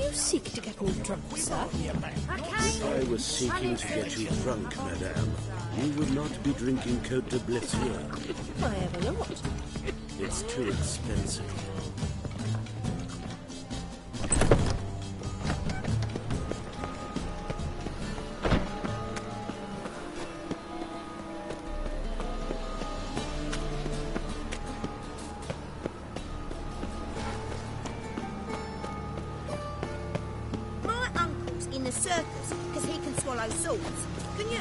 you seek to get me drunk, sir? I was seeking to get you drunk, madame. You would not be drinking Côte de Blessure. I ever not. It's too expensive. Circus, because he can swallow swords. Can you?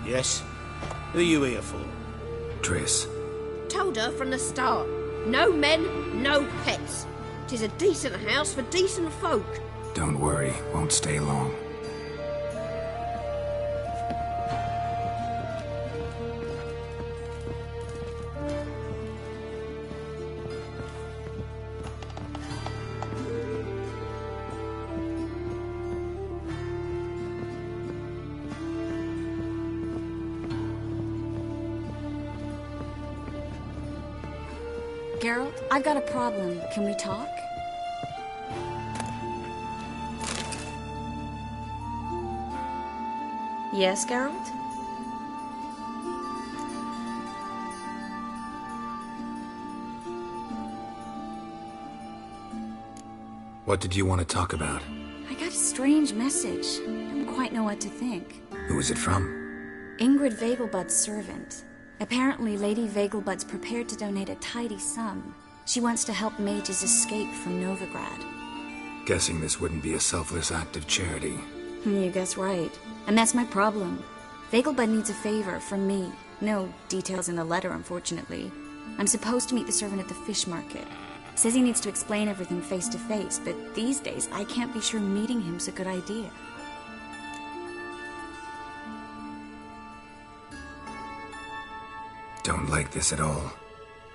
Yes? Who are you here for? Triss. Told her from the start. No men, no pets. 'Tis a decent house for decent folk. Don't worry, won't stay long. Geralt, I've got a problem. Can we talk? Yes, Geralt? What did you want to talk about? I got a strange message. I don't quite know what to think. Who is it from? Ingrid Vegelbud's servant. Apparently, Lady Vegelbud's prepared to donate a tidy sum. She wants to help mages escape from Novigrad. Guessing this wouldn't be a selfless act of charity. You guess right. And that's my problem. Vegelbud needs a favor from me. No details in the letter, unfortunately. I'm supposed to meet the servant at the fish market. Says he needs to explain everything face to face, but these days I can't be sure meeting him's a good idea. Don't like this at all,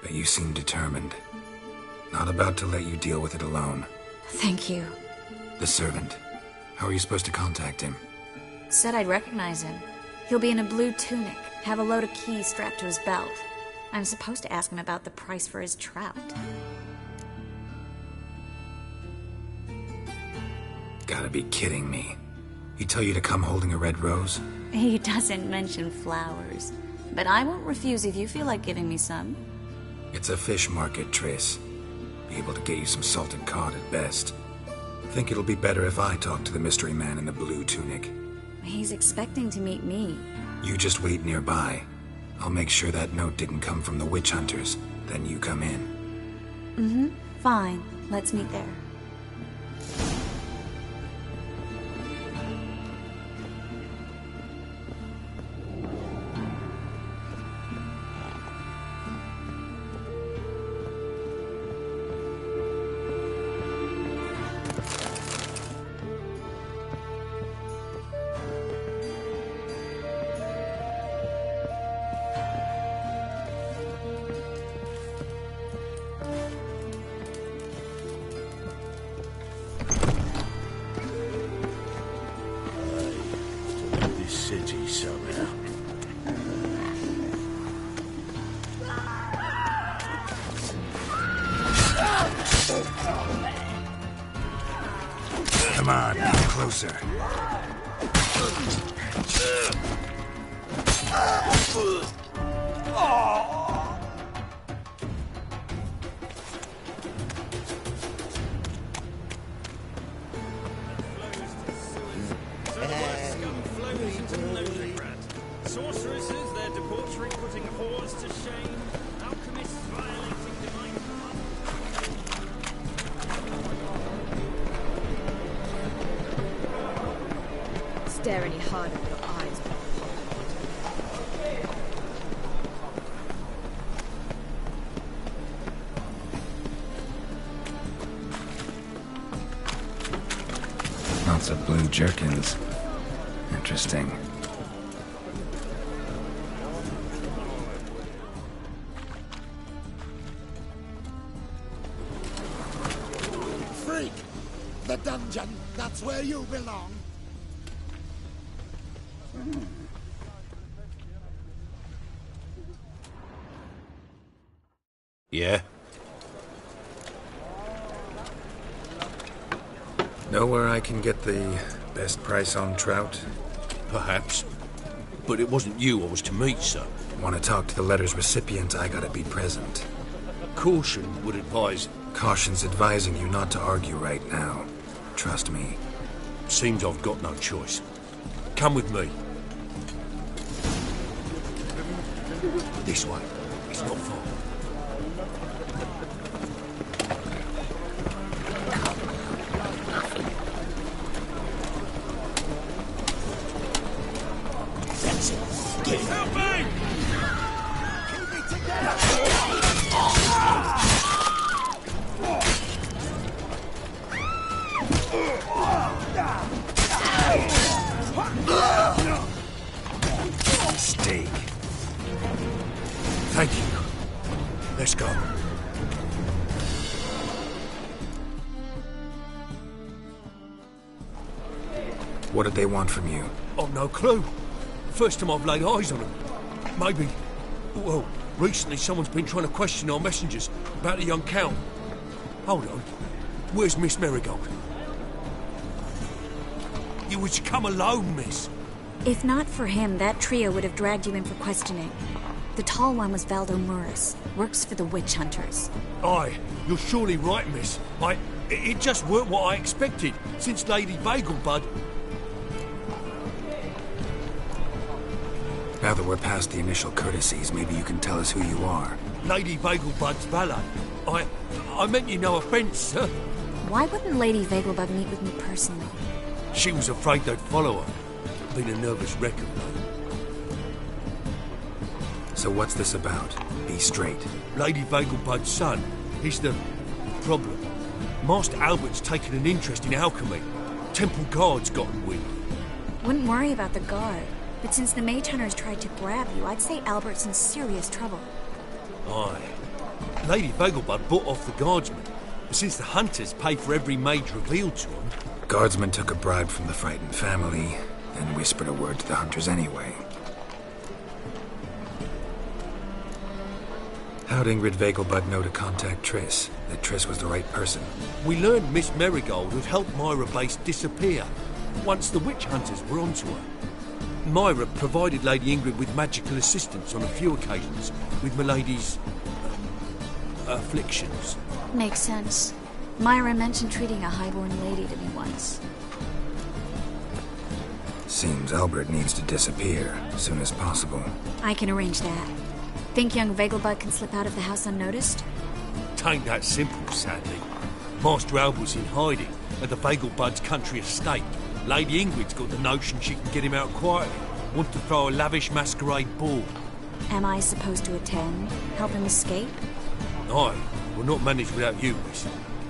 but you seem determined. Not about to let you deal with it alone. Thank you. The servant. How are you supposed to contact him? Said I'd recognize him. He'll be in a blue tunic, have a load of keys strapped to his belt. I'm supposed to ask him about the price for his trout. Gotta be kidding me. He tell you to come holding a red rose? He doesn't mention flowers. But I won't refuse if you feel like giving me some. It's a fish market, Triss. Be able to get you some salted cod at best. Think it'll be better if I talk to the mystery man in the blue tunic. He's expecting to meet me. You just wait nearby. I'll make sure that note didn't come from the witch hunters. Then you come in. Fine. Let's meet there. City somehow. Come on, get closer. Sorceresses, their debauchery putting whores to shame. Alchemists violating divine command. Stare any harder, your eyes will pop. Lots of blue jerkins. Interesting. freak! The dungeon, that's where you belong. Yeah? Know where I can get the best price on trout? Perhaps. But it wasn't you I was to meet, sir. Want to talk to the letter's recipient, I gotta be present. Caution would advise... Caution's advising you not to argue right now. Trust me. Seems I've got no choice. Come with me. This way. It's not far. That's it. Get Help me! Keep it together! Steak. Thank you. Let's go. What did they want from you? I've no clue. First time I've laid eyes on them. Maybe... Well, recently someone's been trying to question our messengers about the young count. Hold on. Where's Miss Marigold? You was to come alone, miss. If not for him, that trio would have dragged you in for questioning. The tall one was Valdo Murris, works for the witch hunters. Aye, you're surely right, miss. It just weren't what I expected, since Lady Vagelbud... Now that we're past the initial courtesies, maybe you can tell us who you are. Lady Vagelbud's valet. I meant you no offence, sir. Why wouldn't Lady Vagelbud meet with me personally? She was afraid they'd follow her. Been a nervous wreck of late. So what's this about? Be straight. Lady Vagelbud's son, he's the problem. Master Albert's taken an interest in alchemy. Temple guards gotten wind. Wouldn't worry about the guard, but since the mage hunters tried to grab you, I'd say Albert's in serious trouble. Aye. Lady Vagelbud bought off the guardsmen. Since the hunters pay for every mage revealed to them... Guardsmen took a bribe from the frightened family, and whispered a word to the hunters anyway. How'd Ingrid Vagelbud know to contact Triss? That Triss was the right person? We learned Miss Marigold had helped Myra Base disappear once the witch hunters were onto her. Myra provided Lady Ingrid with magical assistance on a few occasions with Milady's... afflictions. Makes sense. Myra mentioned treating a highborn lady to me once. Seems Albert needs to disappear as soon as possible. I can arrange that. Think young Vagelbud can slip out of the house unnoticed? Tain't that simple, sadly. Master Albert's in hiding at the Vagelbud's country estate. Lady Ingrid's got the notion she can get him out quietly. Want to throw a lavish masquerade ball. Am I supposed to attend? Help him escape? Aye, we'll not manage without you, miss.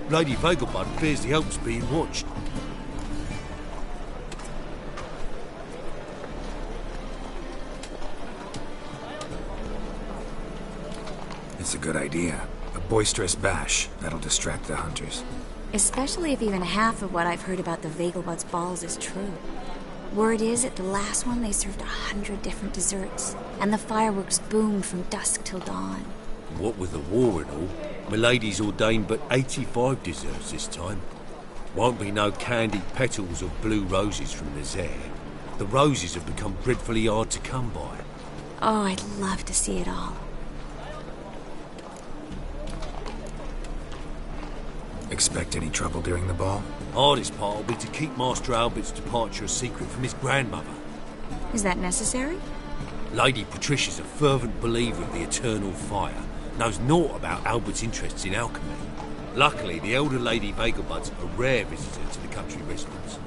Lady Vagelbud fears the help's being watched. It's a good idea. A boisterous bash. That'll distract the hunters. Especially if even half of what I've heard about the Vagelbud's balls is true. Word is, at the last one they served 100 different desserts, and the fireworks boomed from dusk till dawn. What with the war and all, Milady's ordained but 85 desserts this time. Won't be no candied petals of blue roses from the Zare. The roses have become dreadfully hard to come by. Oh, I'd love to see it all. Expect any trouble during the ball? Hardest part will be to keep Master Albert's departure a secret from his grandmother. Is that necessary? Lady Patricia's a fervent believer of the eternal fire. Knows naught about Albert's interests in alchemy. Luckily, the elder Lady Vagelbud's a rare visitor to the country residence.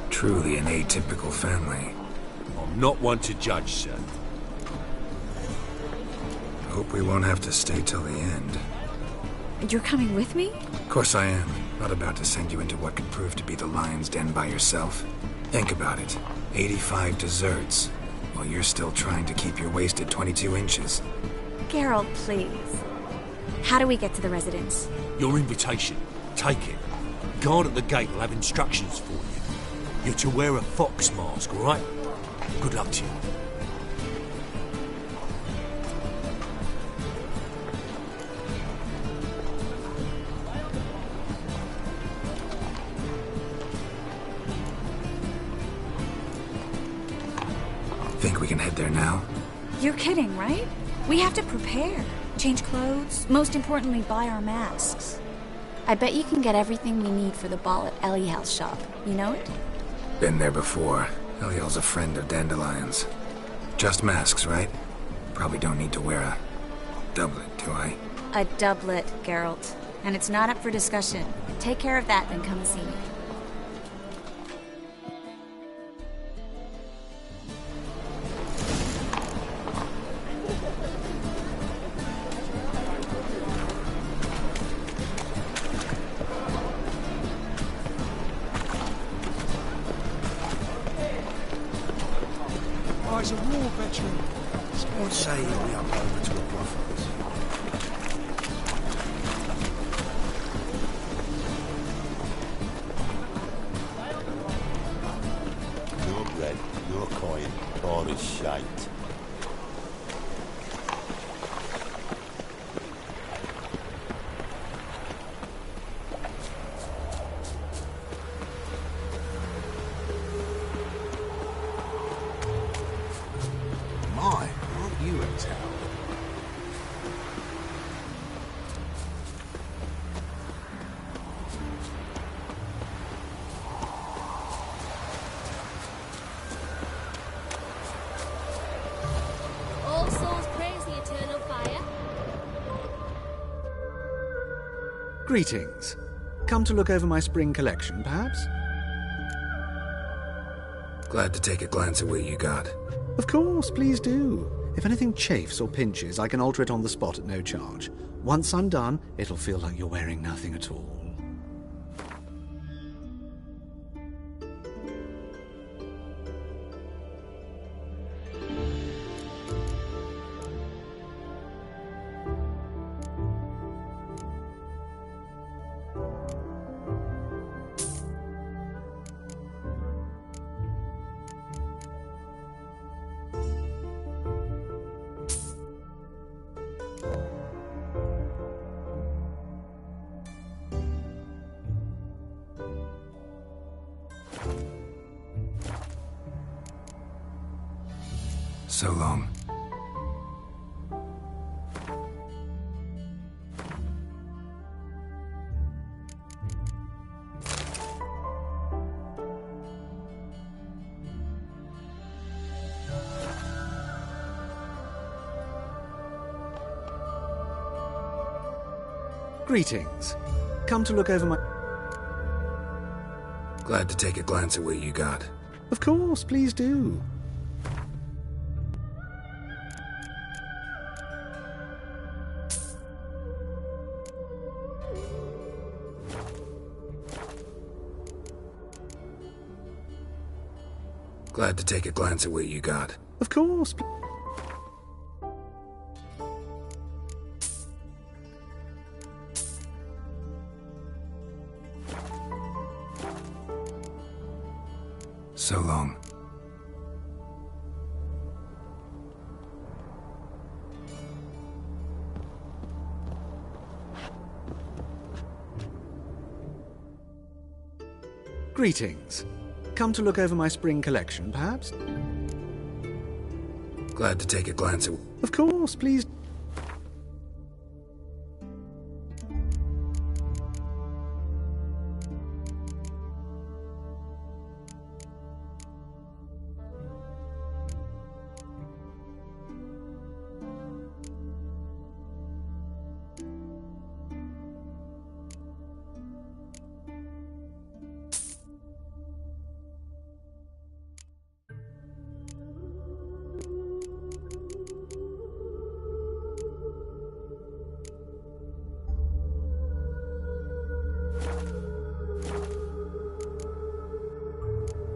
Truly an atypical family. I'm not one to judge, sir. Hope we won't have to stay till the end. You're coming with me? Of course I am. Not about to send you into what could prove to be the lion's den by yourself. Think about it. 85 desserts, while you're still trying to keep your waist at 22 inches. Geralt, please. How do we get to the residence? Your invitation. Take it. Guard at the gate will have instructions for you. You're to wear a fox mask, all right? Good luck to you. Think we can head there now? You're kidding, right? We have to prepare. Change clothes. Most importantly, buy our masks. I bet you can get everything we need for the ball at Eliel's shop. You know it? Been there before. Eliel's a friend of Dandelion's. Just masks, right? Probably don't need to wear a doublet, do I? A doublet, Geralt. And it's not up for discussion. Take care of that, then come see me. He's a war veteran. What say we up over to a prophet? Your bread, your coin, all is shite. My, aren't you a towel? All souls praise the eternal fire. Greetings. Come to look over my spring collection, perhaps? Glad to take a glance at what you got. Of course, please do. If anything chafes or pinches, I can alter it on the spot at no charge. Once I'm done, it'll feel like you're wearing nothing at all. So long. Greetings. Come to look over my... Glad to take a glance at what you got. Of course, please do. Glad to take a glance at what you got. Of course. So long. Greetings. Come to look over my spring collection, perhaps? Glad to take a glance at... Of course, please.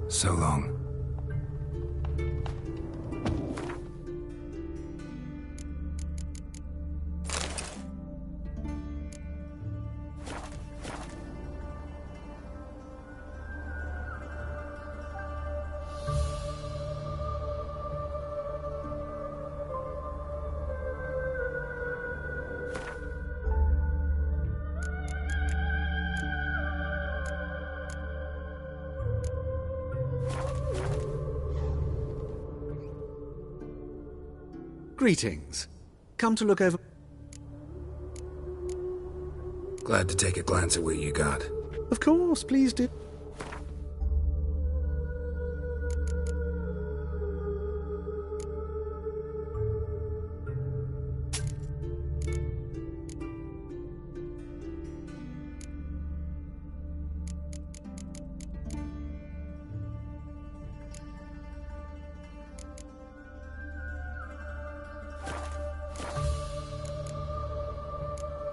So long. Greetings. Come to look over... Glad to take a glance at what you got. Of course, please do.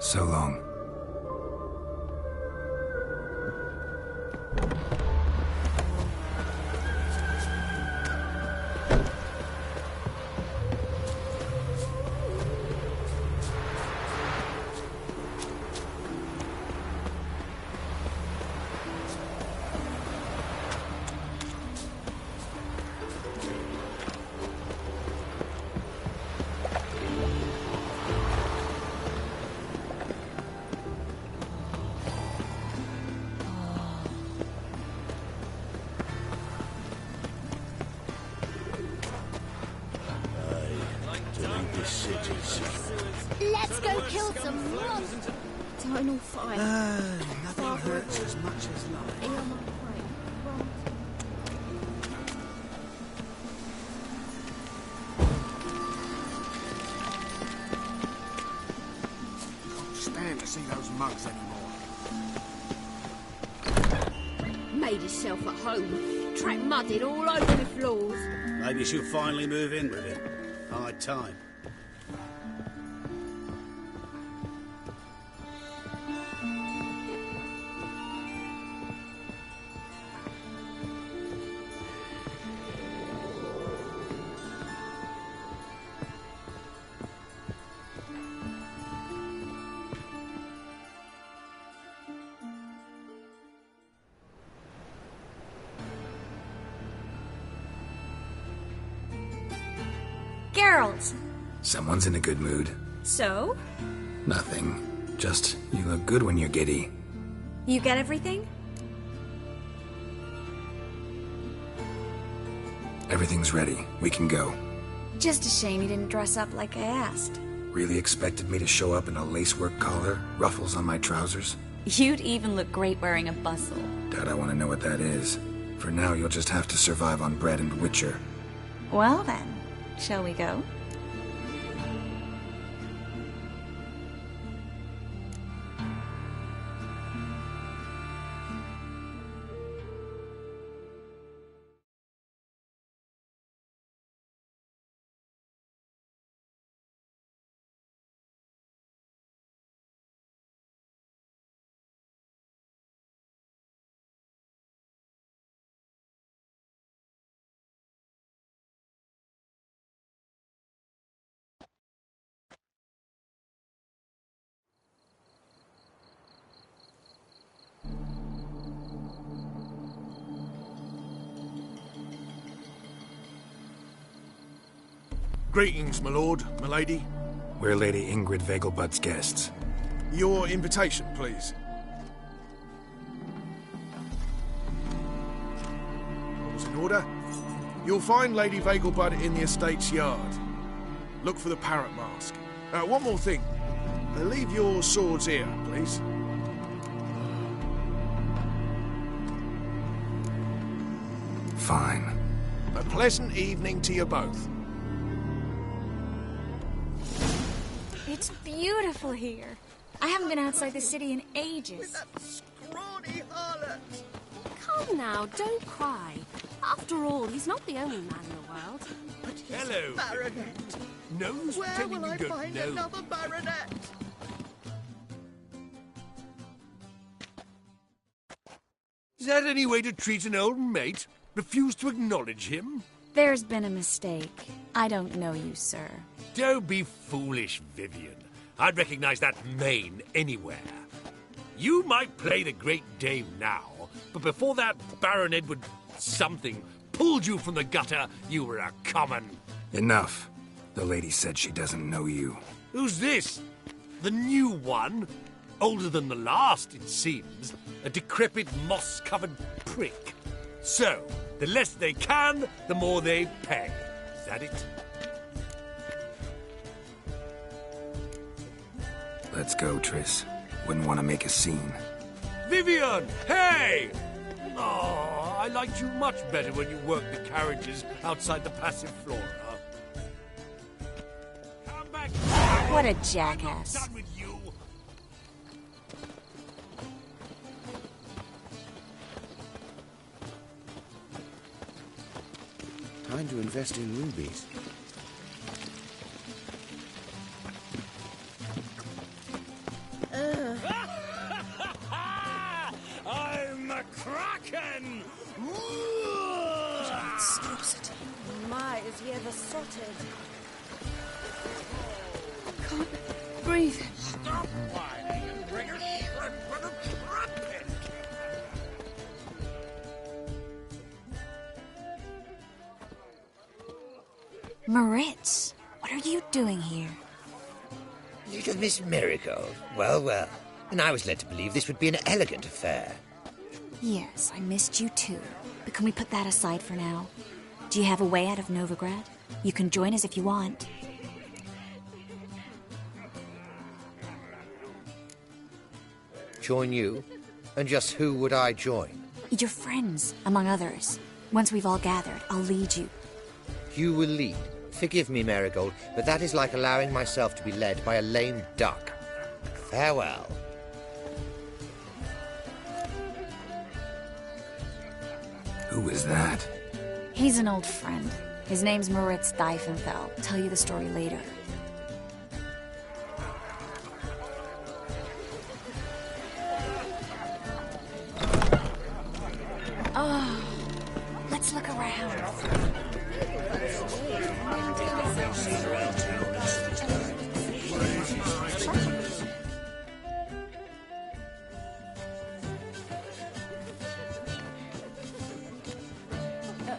So long. Let's go kill some monsters. Eternal fire. Nothing hurts as much as life. Can't stand to see those mugs anymore. Made himself at home. Track mudded all over the floors. Maybe she'll finally move in with him. High time. Geralt! Someone's in a good mood. So? Nothing. Just, you look good when you're giddy. You get everything? Everything's ready. We can go. Just a shame you didn't dress up like I asked. Really expected me to show up in a lacework collar, ruffles on my trousers? You'd even look great wearing a bustle. Doubt I want to know what that is. For now, you'll just have to survive on bread and Witcher. Well then, shall we go? Greetings, my lord, my lady. We're Lady Ingrid Vegelbud's guests. Your invitation, please. All's in order. You'll find Lady Vegelbud in the estate's yard. Look for the parrot mask. One more thing. Leave your swords here, please. Fine. A pleasant evening to you both. It's beautiful here. I haven't been outside the city in ages. That scrawny harlot! Come now, don't cry. After all, he's not the only man in the world. But he's Hello. a baronet. No one's Where pretending will you I don't find know. another baronet? Is that any way to treat an old mate? Refuse to acknowledge him? There's been a mistake. I don't know you, sir. Don't be foolish, Vivian. I'd recognize that mane anywhere. You might play the Great Dame now, but before that Baron Edward something pulled you from the gutter, you were a common. Enough. The lady said she doesn't know you. Who's this? The new one? Older than the last, it seems. A decrepit, moss-covered prick. So, the less they can, the more they pay. Is that it? Let's go, Triss. Wouldn't want to make a scene. Vivian! Hey! Oh, I liked you much better when you worked the carriages outside the passive flora. Come back! What a jackass. I'm done with you. Time to invest in rubies. I'm a kraken! Monstrosity. My, is he ever sotted? I can't breathe. Stop whining and bring a shrimp and a trumpet! Moritz, what are you doing here? Little Miss Marigold. Well, well. And I was led to believe this would be an elegant affair. Yes, I missed you too. But can we put that aside for now? Do you have a way out of Novigrad? You can join us if you want. Join you? And just who would I join? Your friends, among others. Once we've all gathered, I'll lead you. You will lead. Forgive me, Marigold, but that is like allowing myself to be led by a lame duck. Farewell. Who is that? He's an old friend. His name's Moritz Diefenthal. I'll tell you the story later. Oh, let's look around.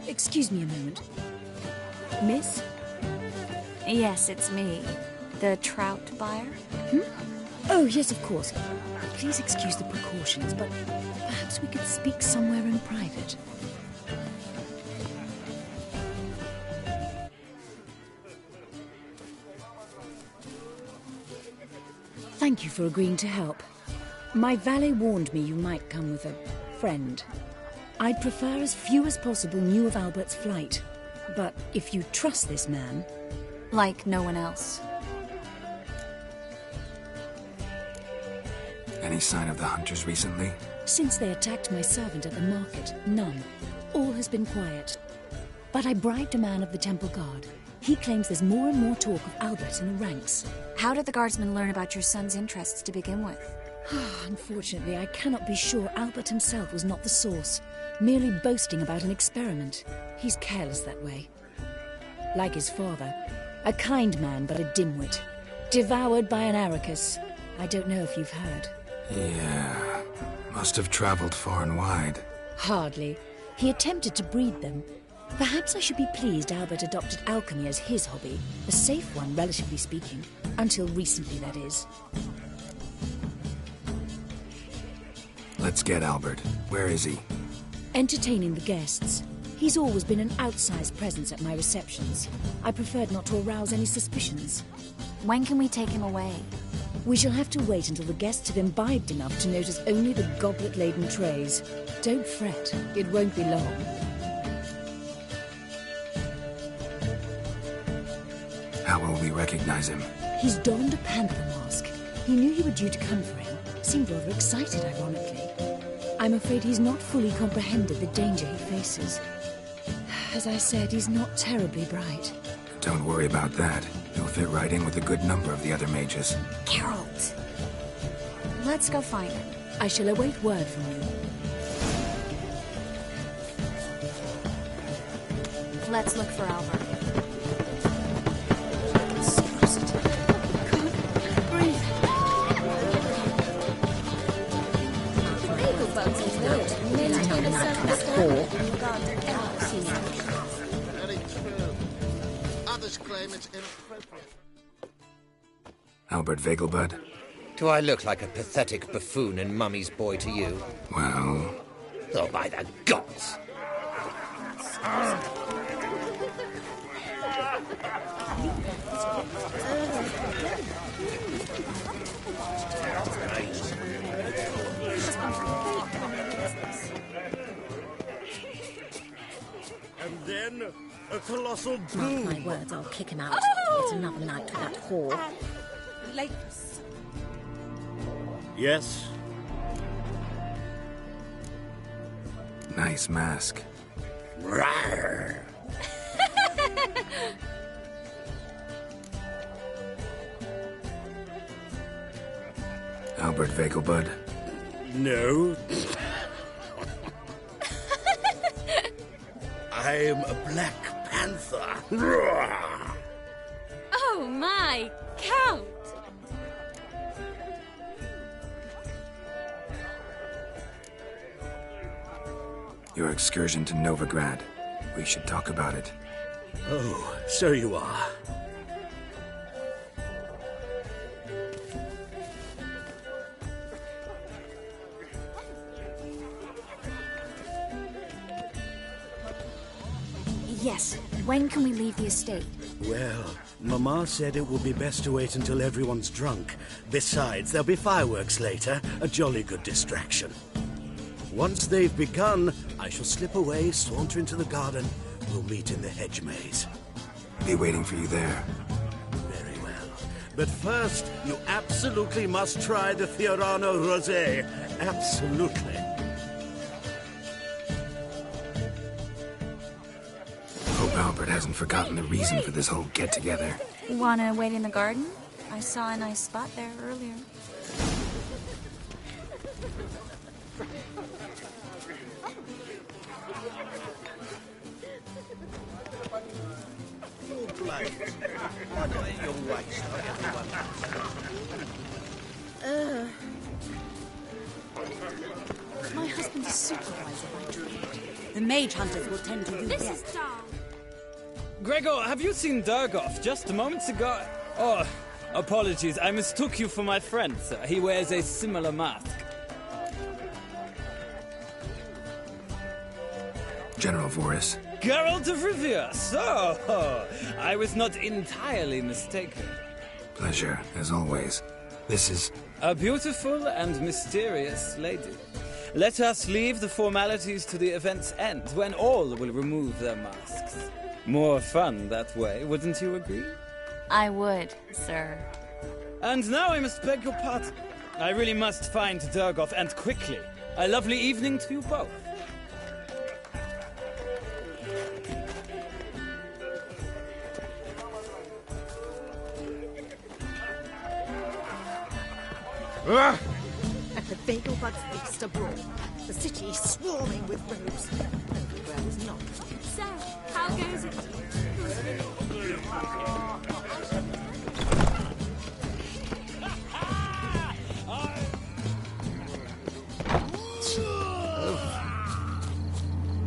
Excuse me a moment. Miss? Yes, it's me. The trout buyer? Oh, yes, of course. Please excuse the precautions, but perhaps we could speak somewhere in private. Thank you for agreeing to help. My valet warned me you might come with a friend. I'd prefer as few as possible knew of Albert's flight. But if you trust this man... Like no one else. Any sign of the hunters recently? Since they attacked my servant at the market, none. All has been quiet. But I bribed a man of the Temple Guard. He claims there's more and more talk of Albert in the ranks. How did the guardsmen learn about your son's interests to begin with? Unfortunately, I cannot be sure Albert himself was not the source, merely boasting about an experiment. He's careless that way. Like his father, a kind man but a dimwit. Devoured by an Arrakis. I don't know if you've heard. Yeah, must have traveled far and wide. Hardly. He attempted to breed them. Perhaps I should be pleased Albert adopted alchemy as his hobby. A safe one, relatively speaking. Until recently, that is. Let's get Albert. Where is he? Entertaining the guests. He's always been an outsized presence at my receptions. I preferred not to arouse any suspicions. When can we take him away? We shall have to wait until the guests have imbibed enough to notice only the goblet-laden trays. Don't fret, it won't be long. How will we recognize him? He's donned a panther mask. He knew you were due to come for him. Seemed rather excited, ironically. I'm afraid he's not fully comprehended the danger he faces. As I said, he's not terribly bright. Don't worry about that. He'll fit right in with a good number of the other mages. Geralt! Let's go find him. I shall await word from you. Let's look for Albert. Others claim it's inappropriate. Albert Vegelbud? Do I look like a pathetic buffoon and mummy's boy to you? Well... Oh, by the gods! again. A colossal bloom. Mark my words, I'll kick him out. It's another night with that whore. Lakes. Yes? Nice mask. Rawr. Albert Vegelbud? No. I'm a Black Panther. Rawr. Oh my, Count! Your excursion to Novigrad. We should talk about it. Oh, so you are. Yes, when can we leave the estate? Well, Mama said it will be best to wait until everyone's drunk. Besides, there'll be fireworks later, a jolly good distraction. Once they've begun, I shall slip away, saunter into the garden. We'll meet in the hedge maze. Be waiting for you there. Very well. But first, you absolutely must try the Fiorano Rosé. Absolutely. Hope Albert hasn't forgotten the reason for this whole get-together. Wanna wait in the garden? I saw a nice spot there earlier. Why not at your waist, like everyone else? My husband's a supervisor by trade. The mage hunters will tend to you This best. is Dal. Gregor, have you seen Durgoff just moments ago? Oh, apologies. I mistook you for my friend, sir. He wears a similar mask. General Voris. Geralt of Rivia. So, I was not entirely mistaken. Pleasure, as always. This is... A beautiful and mysterious lady. Let us leave the formalities to the event's end, when all will remove their masks. More fun that way, wouldn't you agree? I would, sir. And now I must beg your pardon. I really must find Durgoff, and quickly. A lovely evening to you both. At the Vegelbud's feast abroad, the city is swarming with rogues. Novigrad is not. So, how goes it?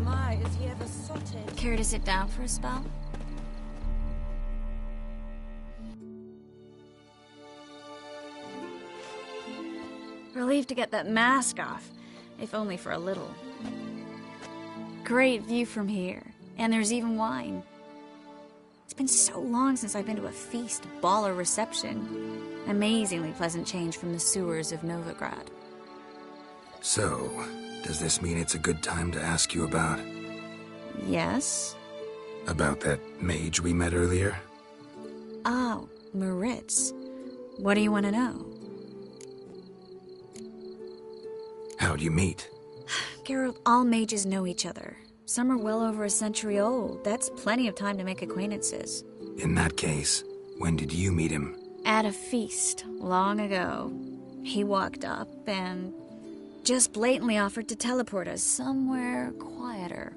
My, is he ever sotted? Care to sit down for a spell? Relieved to get that mask off, if only for a little. Great view from here, and there's even wine. It's been so long since I've been to a feast, ball, or reception. Amazingly pleasant change from the sewers of Novigrad. So, does this mean it's a good time to ask you about... Yes? About that mage we met earlier? Oh, Moritz. What do you want to know? How'd you meet? Geralt, all mages know each other. Some are well over a century old. That's plenty of time to make acquaintances. In that case, when did you meet him? At a feast, long ago. He walked up and just blatantly offered to teleport us somewhere quieter.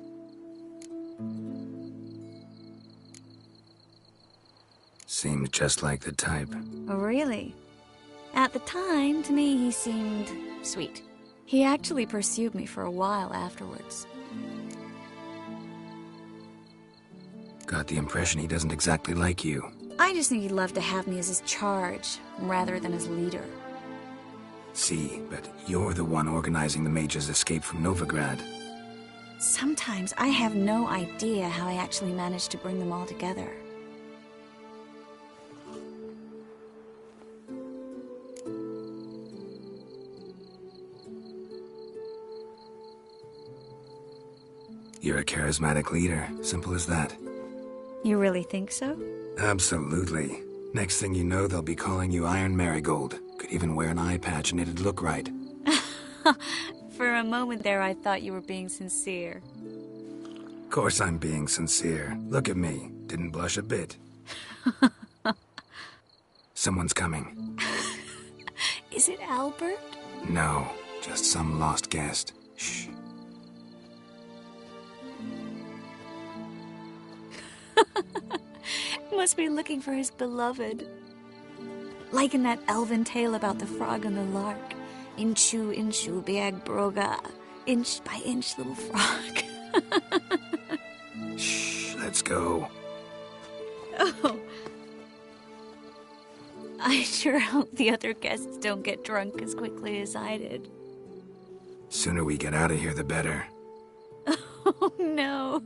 Seems just like the type. Oh, really? At the time, to me, he seemed sweet. He actually pursued me for a while afterwards. Got the impression he doesn't exactly like you. I just think he'd love to have me as his charge, rather than his leader. See, but you're the one organizing the mage's escape from Novigrad. Sometimes I have no idea how I actually managed to bring them all together. You're a charismatic leader. Simple as that. You really think so? Absolutely. Next thing you know, they'll be calling you Iron Marigold. Could even wear an eye patch and it'd look right. For a moment there, I thought you were being sincere. Of course I'm being sincere. Look at me. Didn't blush a bit. Someone's coming. Is it Albert? No, just some lost guest. Shh. Must be looking for his beloved. Like in that elven tale about the frog and the lark. Inchu, inchu, biag broga. Inch by inch, little frog. Shh, let's go. Oh. I sure hope the other guests don't get drunk as quickly as I did. Sooner we get out of here, the better. Oh, no.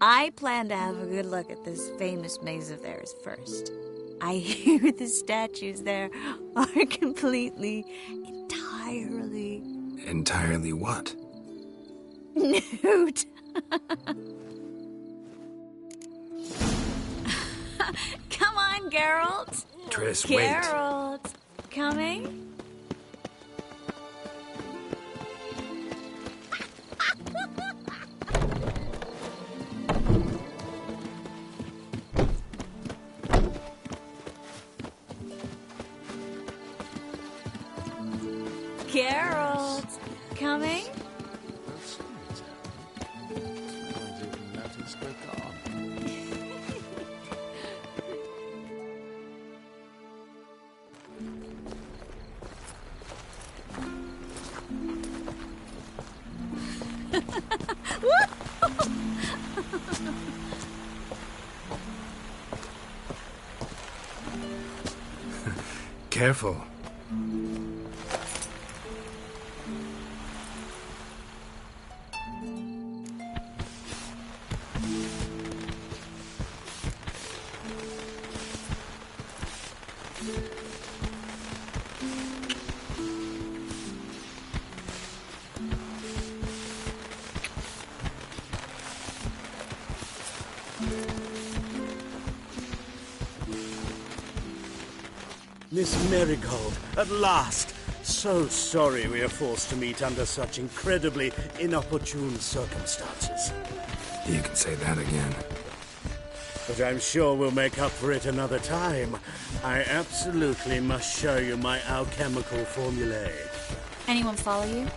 I plan to have a good look at this famous maze of theirs first. I hear the statues there are completely, entirely... Entirely what? Nude. Come on, Geralt. Triss, wait. Geralt, coming? Geralt, coming? Careful. Miss Marigold, at last! So sorry we are forced to meet under such incredibly inopportune circumstances. You can say that again. But I'm sure we'll make up for it another time. I absolutely must show you my alchemical formulae. Anyone follow you?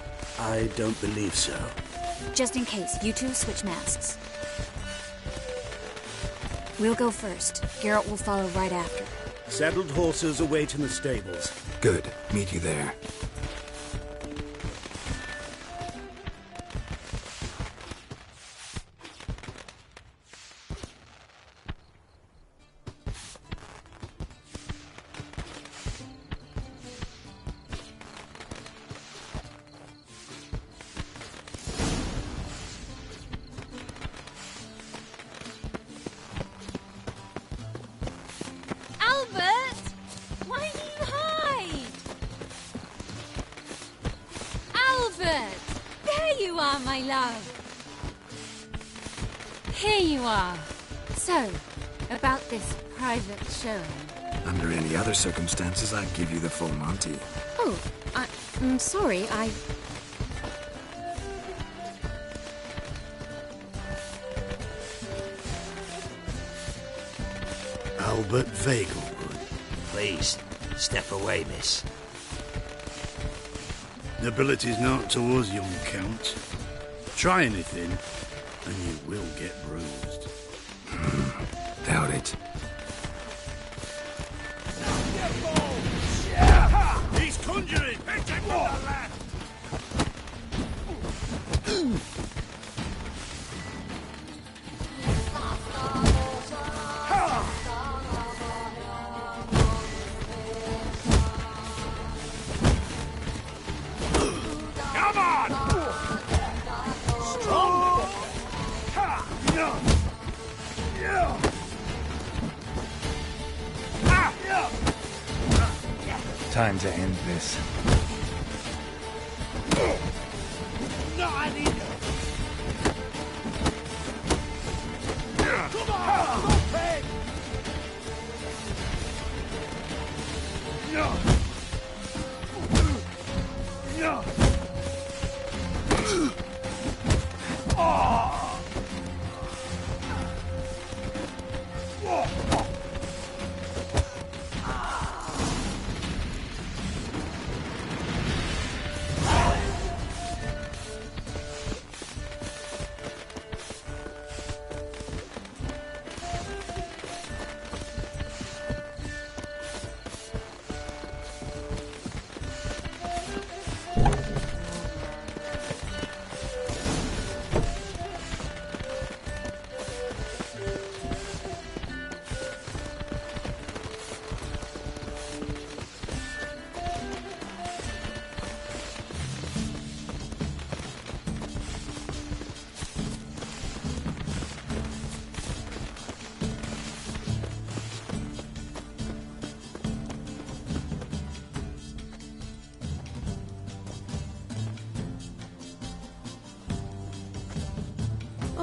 I don't believe so. Just in case, you two switch masks. We'll go first. Geralt will follow right after. Saddled horses await in the stables. Good. Meet you there. My love. Here you are. So, about this private showing. Under any other circumstances, I'd give you the full Monty. Oh, I'm sorry, Albert Vegelwood. Please, step away, miss. Nobility's not towards young Count. Try anything, and you will get bruised. Doubt it. He's conjuring! Time to end this. No, I need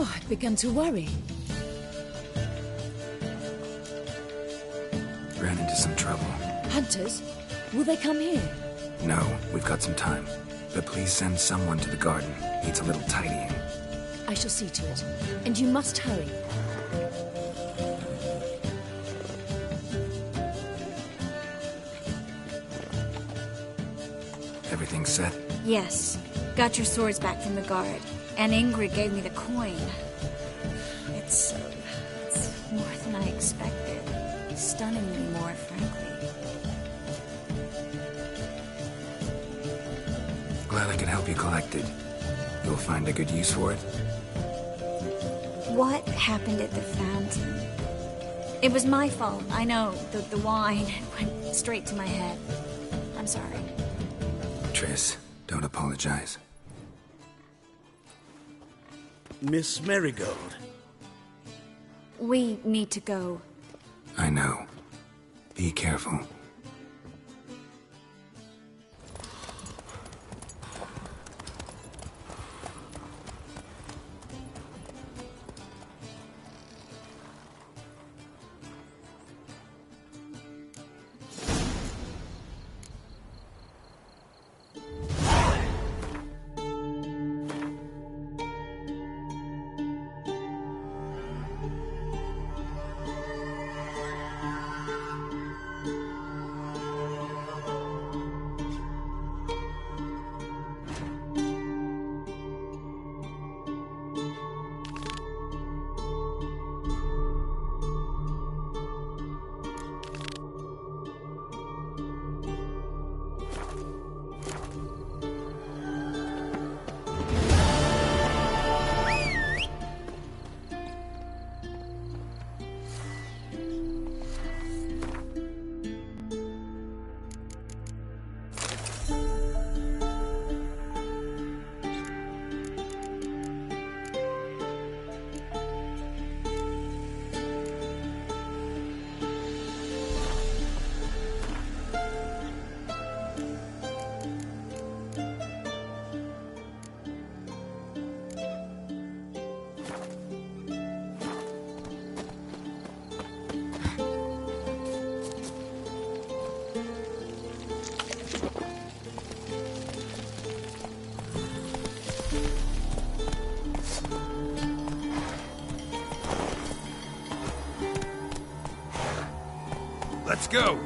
Oh, I'd begun to worry. Ran into some trouble. Hunters? Will they come here? No, we've got some time. But please send someone to the garden. Needs a little tidying. I shall see to it. And you must hurry. Everything set? Yes. Got your swords back from the guard. And Ingrid gave me the coin. It's more than I expected. Stunningly more, frankly. Glad I could help you collect it. You'll find a good use for it? What happened at the fountain? It was my fault, I know. The wine went straight to my head. I'm sorry. Triss, don't apologize. Miss Marigold. We need to go. I know. Be careful. Let's go!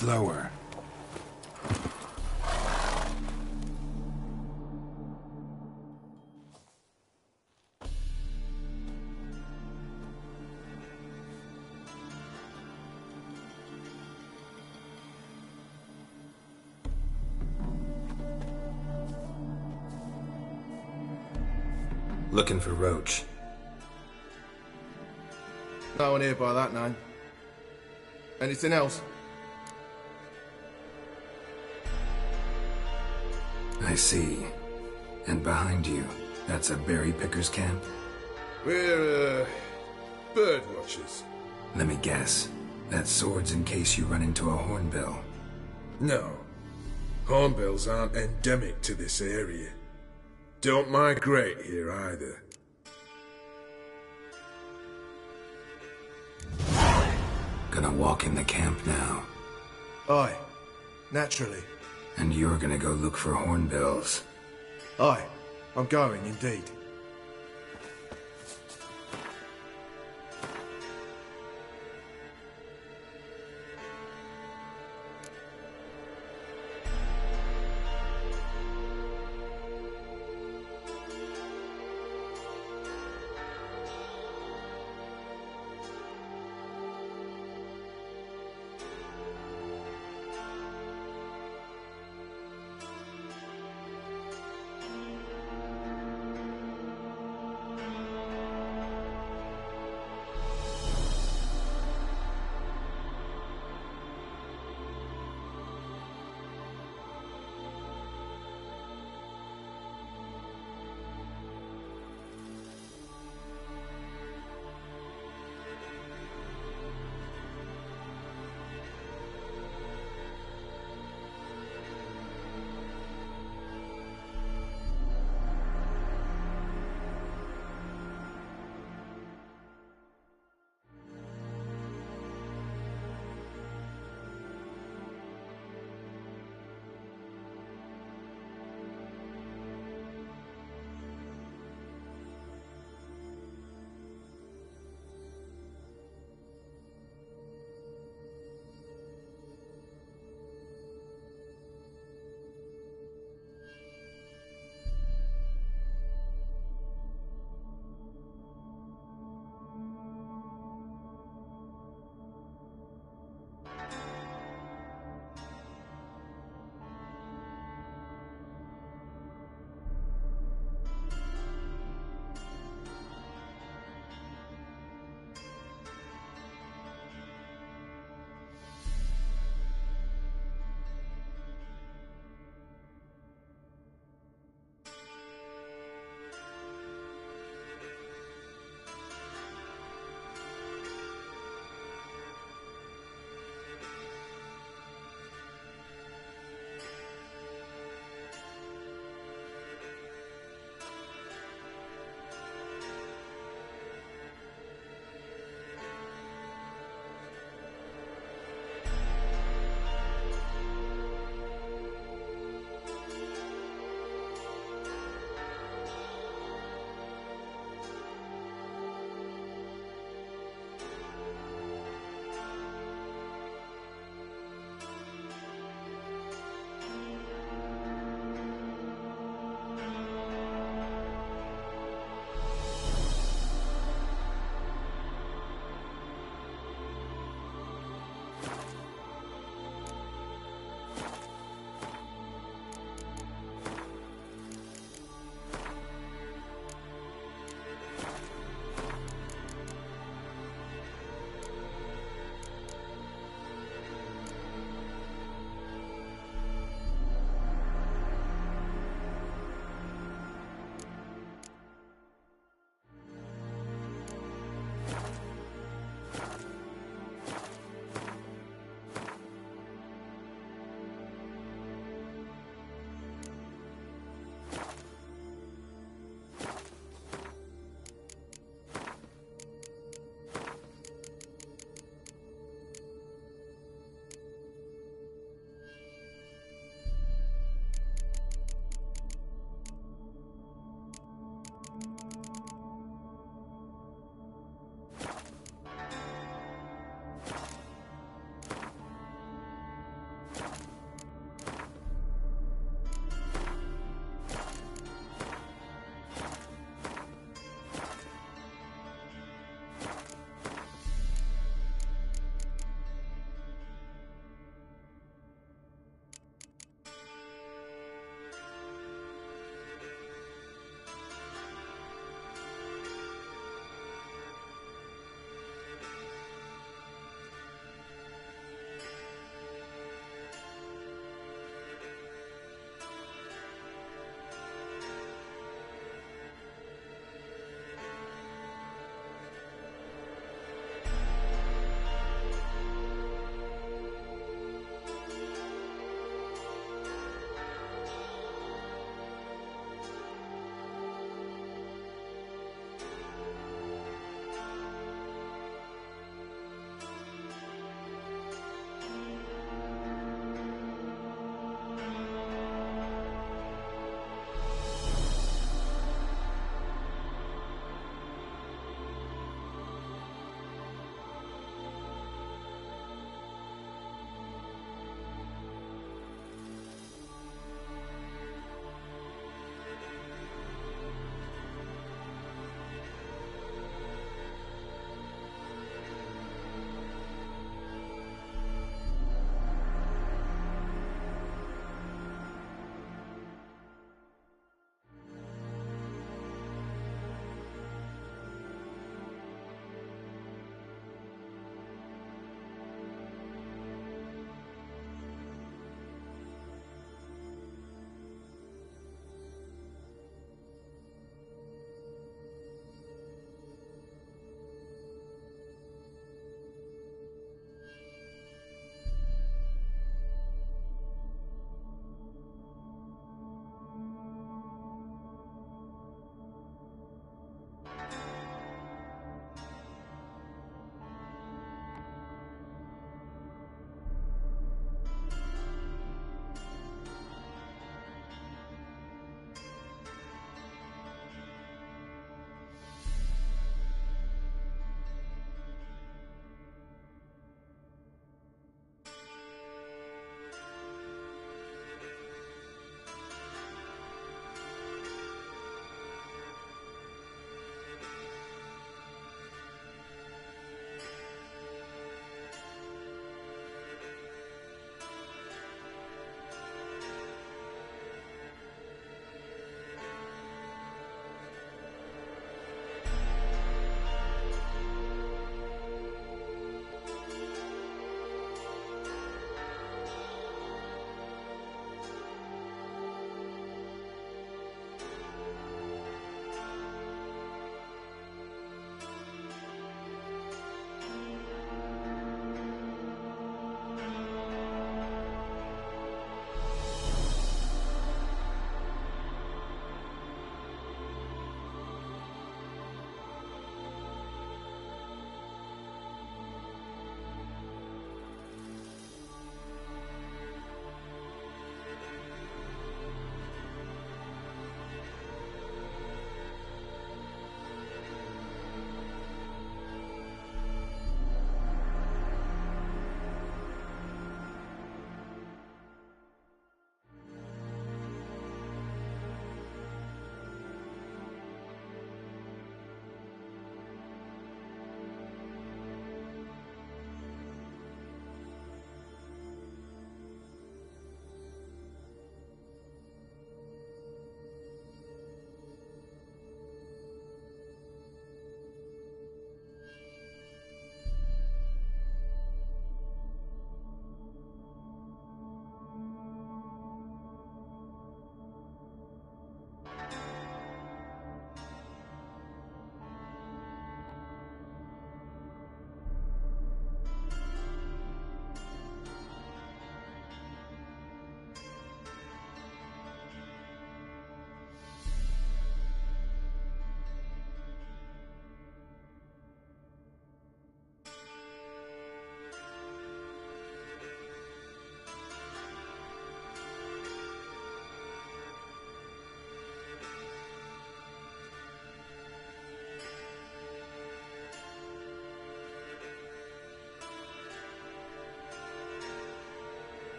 Slower. Looking for Roach. No one here by that name. Anything else? I see. And behind you, that's a berry picker's camp? We're, bird watchers. Let me guess. That's swords in case you run into a hornbill. No. Hornbills aren't endemic to this area. Don't migrate here either. Gonna walk in the camp now. Aye. Naturally. And you're gonna go look for hornbills. Aye. I'm going, indeed.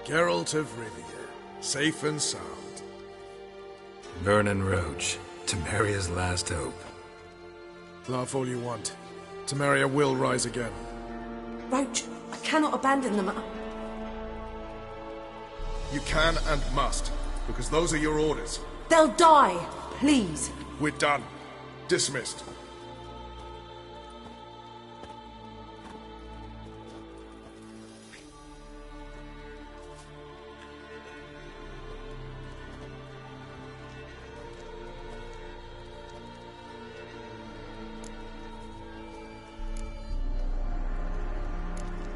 Geralt of Rivia, safe and sound. Vernon Roach, Temeria's last hope. Laugh all you want. Temeria will rise again. Roach, I cannot abandon them. You can and must, because those are your orders. They'll die, please. We're done. Dismissed.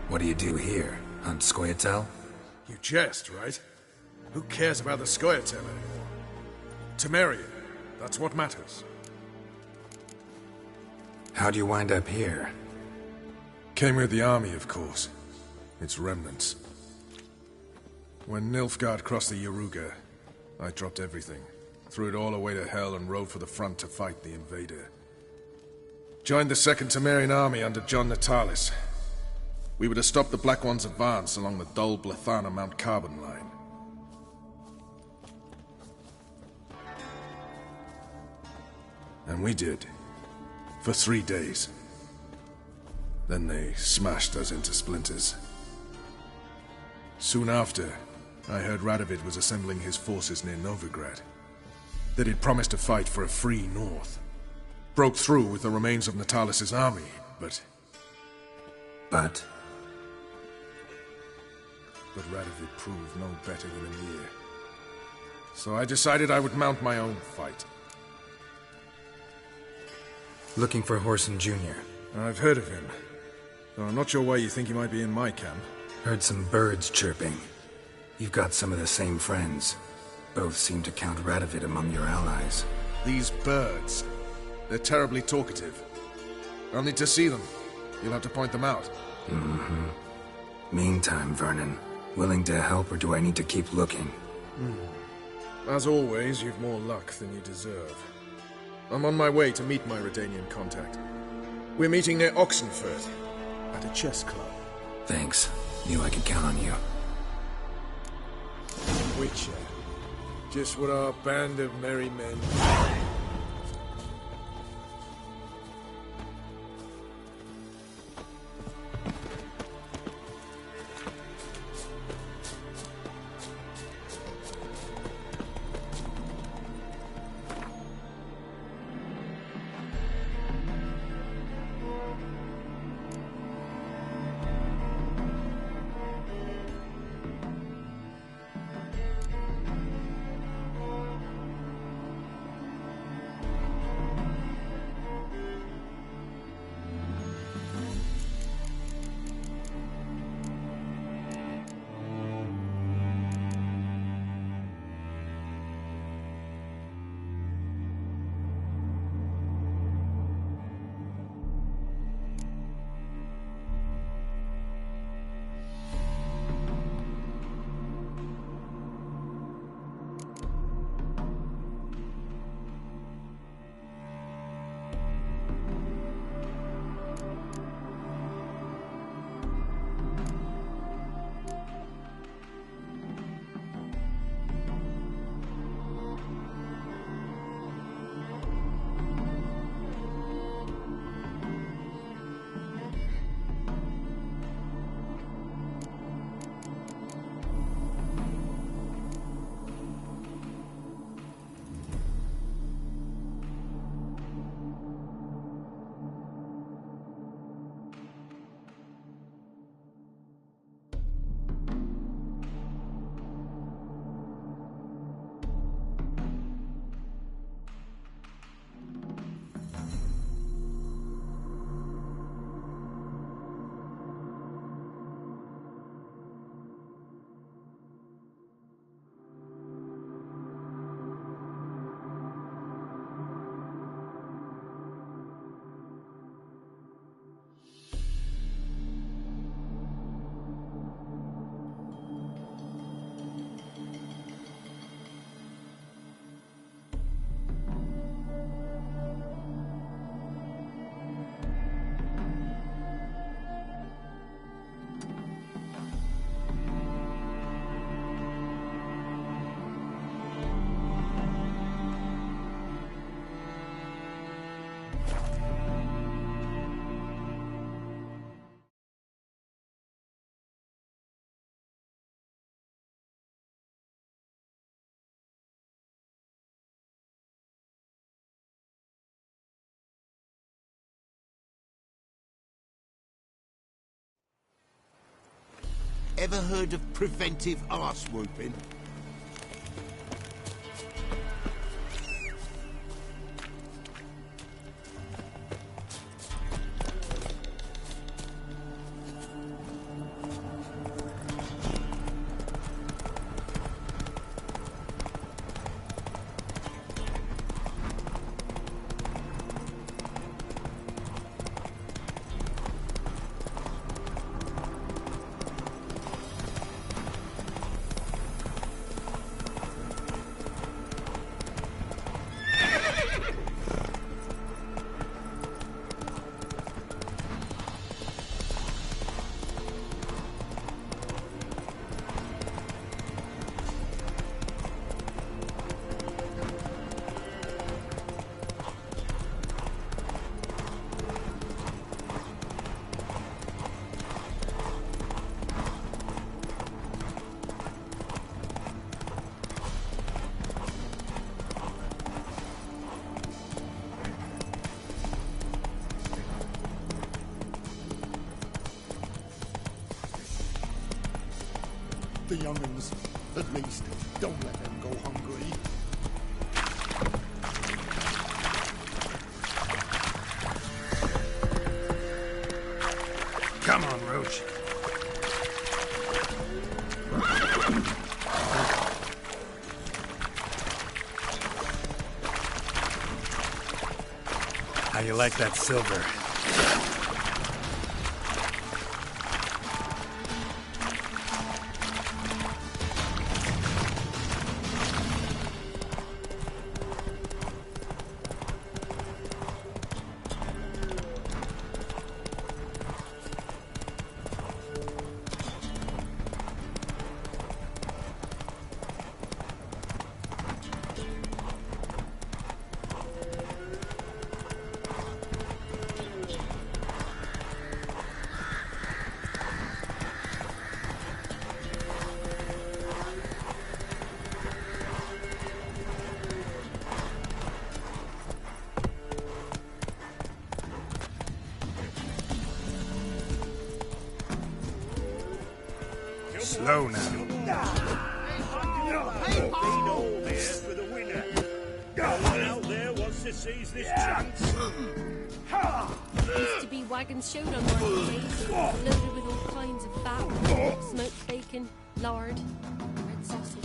What do you do here? Hunt Scoia'tael? You jest, right? Who cares about the Scoia'tael anymore? Temeria, that's what matters. How'd you wind up here? Came with the army, of course. Its remnants. When Nilfgaard crossed the Yaruga, I dropped everything, threw it all away to hell and rode for the front to fight the invader. Joined the Second Temerian Army under John Natalis. We were to stop the Black One's advance along the Dol Blathana Mount Carbon line. And we did. For 3 days. Then they smashed us into splinters. Soon after, I heard Radovid was assembling his forces near Novigrad. That he'd promised to fight for a free North. Broke through with the remains of Natalis' army, but... But Radovid proved no better than Emir. So I decided I would mount my own fight. Looking for Whoreson Jr. I've heard of him. Though I'm not sure why you think he might be in my camp. Heard some birds chirping. You've got some of the same friends. Both seem to count Radovid among your allies. These birds. They're terribly talkative. I'll need to see them. You'll have to point them out. Mm-hmm. Meantime, Vernon, willing to help or do I need to keep looking? As always, you've more luck than you deserve. I'm on my way to meet my Redanian contact. We're meeting near Oxenfurt, at a chess club. Thanks. Knew I could count on you. Witcher. Just what our band of merry men... Ever heard of preventive arse whooping? The young'uns, at least, don't let them go hungry. Come on, Roach. How you like that silver? Slow now. Out there wants to seize this chance. Used to be wagons showed on market days, loaded with all kinds of fat, smoked bacon, lard, red sausage.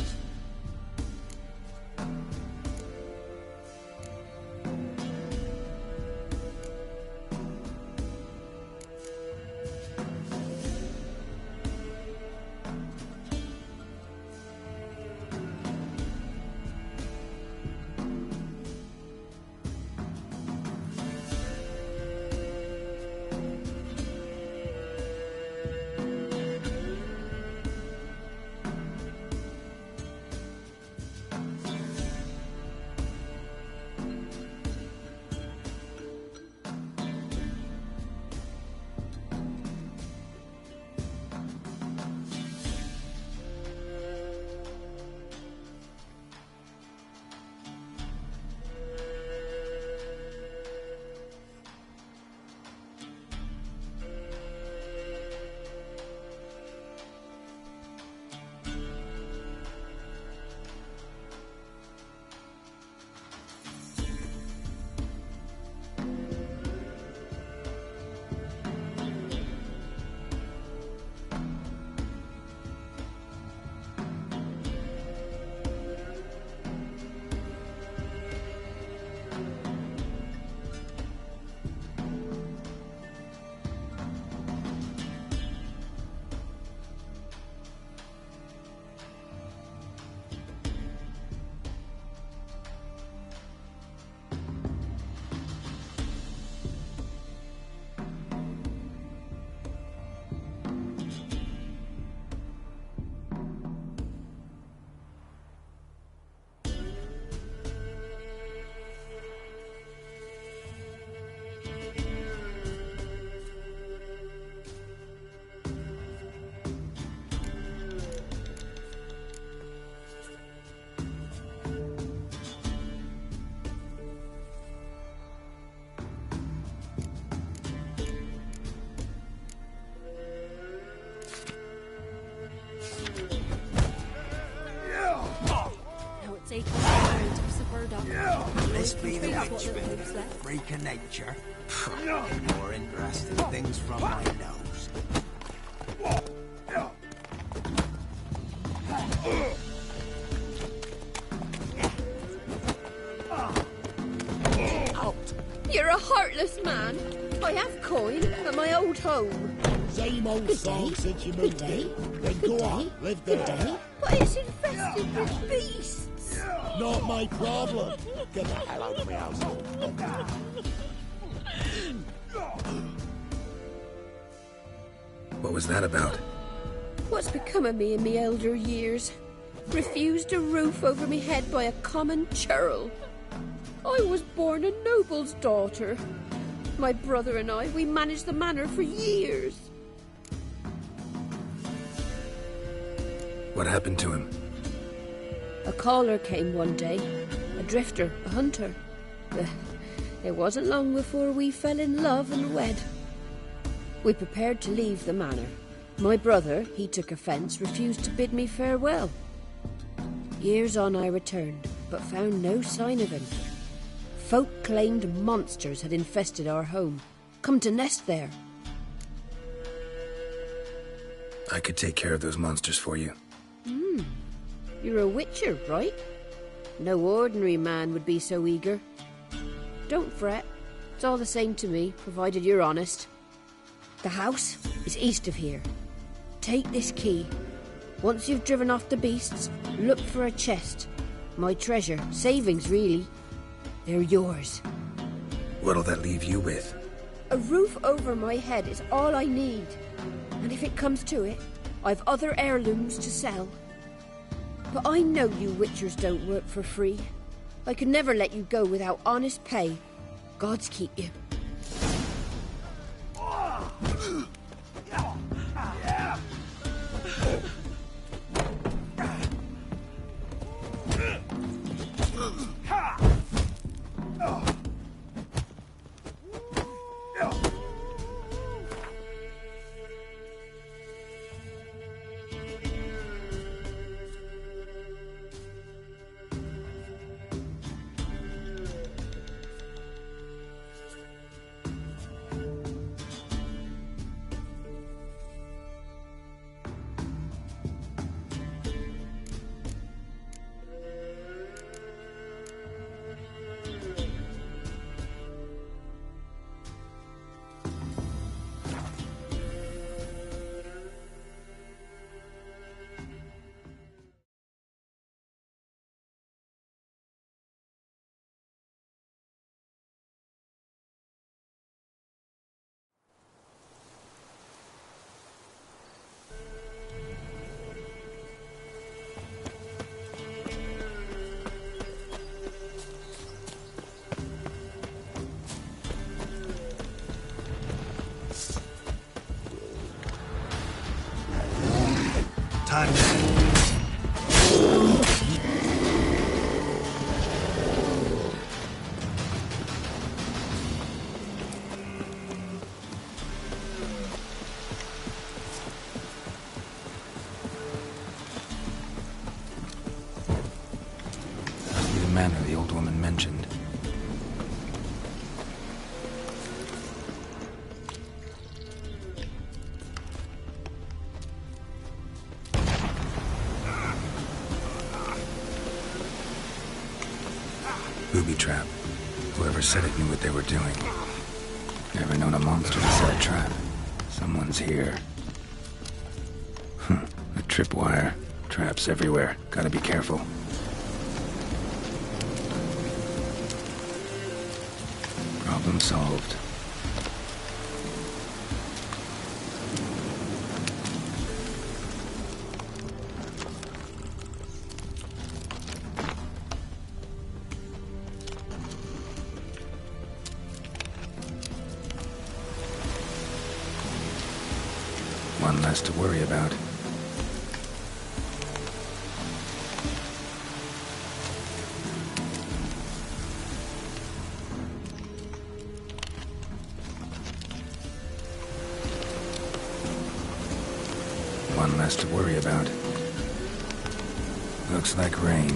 sake, I'm going to toss a bird up. This be the What witch little hope's left. freak of nature. More interesting things from my nose. You're a heartless man. I have coin at my old home. Same old song since you moved in. Then go on, live there. But it's infested with beasts. Not my problem. Get the hell out of my house. What was that about? What's become of me in me elder years? Refused a roof over me head by a common churl. I was born a noble's daughter. My brother and I, we managed the manor for years. What happened to him? A caller came one day, a drifter, a hunter. It wasn't long before we fell in love and wed. We prepared to leave the manor. My brother, he took offence, refused to bid me farewell. Years on I returned, but found no sign of him. Folk claimed monsters had infested our home, come to nest there. I could take care of those monsters for you. You're a witcher, right? No ordinary man would be so eager. Don't fret. It's all the same to me, provided you're honest. The house is east of here. Take this key. Once you've driven off the beasts, look for a chest. My treasure, savings really. They're yours. What'll that leave you with? A roof over my head is all I need. And if it comes to it, I've other heirlooms to sell. But I know you witchers don't work for free. I could never let you go without honest pay. Gods keep you. The manor the old woman mentioned. Booby trap. Whoever said it knew what they were doing. Never known a monster to set a trap. Someone's here. A tripwire. Traps everywhere. Gotta be careful. Problem solved. One less to worry about. One less to worry about. Looks like rain.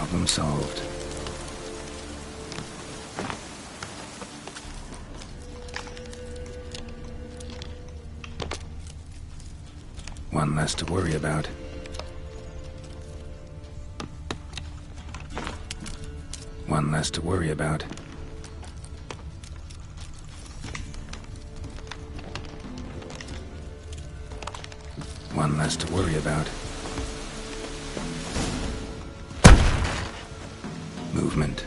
Problem solved. One less to worry about. One less to worry about. One less to worry about. Movement.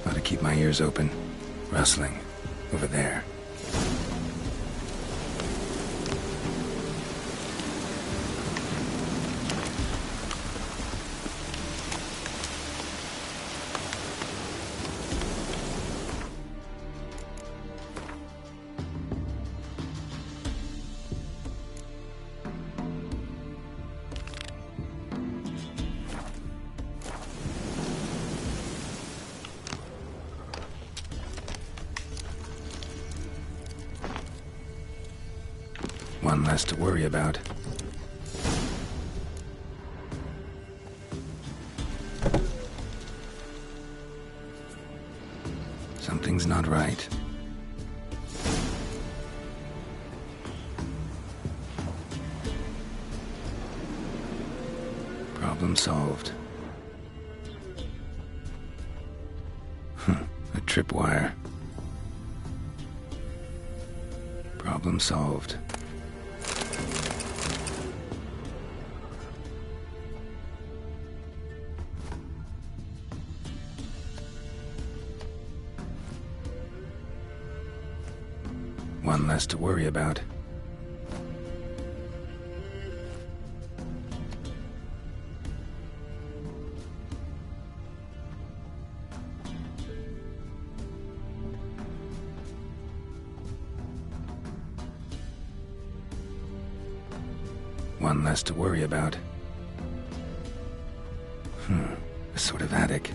Ought to keep my ears open. Rustling. Over there. One less to worry about. Something's not right. Problem solved. A tripwire. Problem solved. One less to worry about. One less to worry about. A sort of attic.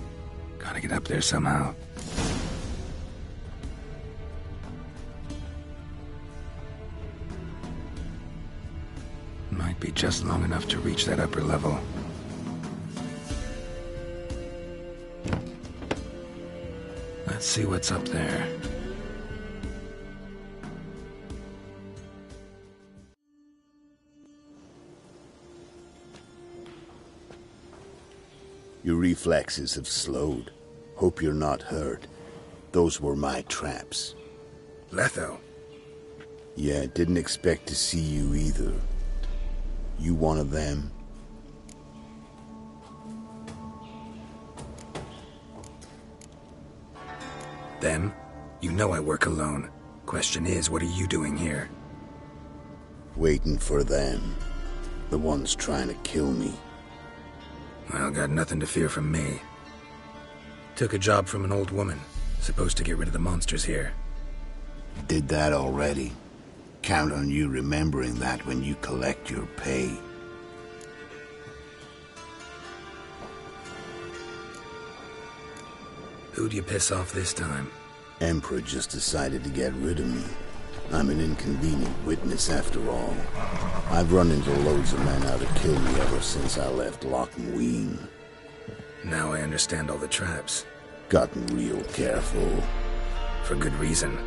Gotta get up there somehow. Might be just long enough to reach that upper level. Let's see what's up there. Your reflexes have slowed. Hope you're not hurt. Those were my traps. Letho. Yeah, didn't expect to see you either. You one of them? Them? You know I work alone. Question is, what are you doing here? Waiting for them. The ones trying to kill me. Well, got nothing to fear from me. Took a job from an old woman. Supposed to get rid of the monsters here. Did that already. Count on you remembering that when you collect your pay. Who'd you piss off this time? Emperor just decided to get rid of me. I'm an inconvenient witness after all. I've run into loads of men out to kill me ever since I left Lochmween. Now I understand all the traps. Gotten real careful. For good reason.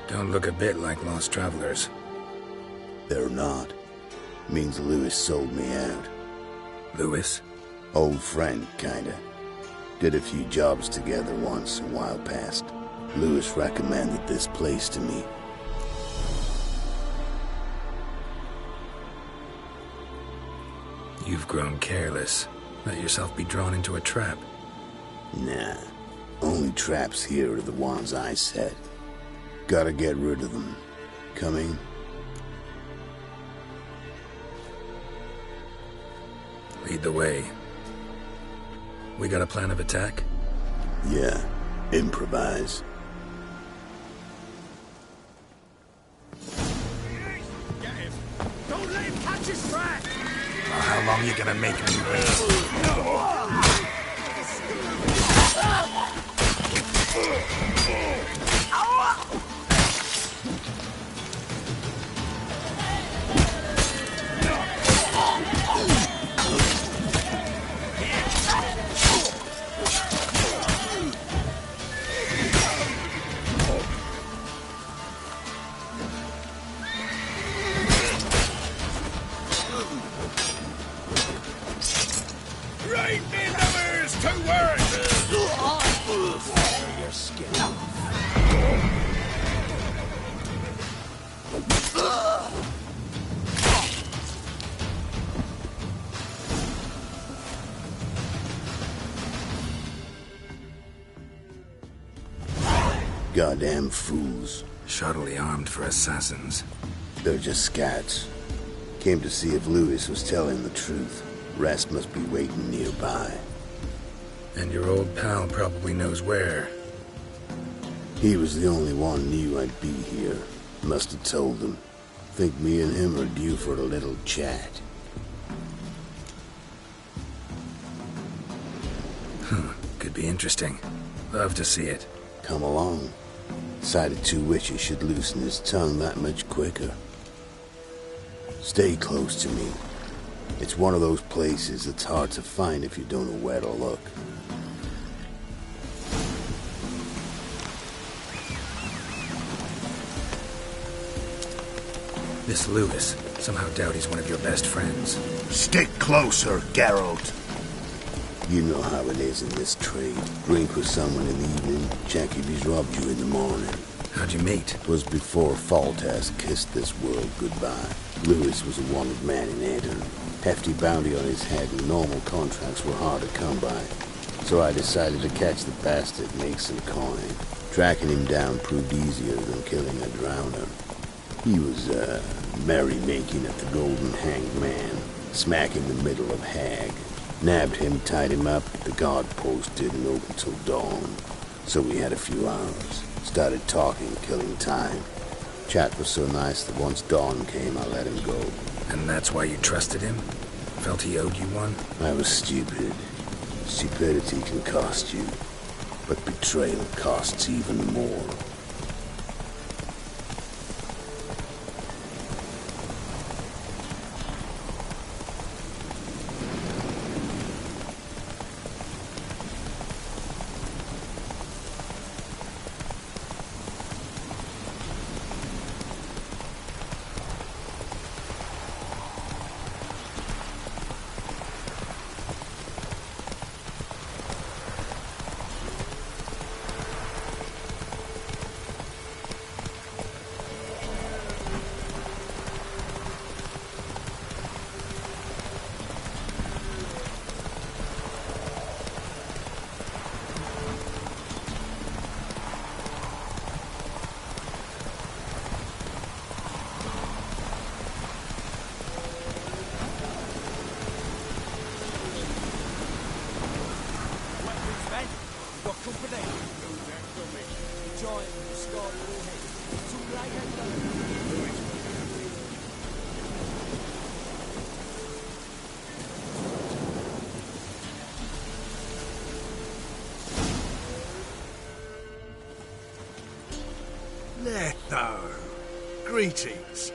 Don't look a bit like lost travelers. They're not. Means Lewis sold me out. Lewis? Old friend, kinda. Did a few jobs together once a while past. Lewis recommended this place to me. You've grown careless. Let yourself be drawn into a trap. Nah. Only traps here are the ones I set. Gotta get rid of them. Coming? Lead the way. We got a plan of attack? Yeah. Improvise. Get him! Don't let him catch his track! Well, how long you gonna make me wait? Ain't me numbers to worry! Your skin. Goddamn fools. Shoddily armed for assassins. They're just scats. Came to see if Lewis was telling the truth. Rest must be waiting nearby. And your old pal probably knows where. He was the only one knew I'd be here. Must have told them. Think me and him are due for a little chat. Could be interesting. Love to see it. Come along. Decided two witches should loosen his tongue that much quicker. Stay close to me. It's one of those places that's hard to find if you don't know where to look. This Lewis. Somehow doubt he's one of your best friends. Stick closer, Geralt. You know how it is in this trade. Drink with someone in the evening, check if he's robbed you in the morning. How'd you meet? It was before Faltas kissed this world goodbye. Lewis was a wanted man in Anton. Hefty bounty on his head and normal contracts were hard to come by. So I decided to catch the bastard and make some coin. Tracking him down proved easier than killing a drowner. He was, merrymaking at the Golden Hanged Man, smack in the middle of Hag. Nabbed him, tied him up, the guard post didn't open till dawn. So we had a few hours. Started talking, killing time. Chat was so nice that once dawn came, I let him go. And that's why you trusted him? Felt he owed you one? I was stupid. Stupidity can cost you, but betrayal costs even more. Letho. Greetings.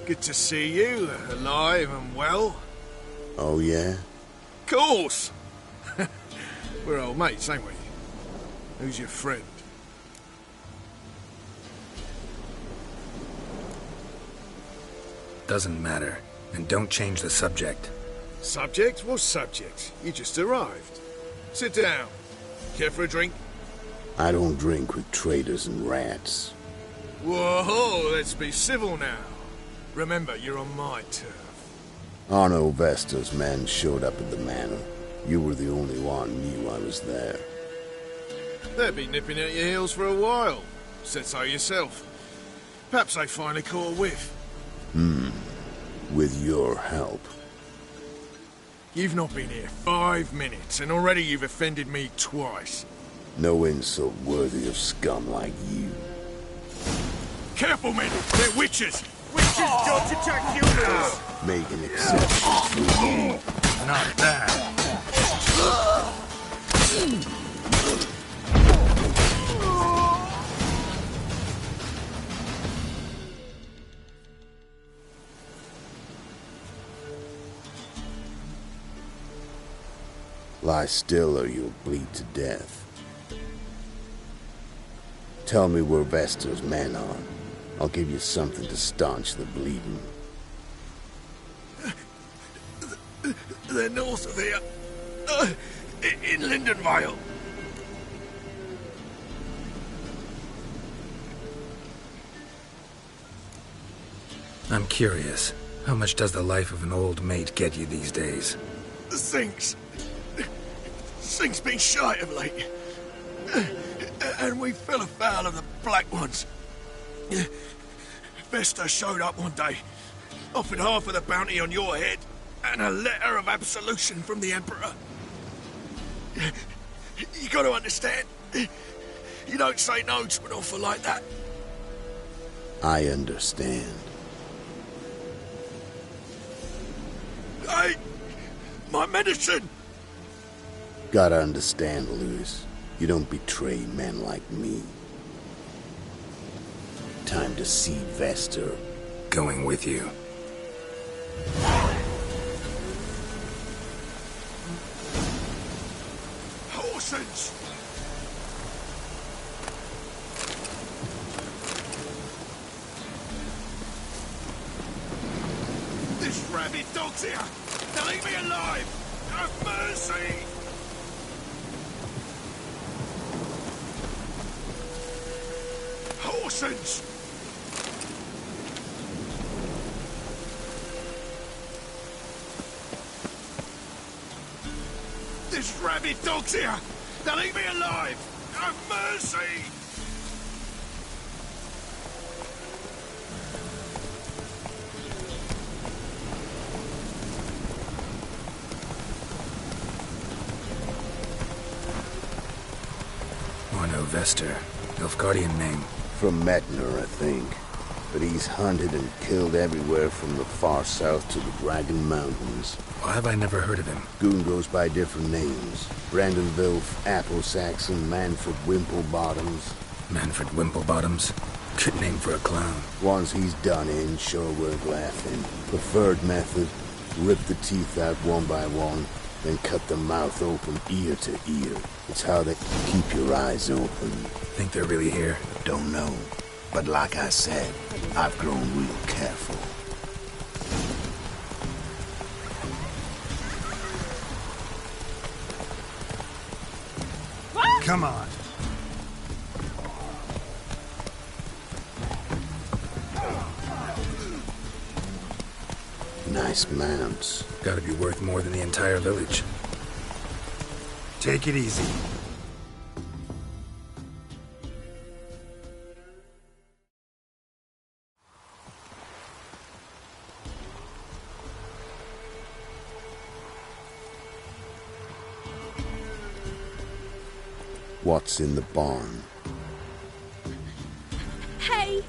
Good to see you, alive and well. Oh, yeah? Course! We're old mates, ain't we? Who's your friend? Doesn't matter. And don't change the subject. Subject? What subject? You just arrived. Sit down. Care for a drink? I don't drink with traitors and rats. Whoa, let's be civil now. Remember, you're on my turf. Arno Vestor's men showed up at the manor. You were the only one knew I was there. They'll be nipping at your heels for a while. Said so yourself. Perhaps they finally caught a whiff. With your help. You've not been here 5 minutes, and already you've offended me twice. No insult worthy of scum like you. Careful, men! They're witches! Witches don't attack humans! Make an exception for me. Not that. Lie still or you'll bleed to death. Tell me where Vestor's men are. I'll give you something to staunch the bleeding. They're north of here. In Lindenvale. I'm curious. How much does the life of an old mate get you these days? Things been shy of late. And we fell afoul of the Black Ones. Vesta showed up one day, offered half of the bounty on your head, and a letter of absolution from the Emperor. You got to understand, you don't say no to an offer like that. I understand. Hey, my medicine! Gotta understand, Lewis. You don't betray men like me. Time to see Vester. Going with you. Horses! This rabid dog's here! Now leave me alive! Have mercy! Horses! This rabid dog's here! Now leave me alive! Have mercy! Orno Vester. Nilfgaardian name. From Metner, I think. But he's hunted and killed everywhere from the far south to the Dragon Mountains. Why have I never heard of him? Goon goes by different names. Brandon Vilf, Apple Saxon, Manfred Wimplebottoms. Manfred Wimplebottoms? Good name for a clown. Once he's done in, sure worth laughing. Preferred method, rip the teeth out one by one, then cut the mouth open ear to ear. It's how they keep your eyes open. Think they're really here? Don't know. But like I said, I've grown real careful. Come on. Nice mounts. Gotta be worth more than the entire village. Take it easy. What's in the barn? Hey!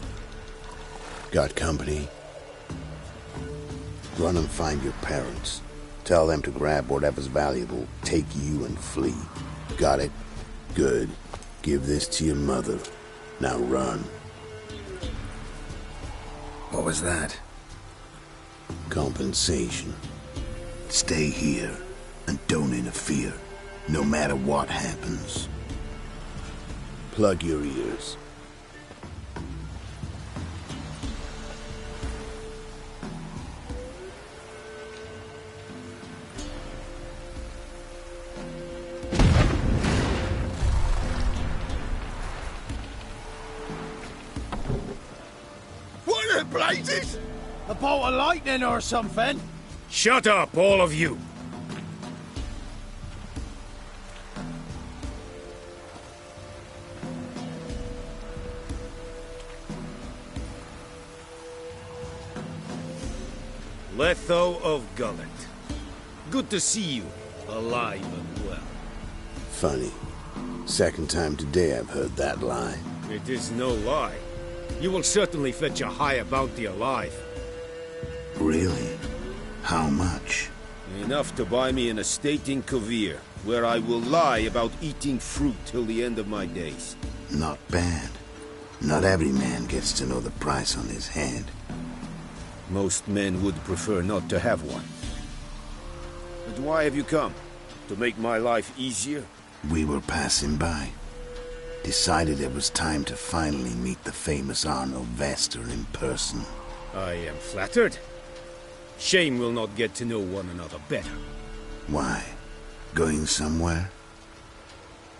Got company? Run and find your parents. Tell them to grab whatever's valuable, take you and flee. Got it? Good. Give this to your mother. Now run. What was that? Compensation. Stay here and don't interfere, no matter what happens. Plug your ears. What the blazes? A bolt of lightning or something? Shut up, all of you! Letho of Gullet. Good to see you, alive and well. Funny. Second time today I've heard that lie. It is no lie. You will certainly fetch a higher bounty alive. Really? How much? Enough to buy me an estate in Kovir, where I will lie about eating fruit till the end of my days. Not bad. Not every man gets to know the price on his head. Most men would prefer not to have one. But why have you come? To make my life easier? We were passing by. Decided it was time to finally meet the famous Arno Vester in person. I am flattered. Shame we'll not get to know one another better. Why? Going somewhere?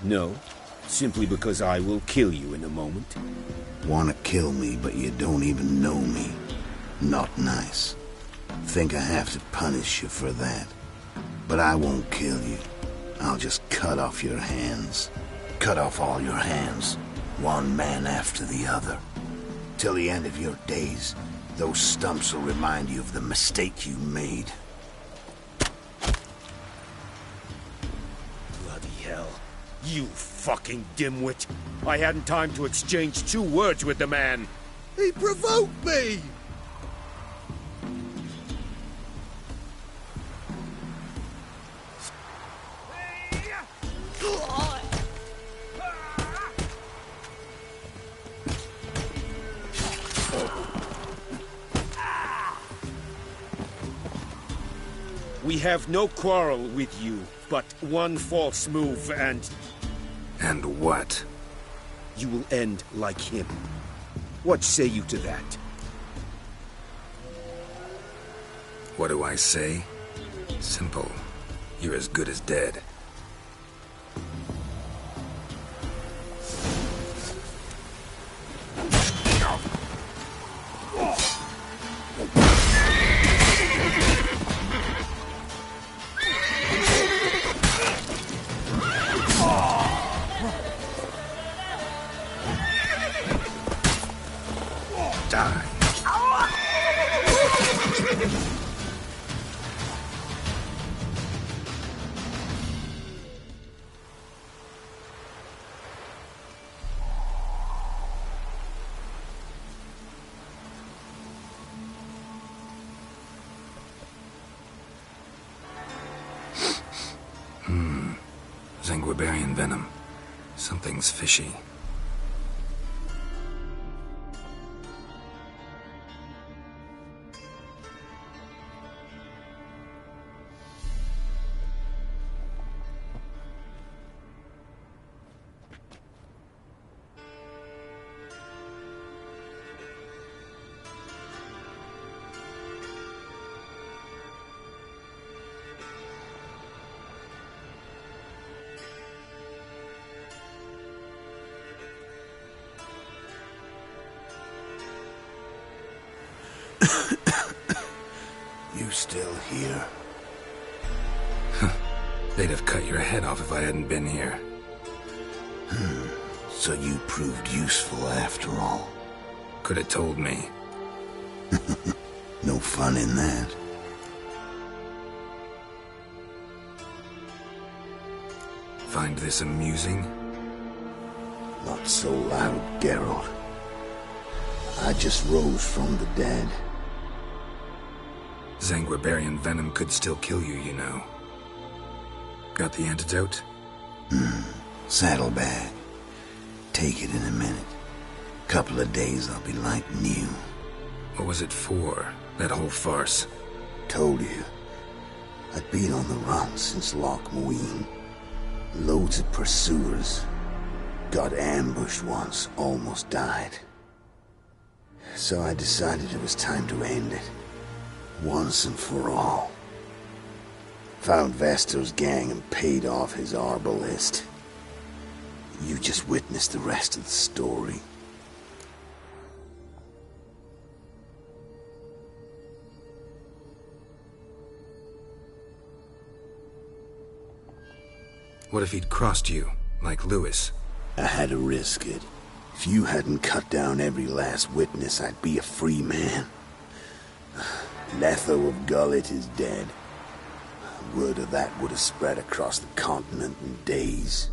No, simply because I will kill you in a moment. Wanna kill me, but you don't even know me. Not nice. Think I have to punish you for that. But I won't kill you. I'll just cut off your hands. Cut off all your hands, one man after the other. Till the end of your days, those stumps will remind you of the mistake you made. Bloody hell. You fucking dimwit. I hadn't time to exchange 2 words with the man. He provoked me! We have no quarrel with you, but one false move and... And what? You will end like him. What say you to that? What do I say? Simple. You're as good as dead. Zanguibarian venom. Something's fishy. You still here? They'd have cut your head off if I hadn't been here. So you proved useful after all. Could have told me. No fun in that. Find this amusing? Not so loud, Geralt. I just rose from the dead. Zanguibarian venom could still kill you, you know. Got the antidote? Saddlebag. Take it in a minute. Couple of days I'll be like new. What was it for, that whole farce? Told you. I'd been on the run since Loch Muin. Loads of pursuers. Got ambushed once, almost died. So I decided it was time to end it. Once and for all. Found Vestor's gang and paid off his arbalist. You just witnessed the rest of the story. What if he'd crossed you, like Lewis? I had to risk it. If you hadn't cut down every last witness, I'd be a free man. Letho of Gullet is dead. Word of that would have spread across the continent in days.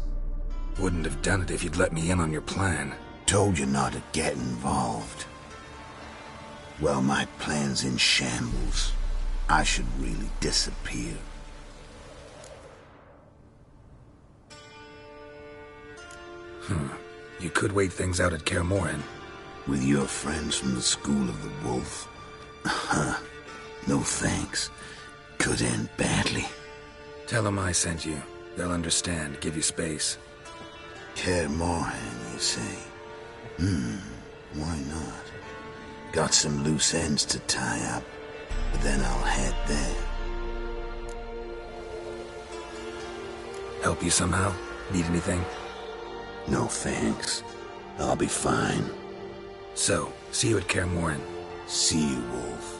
Wouldn't have done it if you'd let me in on your plan. Told you not to get involved. Well, my plan's in shambles. I should really disappear. You could wait things out at Kaer Morhen. With your friends from the School of the Wolf? No thanks. Could end badly. Tell them I sent you. They'll understand, give you space. Kaer Morhen, you say? Why not? Got some loose ends to tie up, but then I'll head there. Help you somehow? Need anything? No thanks. I'll be fine. So, see you at Kaer Morhen. See you, Wolf.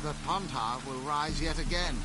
that Pontar will rise yet again.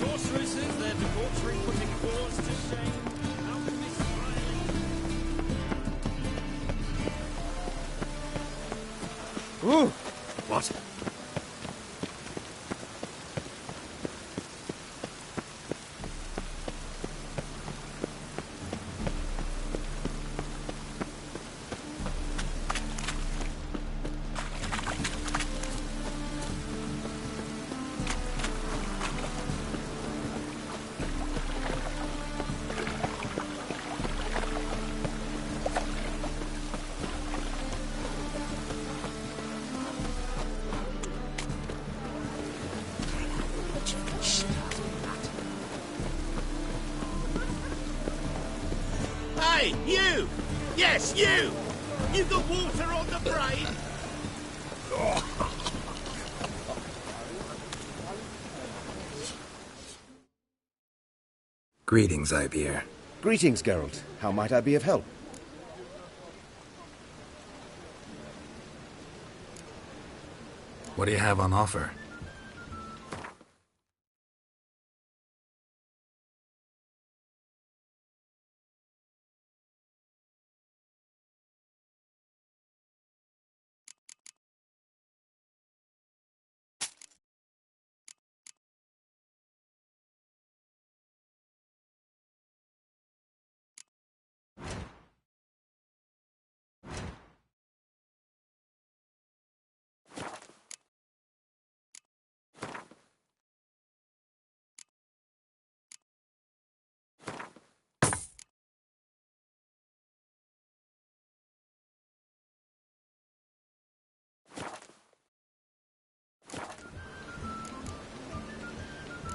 Sorceresses, their debauchery putting cause to shame. Alchemists violating. Ooh! What? Hey, you! Yes, you! You got water on the brain? Greetings, Ivier. Greetings, Geralt. How might I be of help? What do you have on offer?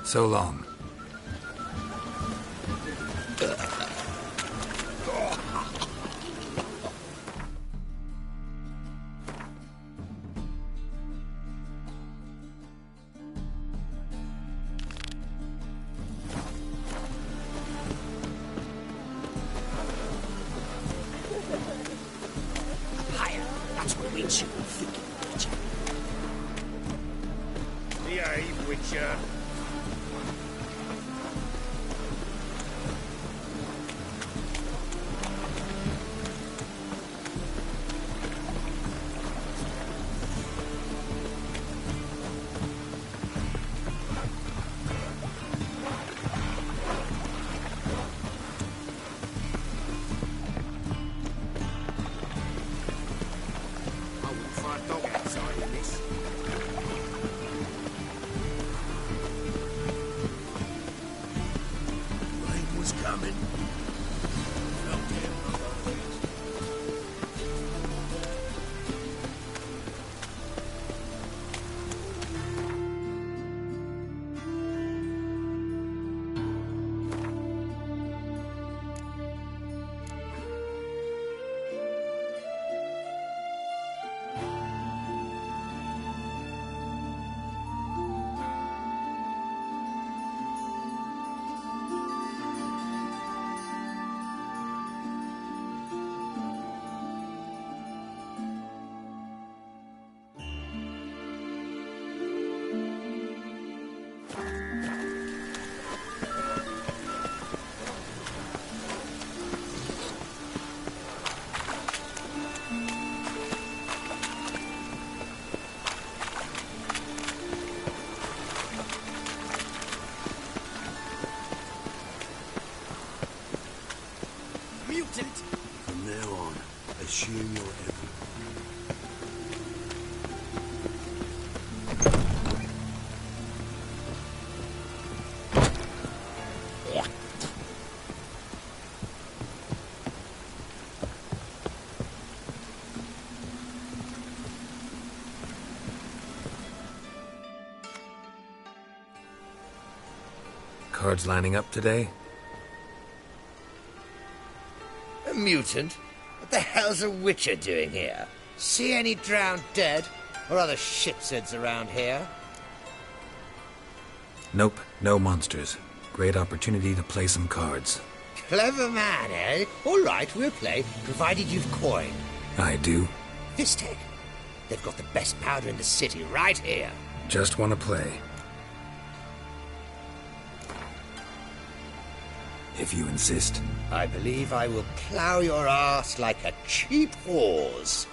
So long. Higher. That's what makes you think, Witcher. Behave, Witcher. From now on, assume you're everything. Cards lining up today? A mutant? What the hell's a witcher doing here? See any drowned dead? Or other shitsuds around here? Nope, no monsters. Great opportunity to play some cards. Clever man, eh? All right, we'll play, provided you've coin. I do. This take. They've got the best powder in the city right here. Just want to play. If you insist. I believe I will plow your ass like a cheap horse.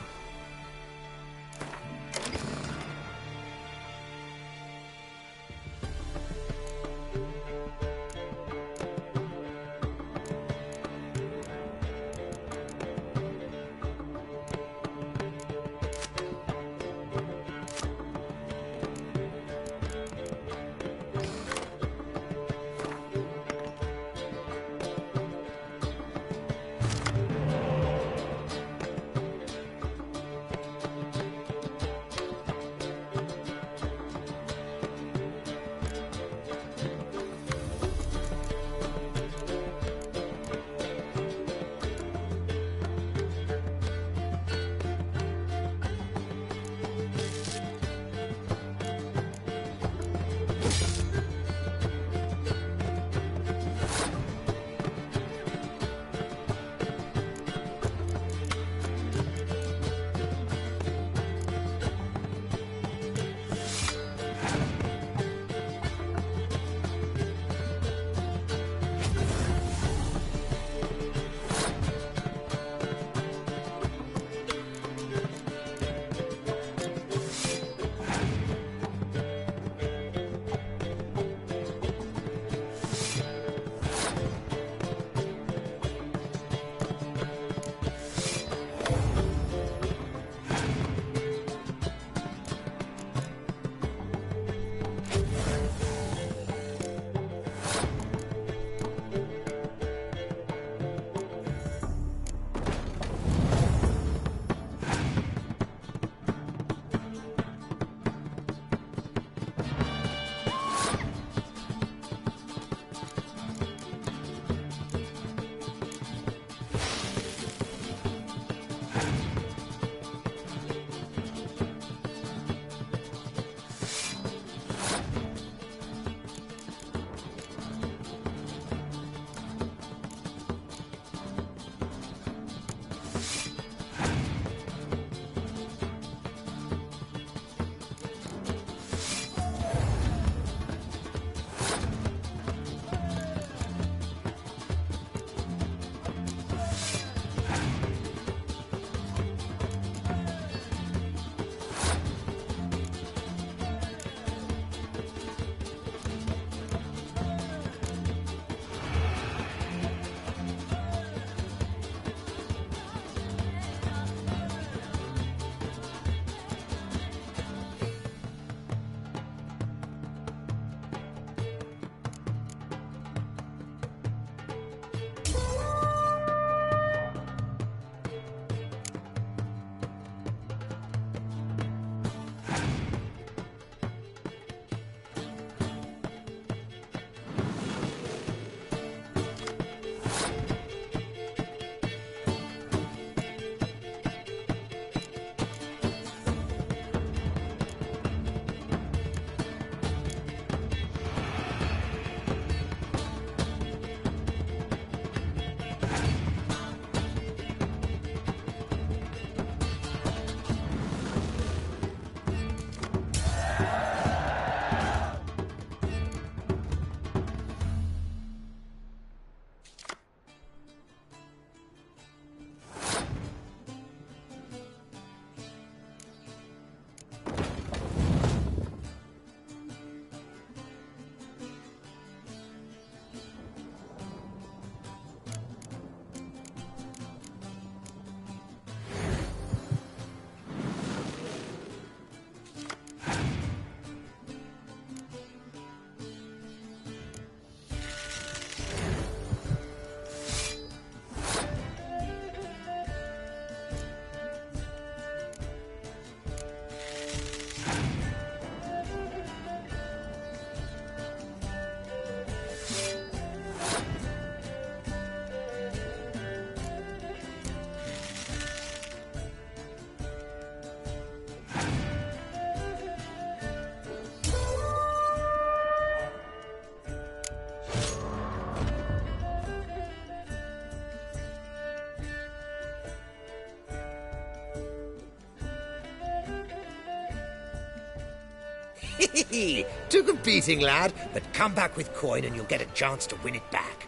Took a beating, lad, but come back with coin and you'll get a chance to win it back.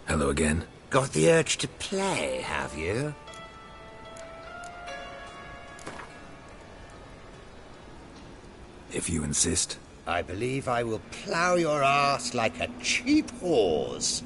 Hello again. Got the urge to play, have you? If you insist. I believe I will plough your ass like a cheap horse.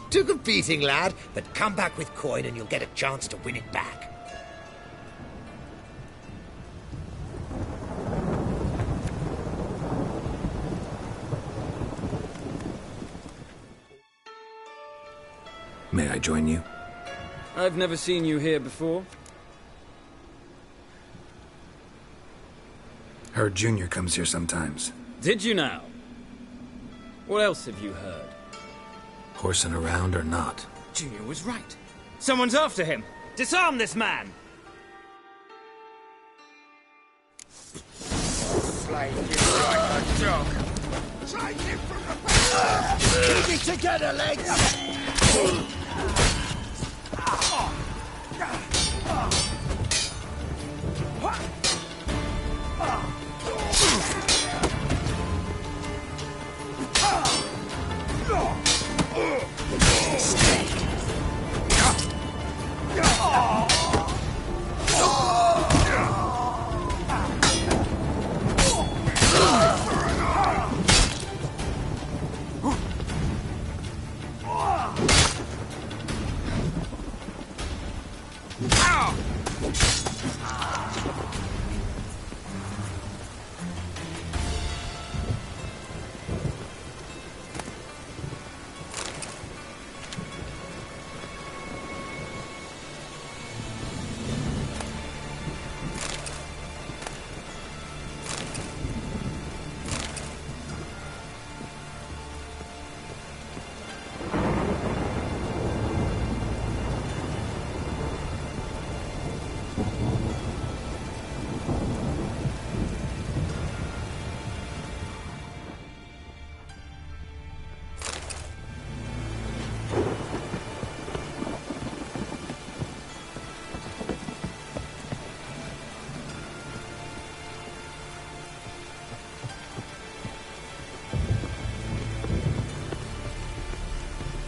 Took a beating, lad, but come back with coin and you'll get a chance to win it back. May I join you? I've never seen you here before. Heard Junior comes here sometimes. Did you now? What else have you heard? Horsing around or not? Junior was right. Someone's after him. Disarm this man! Slay him like a dog. Take him from the keep it together, legs!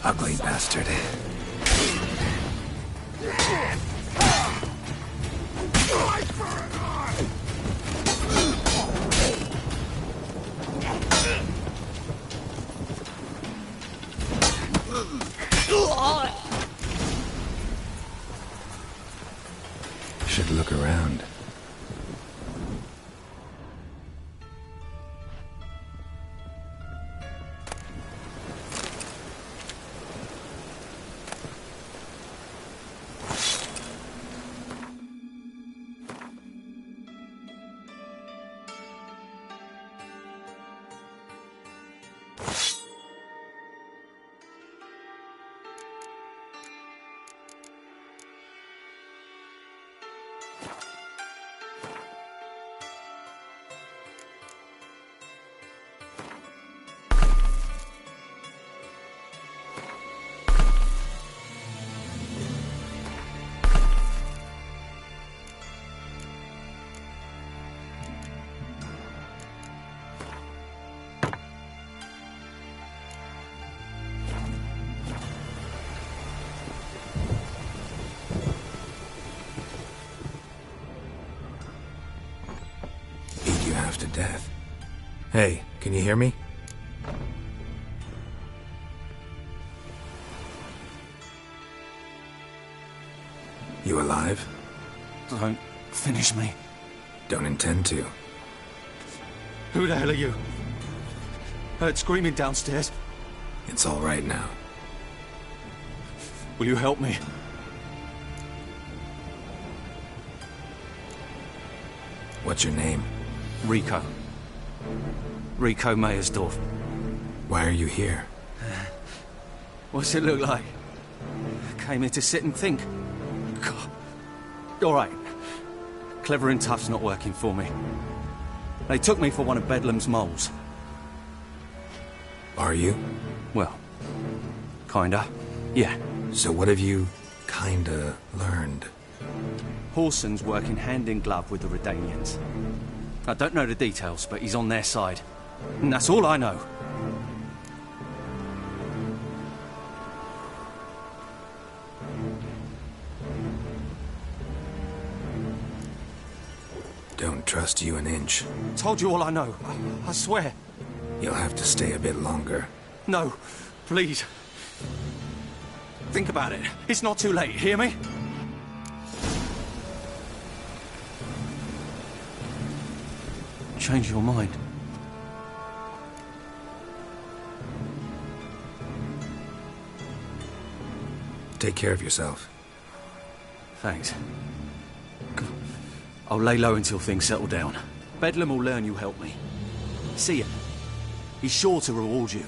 Ugly bastard. Should look around. To death. Hey, can you hear me? You alive? Don't finish me. Don't intend to. Who the hell are you? Heard screaming downstairs. It's all right now. Will you help me? What's your name? Rico. Rico Mayersdorf. Why are you here? What's it look like? Came here to sit and think. God. All right. Clever and tough's not working for me. They took me for one of Bedlam's moles. Are you? Well, kinda. Yeah. So what have you kinda learned? Horson's working hand in glove with the Redanians. I don't know the details, but he's on their side. And that's all I know. Don't trust you an inch. Told you all I know. I swear. You'll have to stay a bit longer. No, please. Think about it. It's not too late, hear me? Change your mind. Take care of yourself. Thanks. I'll lay low until things settle down. Bedlam will learn you helped me. See ya. He's sure to reward you.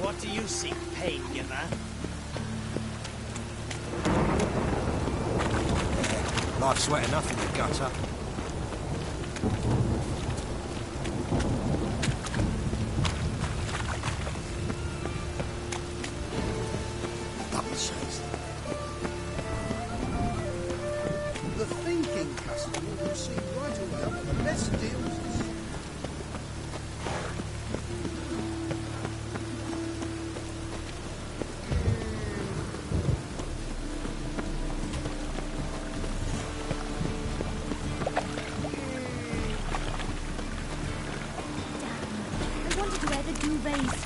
What do you seek, pain giver? Life's wet enough in the gutter. The thinking customer will see right away what the best deals is. I wanted to wear the duvets.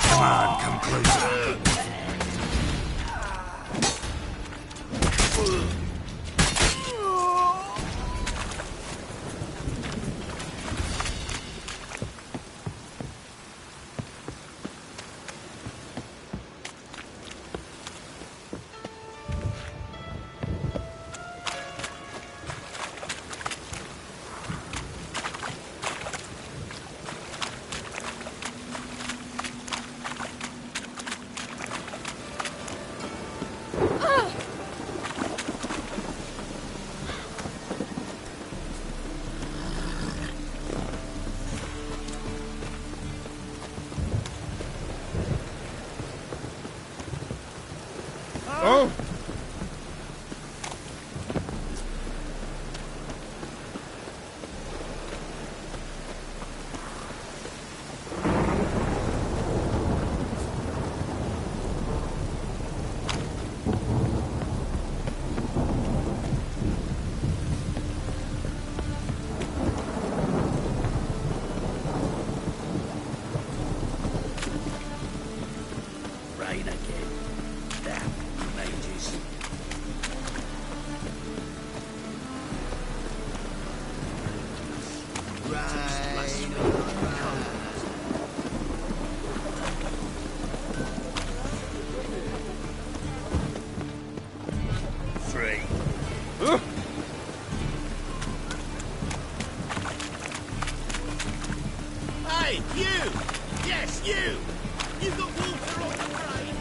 Come on, come closer. Oh! Rain again. Damn mages. Three. Hey, you! Yes, you! You've got water on the brain!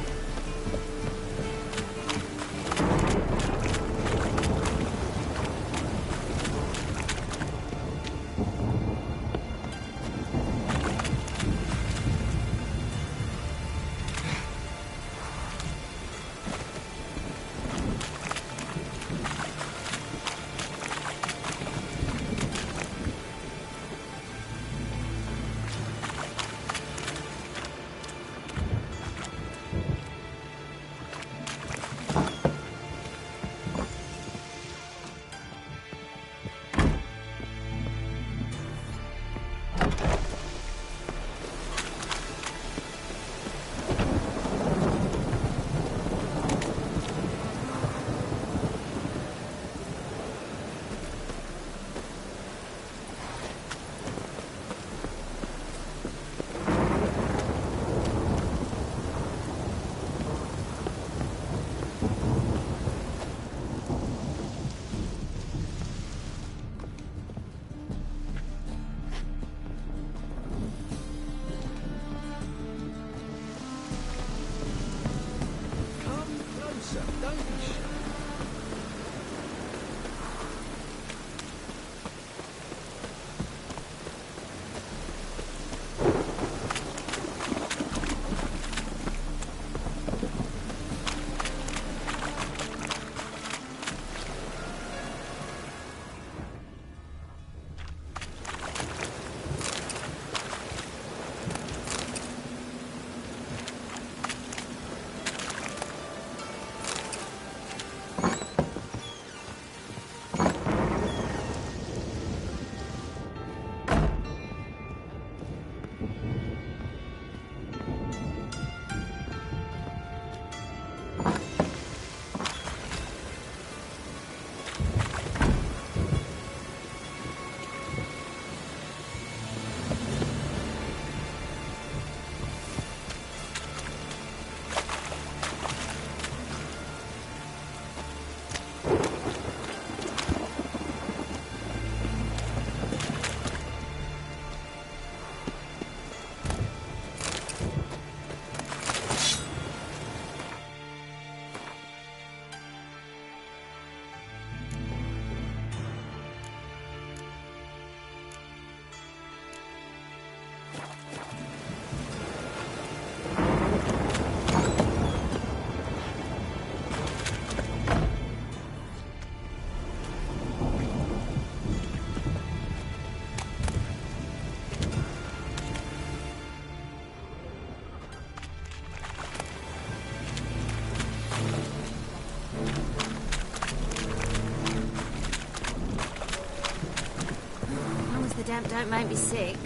don't make me sick.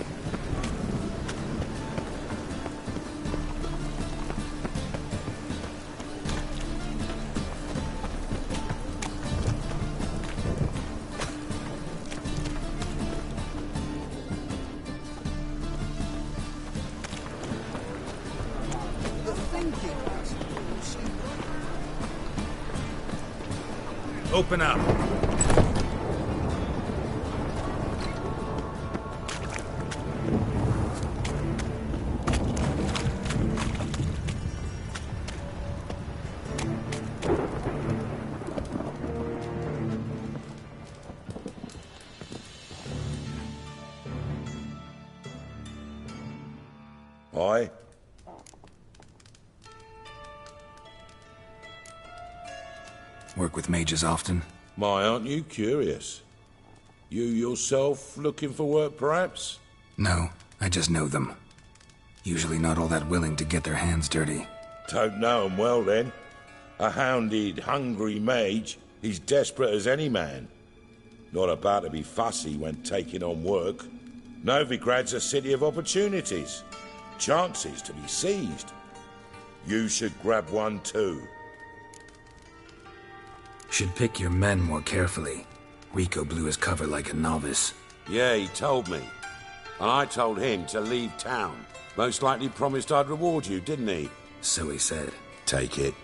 Open up. Aye? Work with mages often? My, aren't you curious? You yourself looking for work, perhaps? No, I just know them. Usually not all that willing to get their hands dirty. Don't know 'em well, then. A hounded, hungry mage, he's desperate as any man. Not about to be fussy when taking on work. Novigrad's a city of opportunities. Chances to be seized. You should grab one too. Should pick your men more carefully. Rico blew his cover like a novice. Yeah, he told me. And I told him to leave town. Most likely promised I'd reward you, didn't he? So he said. Take it.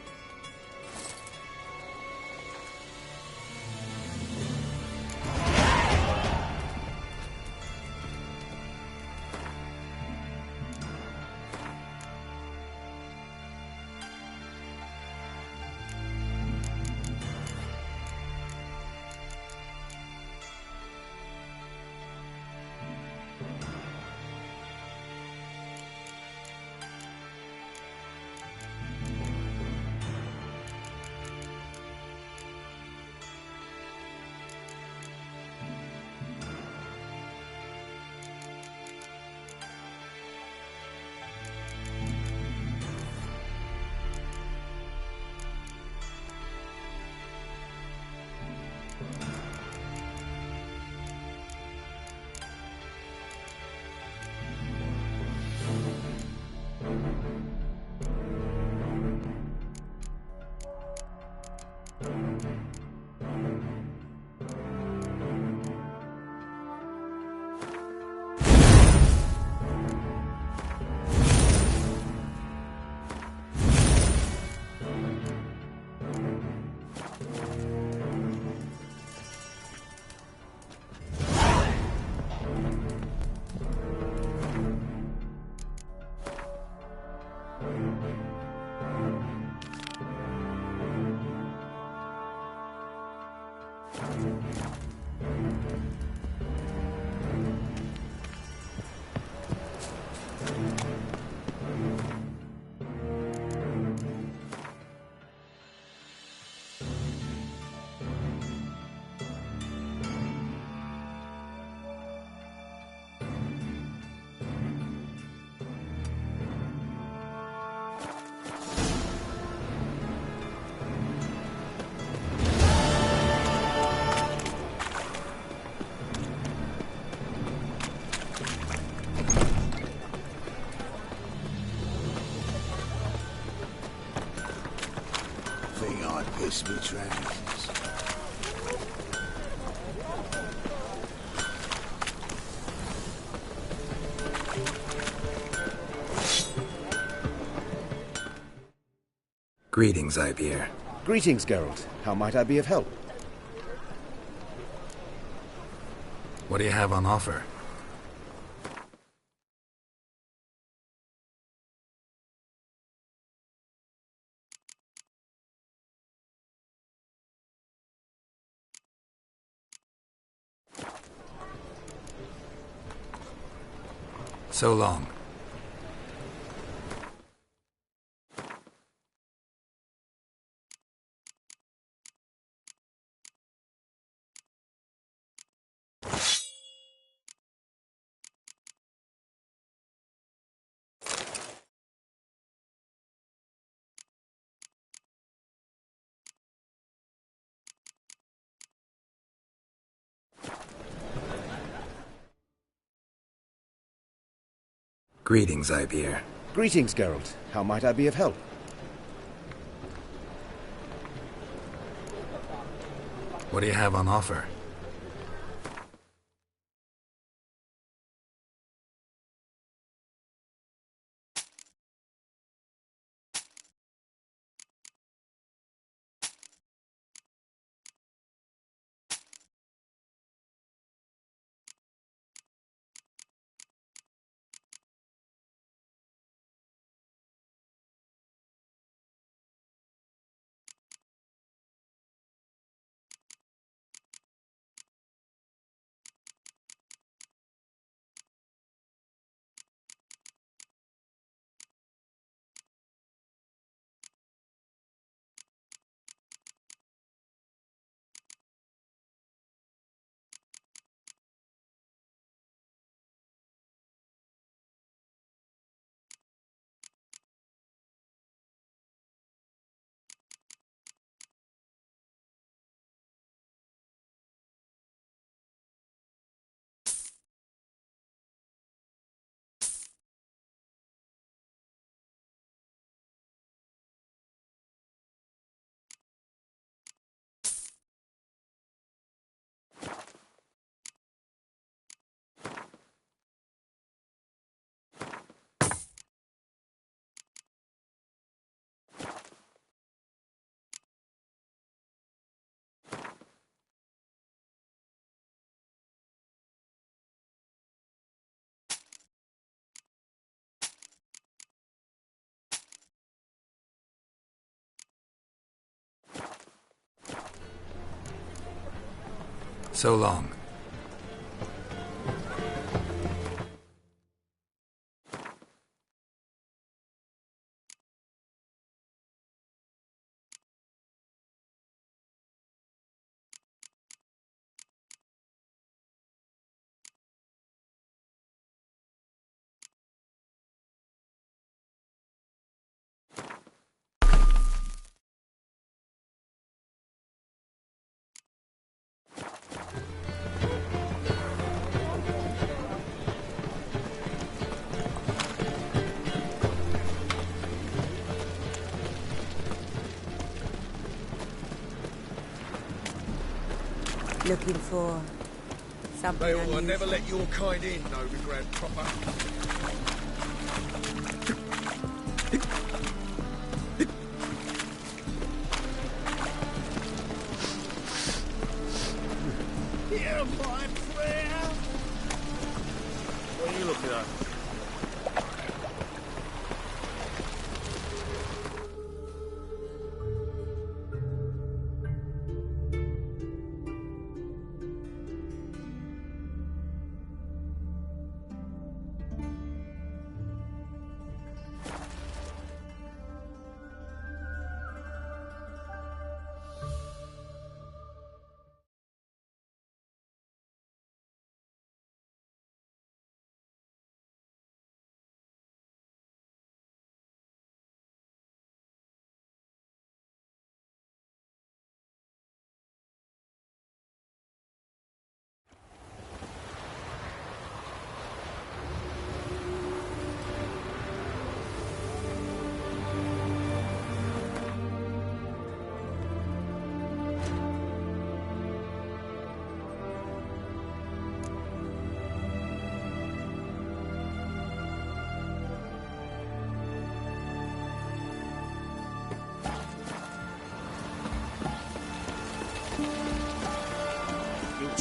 Piss me tracks. Greetings, Ivier. Greetings, Geralt. How might I be of help? What do you have on offer? So long. Greetings, Ibeer. Greetings, Geralt. How might I be of help? What do you have on offer? So long. Looking for something They will unusual. never let your kind in, Novigrado proper. Hear my prayer. What are you looking at?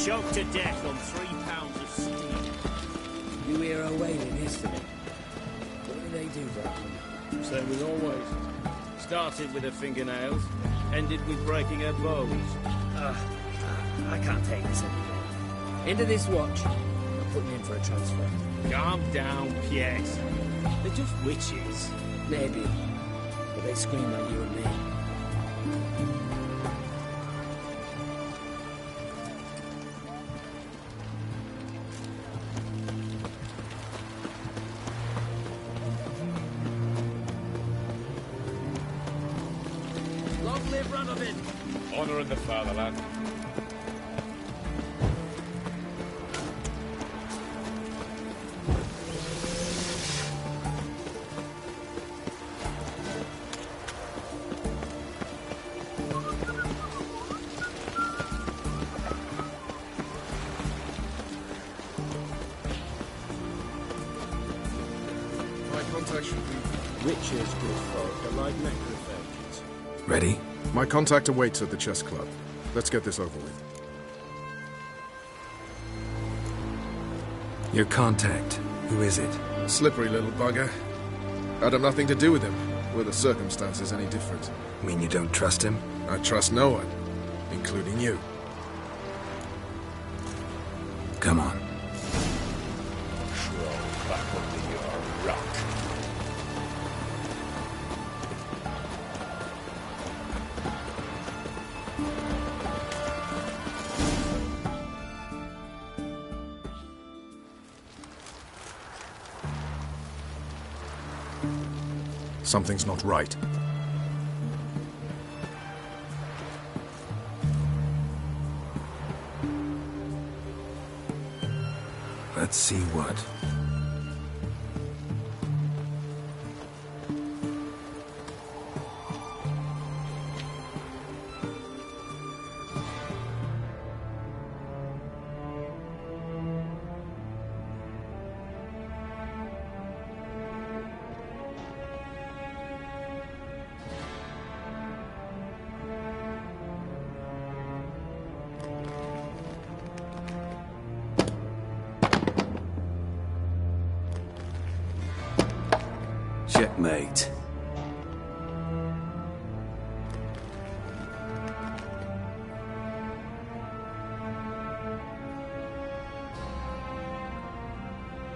Choked to death on 3 pounds of steel. You hear her wailing yesterday? What did they do back then? Same as always. Started with her fingernails, ended with breaking her bones. I can't take this anymore. Into this watch. I'm putting in for a transfer. Calm down, Piet. They're just witches. Maybe. But they scream like you and me. Long live Radovid! Honour in the fatherland. contact should be... Witcher's good folk are like necrophages. Ready? My contact awaits at the chess club. Let's get this over with. Your contact. Who is it? Slippery little bugger. I'd have nothing to do with him. Were the circumstances any different? Mean you don't trust him? I trust no one, including you. Come on. Crawl back under your rock. Something's not right. Let's see what. Checkmate.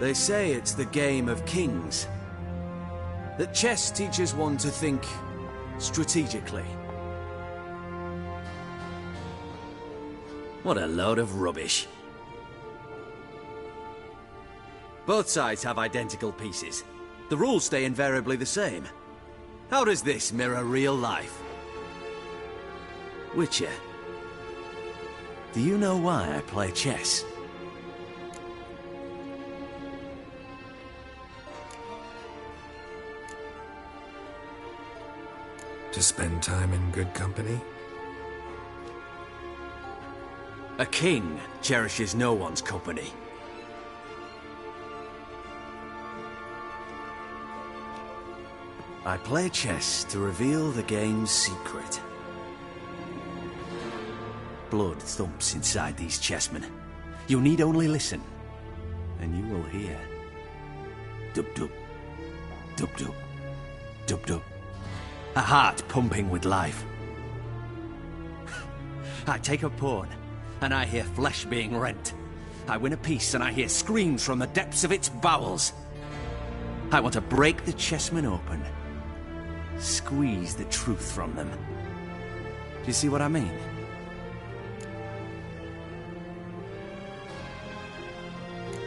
They say it's the game of kings. That chess teaches one to think strategically. What a load of rubbish. Both sides have identical pieces. The rules stay invariably the same. How does this mirror real life? Witcher, do you know why I play chess? To spend time in good company? A king cherishes no one's company. I play chess to reveal the game's secret. Blood thumps inside these chessmen. You need only listen, and you will hear. Dub-dub, dub-dub, dub-dub. A heart pumping with life. I take a pawn, and I hear flesh being rent. I win a piece, and I hear screams from the depths of its bowels. I want to break the chessmen open. Squeeze the truth from them. Do you see what I mean?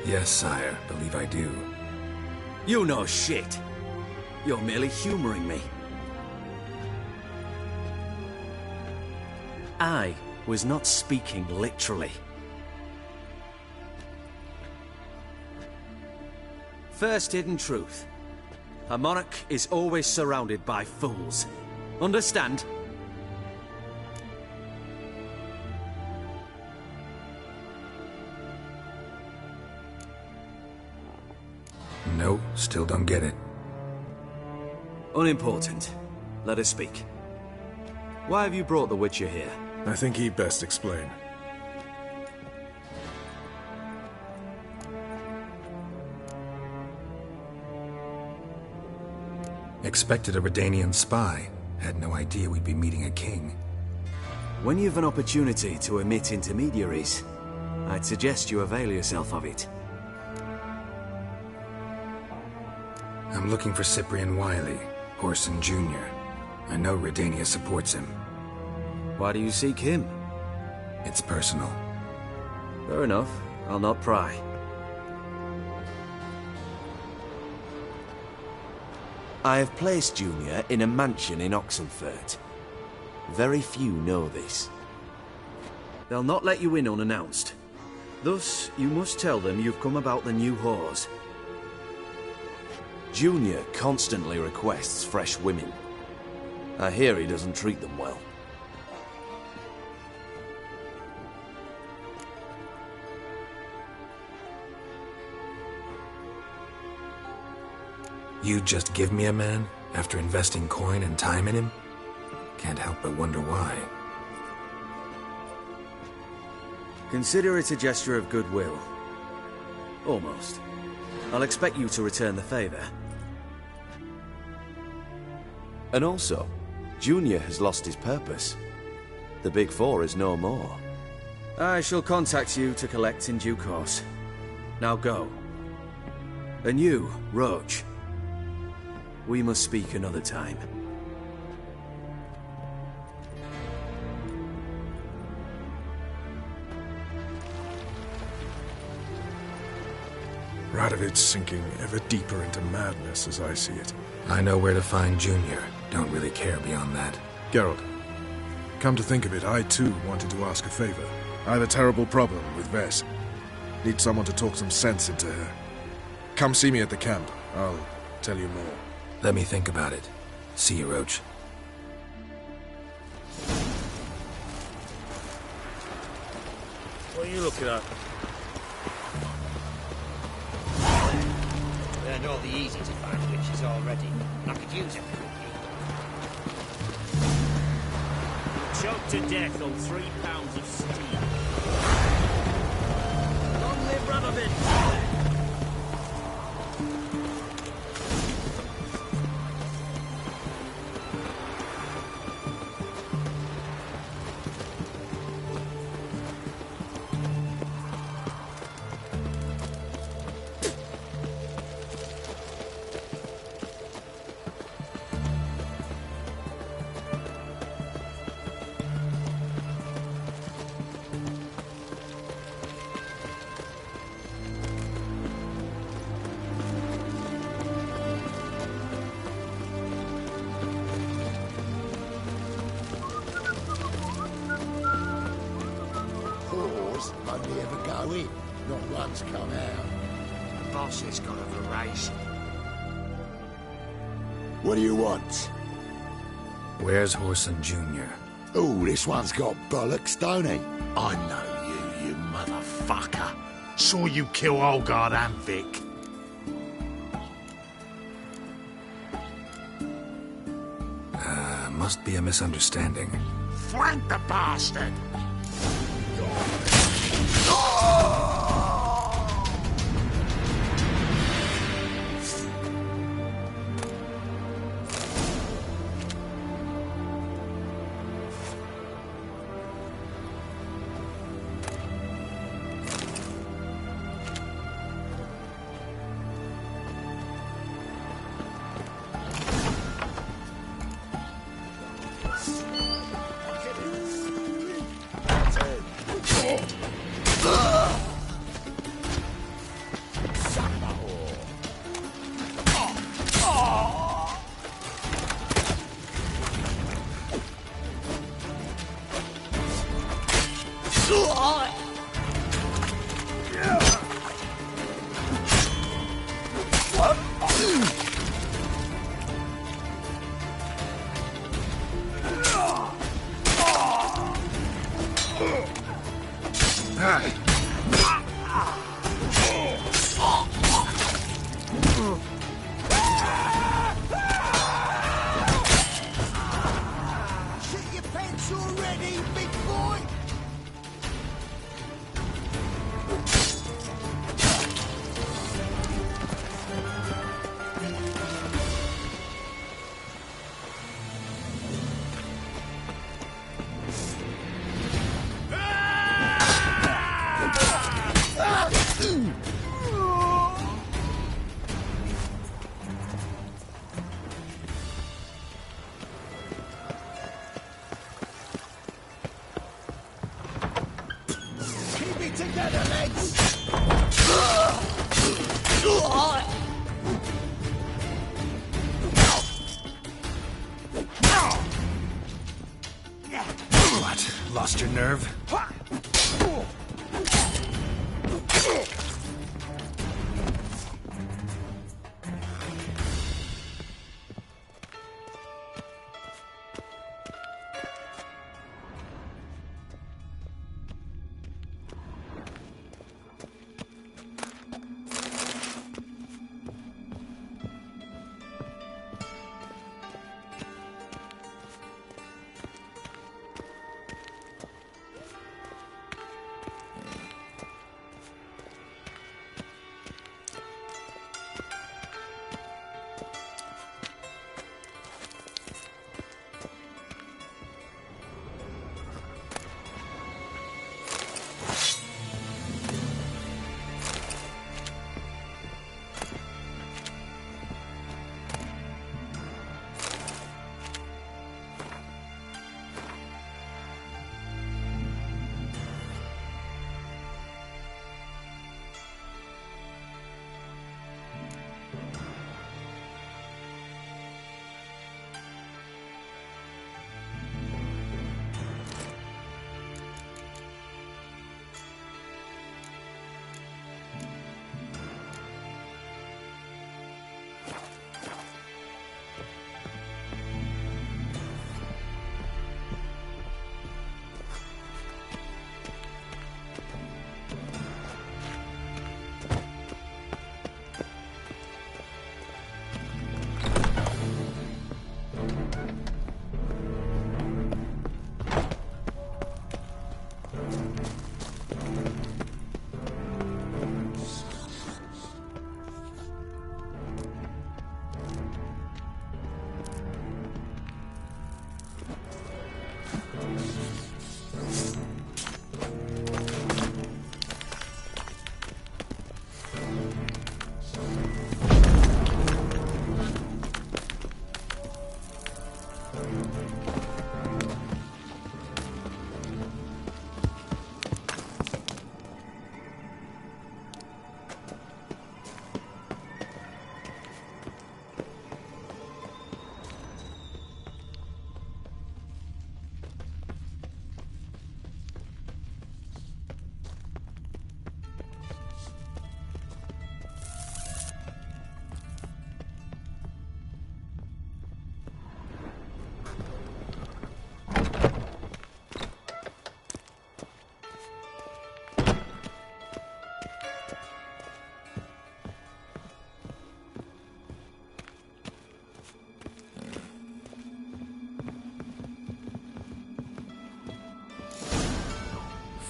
Yes, sire. Believe I do. You know shit. You're merely humoring me. I was not speaking literally. First hidden truth. A monarch is always surrounded by fools. Understand? No, still don't get it. Unimportant. Let us speak. Why have you brought the Witcher here? I think he'd best explain. Expected a Redanian spy. Had no idea we'd be meeting a king. When you've an opportunity to omit intermediaries, I'd suggest you avail yourself of it. I'm looking for Cyprian Wiley, Orson Jr. I know Redania supports him. Why do you seek him? It's personal. Fair enough. I'll not pry. I have placed Junior in a mansion in Oxenfurt. Very few know this. They'll not let you in unannounced. Thus, you must tell them you've come about the new whores. Junior constantly requests fresh women. I hear he doesn't treat them well. You'd just give me a man after investing coin and time in him? Can't help but wonder why. Consider it a gesture of goodwill. Almost. I'll expect you to return the favor. And also, Junior has lost his purpose. The Big Four is no more. I shall contact you to collect in due course. Now go. And you, Roach. We must speak another time. Radovid's sinking ever deeper into madness as I see it. I know where to find Junior. Don't really care beyond that. Geralt, come to think of it, I too wanted to ask a favor. I have a terrible problem with Vess. Need someone to talk some sense into her. Come see me at the camp. I'll tell you more. Let me think about it. See you, Roach. What are you looking at? Learned all the easy to find witches already. I could use it. Choked to death on 3 pounds of steel. Long live Radovid! Only ever go in, not once come out. The boss has got a race. What do you want? Where's Whoreson Jr.? Oh, this one's got bollocks, don't he? I know you motherfucker. Saw you kill Olgard and Vic. Must be a misunderstanding. Flank the bastard! What? Lost your nerve?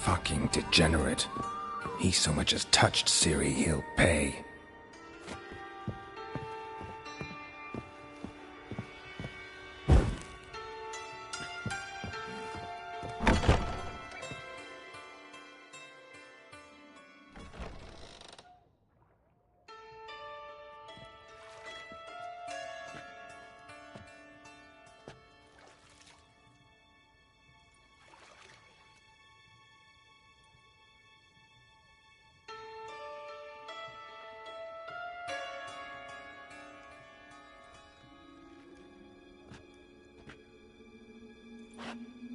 Fucking degenerate. He so much as touched Ciri, he'll pay.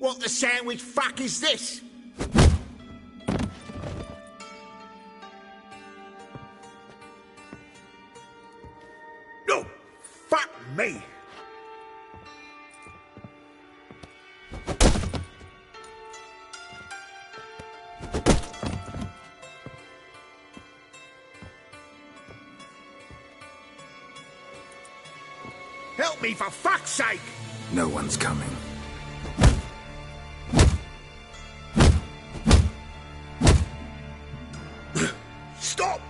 What the sandwich fuck is this? No! Fuck me! Help me for fuck's sake! No one's coming. Stop!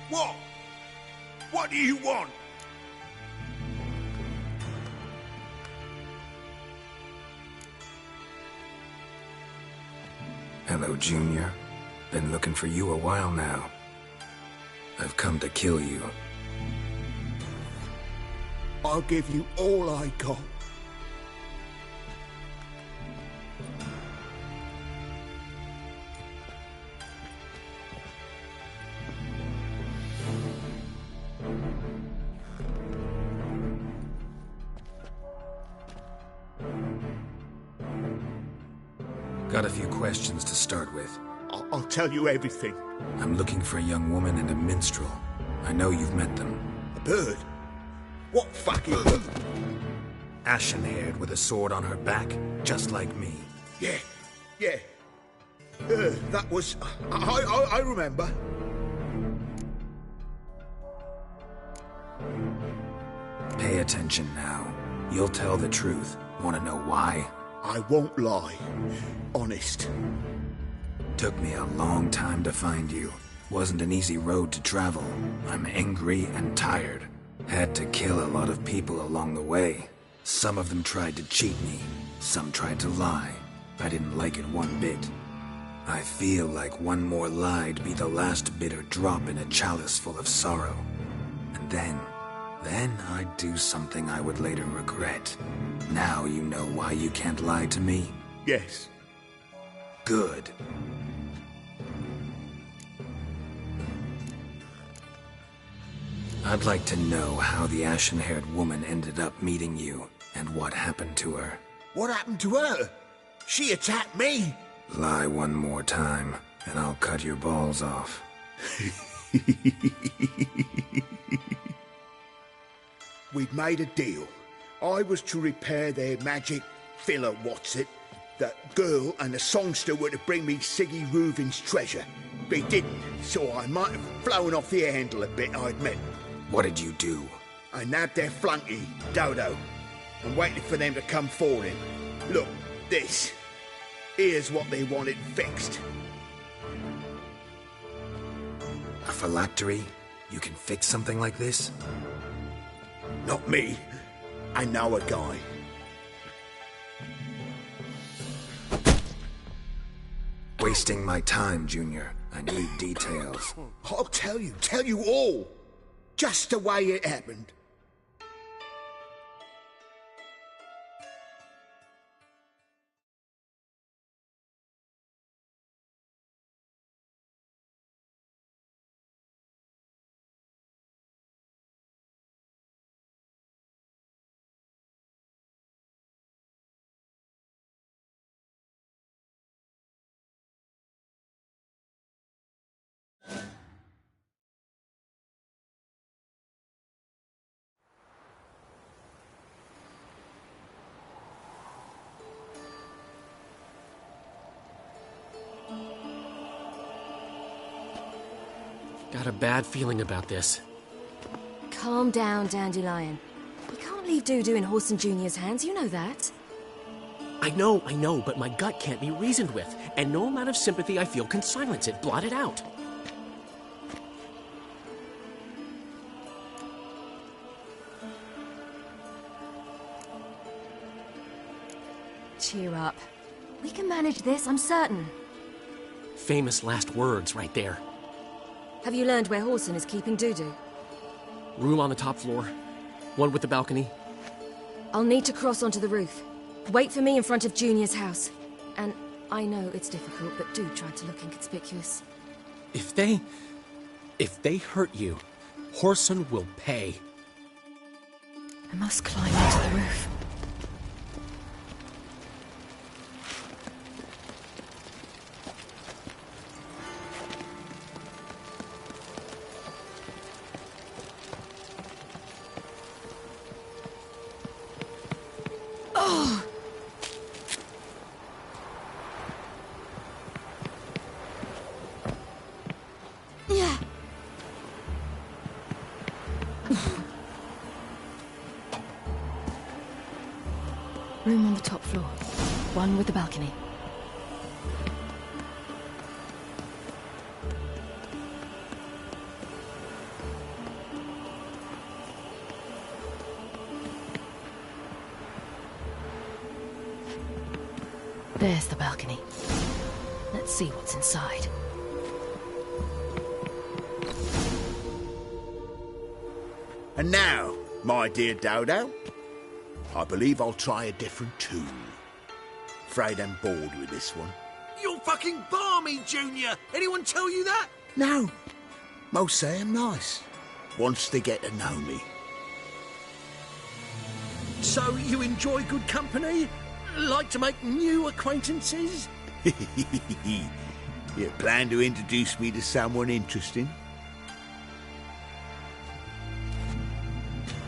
What? What do you want? Hello, Junior. Been looking for you a while now. I've come to kill you. I'll give you all I got. Got a few questions to start with. I'll tell you everything. I'm looking for a young woman and a minstrel. I know you've met them. A bird? What fucking bird? Ashen-haired with a sword on her back, just like me. Yeah. That was... I remember. Pay attention now. You'll tell the truth. Want to know why? I won't lie. Honest. Took me a long time to find you. Wasn't an easy road to travel. I'm angry and tired. Had to kill a lot of people along the way. Some of them tried to cheat me. Some tried to lie. I didn't like it one bit. I feel like one more lie'd be the last bitter drop in a chalice full of sorrow. And then I'd do something I would later regret. Now you know why you can't lie to me? Yes. Good. I'd like to know how the ashen-haired woman ended up meeting you, and what happened to her. What happened to her? She attacked me! Lie one more time, and I'll cut your balls off. We'd made a deal. I was to repair their magic filler, what's-it. The girl and the songster were to bring me Siggy Reuven's treasure. They didn't, so I might have flown off the handle a bit, I admit. What did you do? I nabbed their flunky, Dodo, and waited for them to come for him. Look, this. Here's what they wanted fixed. A phylactery? You can fix something like this? Not me. I know a guy. Wasting my time, Junior. I need details. I'll tell you all. Just the way it happened. Got a bad feeling about this. Calm down, Dandelion. We can't leave Dudu in Horson Jr.'s hands, you know that. I know, but my gut can't be reasoned with, and no amount of sympathy I feel can silence it, blot it out. Cheer up. We can manage this, I'm certain. Famous last words right there. Have you learned where Horson is keeping Dudu? Room on the top floor. One with the balcony. I'll need to cross onto the roof. Wait for me in front of Junior's house. And I know it's difficult, but do try to look inconspicuous. If they hurt you, Horson will pay. I must climb onto the roof. Room on the top floor. One with the balcony. There's the balcony. Let's see what's inside. And now, my dear Dodo, I believe I'll try a different tune. Afraid I'm bored with this one. You're fucking balmy, Junior! Anyone tell you that? No. Most say I'm nice. Wants to get to know me. So you enjoy good company? Like to make new acquaintances? You plan to introduce me to someone interesting?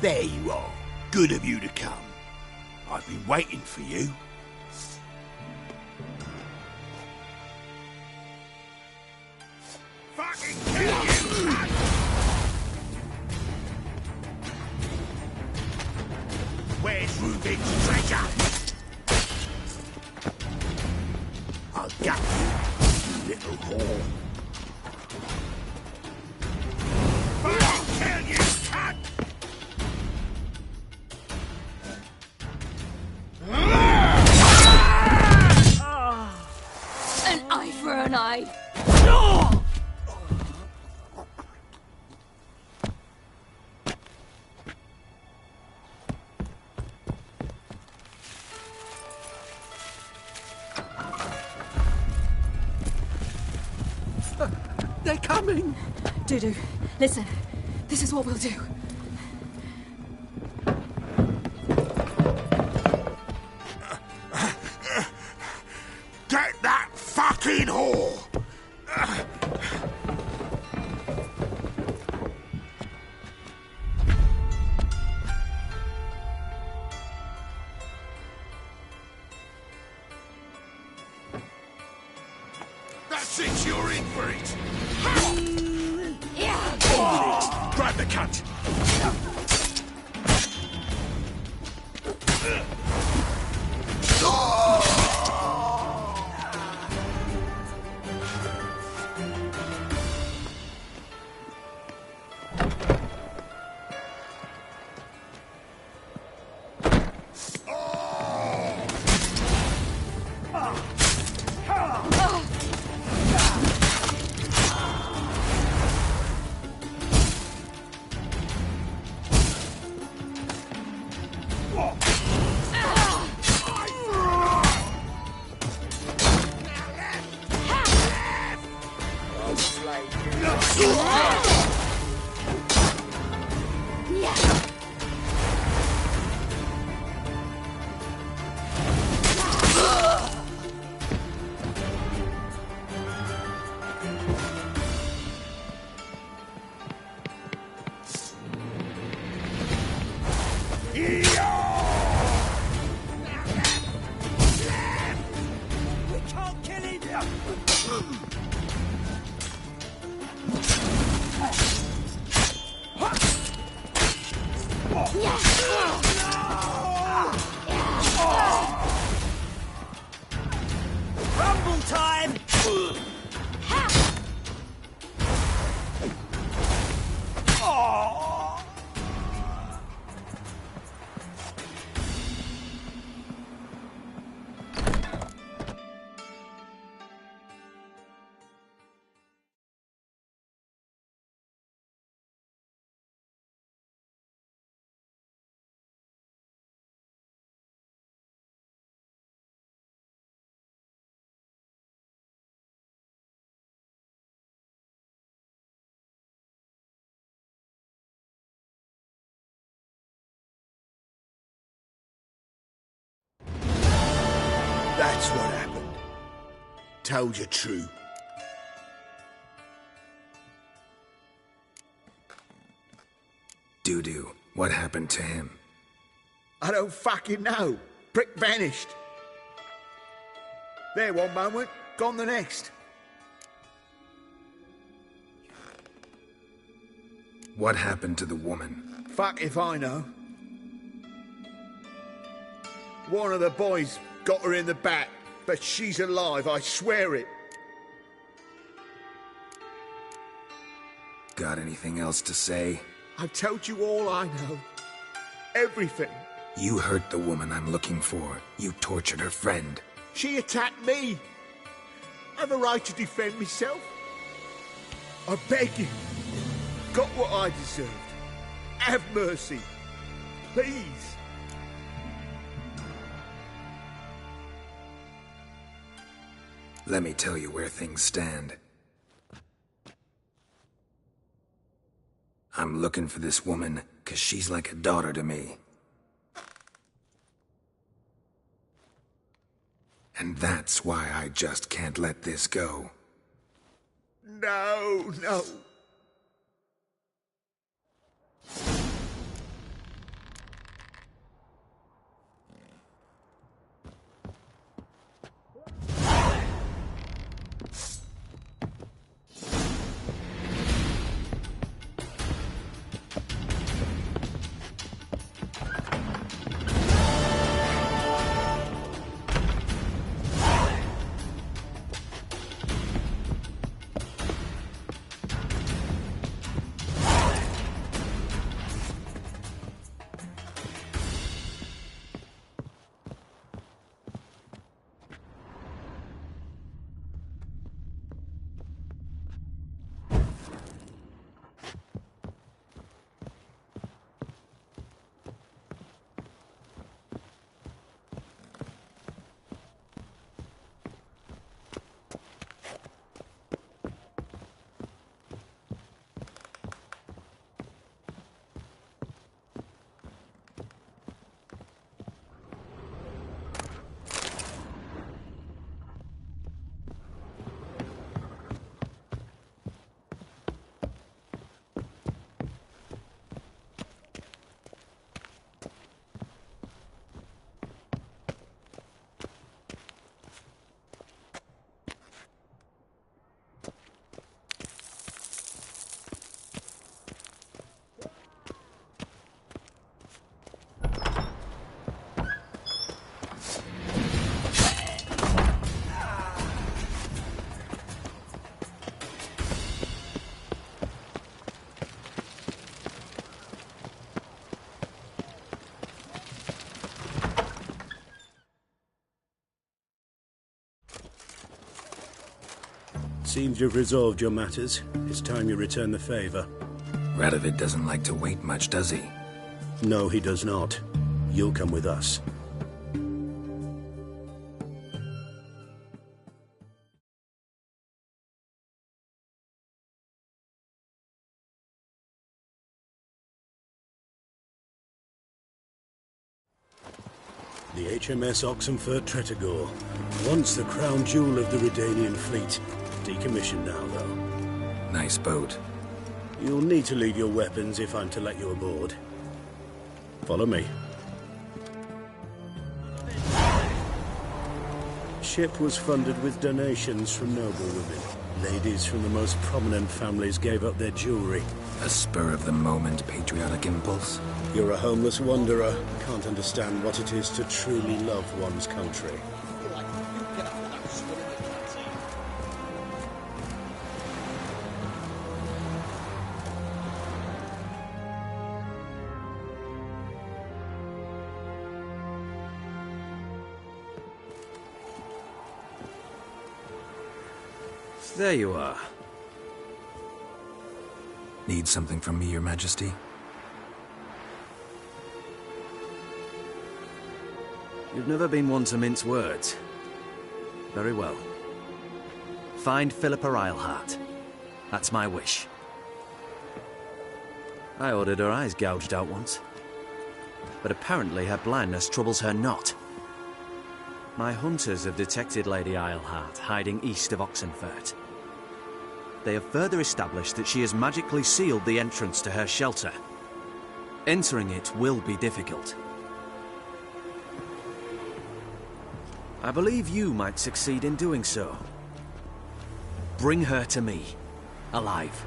There you are. Good of you to come. I've been waiting for you. Fucking kill you! Where's Rubik's treasure? I'll gut you, little whore. Fucking kill you, cunt! An eye for an eye. They're coming! Dudu, listen. This is what we'll do. Get that fucking whore! That's it, you're in for it! Yeah. Grab the cunt! That's what happened. Told you true. Doo-doo, what happened to him? I don't fucking know. Prick vanished. There one moment, gone the next. What happened to the woman? Fuck if I know. One of the boys got her in the back, but she's alive, I swear it. Got anything else to say? I've told you all I know. Everything. You hurt the woman I'm looking for. You tortured her friend. She attacked me. I have a right to defend myself. I beg you. Got what I deserved. Have mercy. Please. Let me tell you where things stand. I'm looking for this woman, 'cause she's like a daughter to me. And that's why I just can't let this go. No, no. Seems you've resolved your matters. It's time you return the favor. Radovid doesn't like to wait much, does he? No, he does not. You'll come with us. The HMS Oxenford Tretogor, once the crown jewel of the Redanian fleet. Decommissioned now, though. Nice boat. You'll need to leave your weapons if I'm to let you aboard. Follow me. Ship was funded with donations from noble women. Ladies from the most prominent families gave up their jewelry. A spur-of-the-moment patriotic impulse? You're a homeless wanderer. Can't understand what it is to truly love one's country. There you are. Need something from me, Your Majesty? You've never been one to mince words. Very well. Find Philippa Eilhart. That's my wish. I ordered her eyes gouged out once. But apparently her blindness troubles her not. My hunters have detected Lady Eilhart hiding east of Oxenfurt. They have further established that she has magically sealed the entrance to her shelter. Entering it will be difficult. I believe you might succeed in doing so. Bring her to me, alive.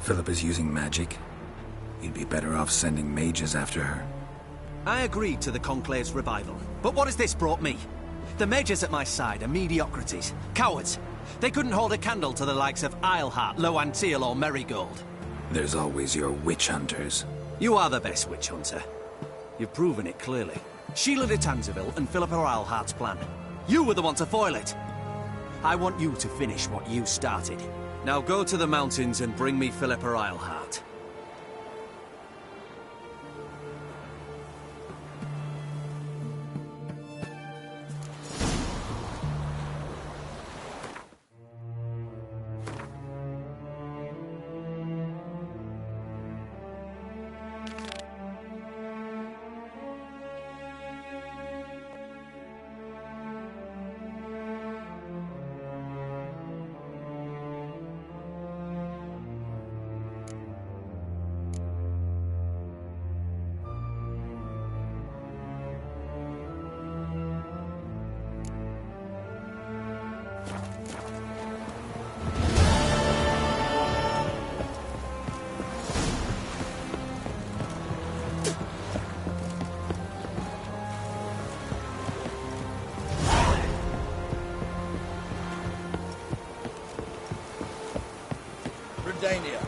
Philip is using magic. You'd be better off sending mages after her. I agreed to the Conclave's revival, but what has this brought me? The mages at my side are mediocrities, cowards. They couldn't hold a candle to the likes of Eilhart, Loantil, or Merigold. There's always your witch hunters. You are the best witch hunter. You've proven it clearly. Sheila de Tanzeville and Philippa Eilhart's plan. You were the one to foil it. I want you to finish what you started. Now go to the mountains and bring me Philippa Eilhart. Redania.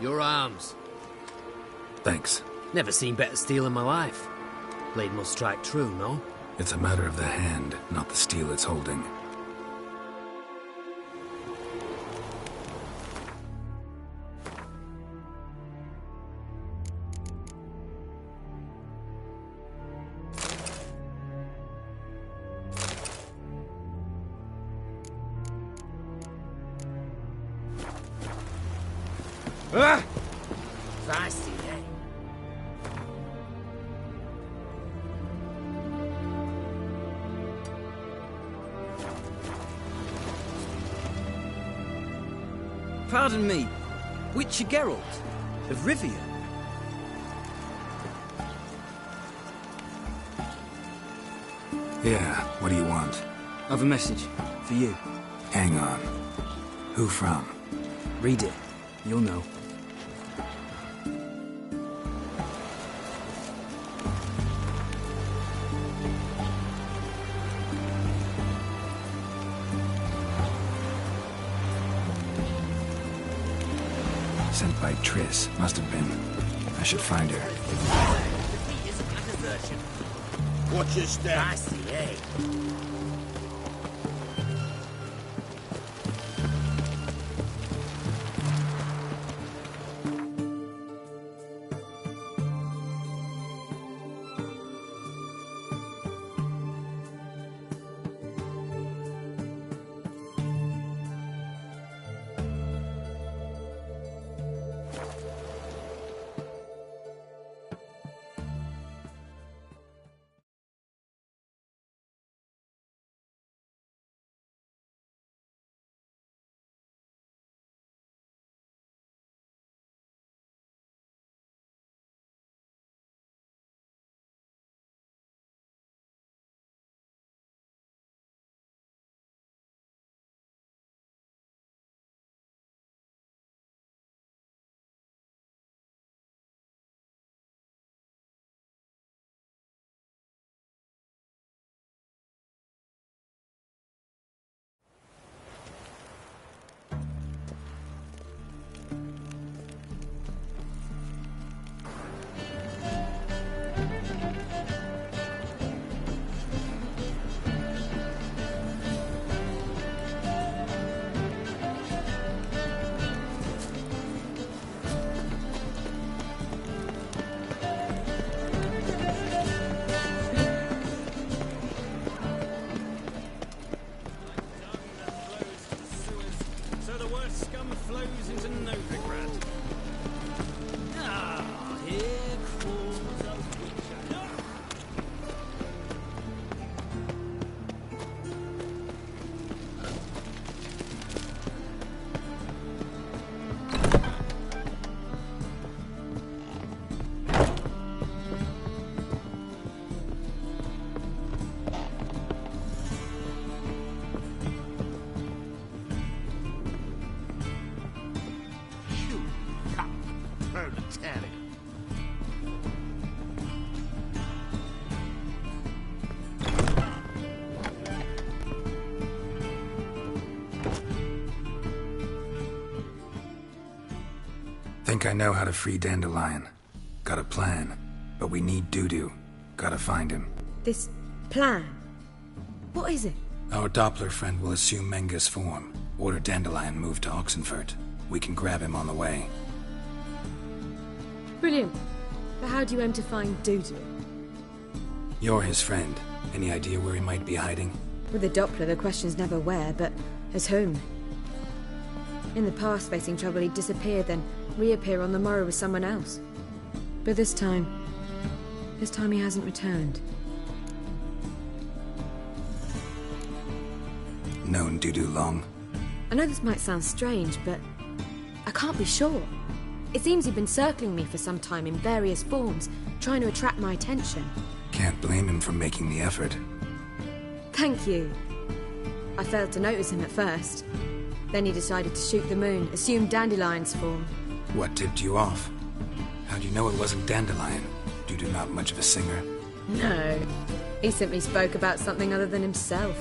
Your arms. Thanks. Never seen better steel in my life. Blade must strike true, no? It's a matter of the hand, not the steel it's holding. Ah! Feisty, eh? Pardon me, Witcher Geralt of Rivia. Yeah, what do you want? I've a message for you. Hang on. Who from? Read it. You'll know. Sent by Triss. Must have been. I should find her. Watch your step. Feisty, eh? word, Lieutenant. Think I know how to free Dandelion. Got a plan. But we need Dudu. Gotta find him. This plan? What is it? Our Doppler friend will assume Menga's form. Order Dandelion moved to Oxenfurt. We can grab him on the way. Brilliant. But how do you aim to find Dudu? You're his friend. Any idea where he might be hiding? With the Doppler, the question's never where, but as whom. In the past, facing trouble, he'd disappear, then reappear on the morrow with someone else. But this time he hasn't returned. Known Dudu long? I know this might sound strange, but I can't be sure. It seems he'd been circling me for some time in various forms, trying to attract my attention. Can't blame him for making the effort. Thank you. I failed to notice him at first. Then he decided to shoot the moon, assume Dandelion's form. What tipped you off? How'd you know it wasn't Dandelion? Dudu not much of a singer. No. He simply spoke about something other than himself.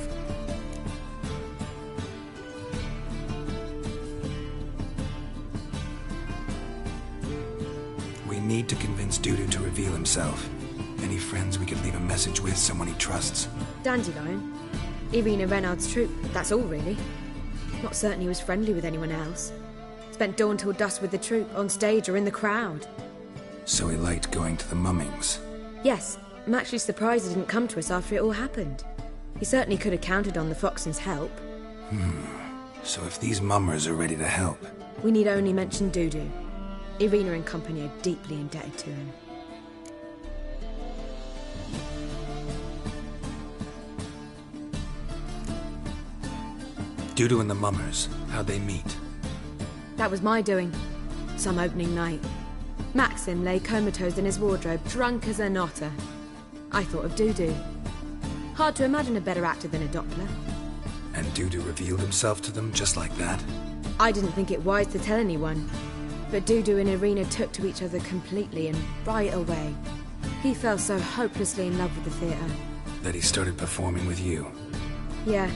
We need to convince Dudu to reveal himself. Any friends we could leave a message with, someone he trusts? Dandelion? Irina Renard's troop, that's all really. Not certain he was friendly with anyone else. Spent dawn till dusk with the troop, on stage or in the crowd. So he liked going to the mummings? Yes. I'm actually surprised he didn't come to us after it all happened. He certainly could have counted on the Foxton's help. So if these mummers are ready to help... We need only mention Dudu. Irina and company are deeply indebted to him. Dudu and the mummers, how'd they meet? That was my doing. Some opening night. Maxim lay comatose in his wardrobe, drunk as an otter. I thought of Dudu. Hard to imagine a better actor than a Doppler. And Dudu revealed himself to them just like that? I didn't think it wise to tell anyone. But Dudu and Irina took to each other completely and right away. He fell so hopelessly in love with the theatre. That he started performing with you? Yeah.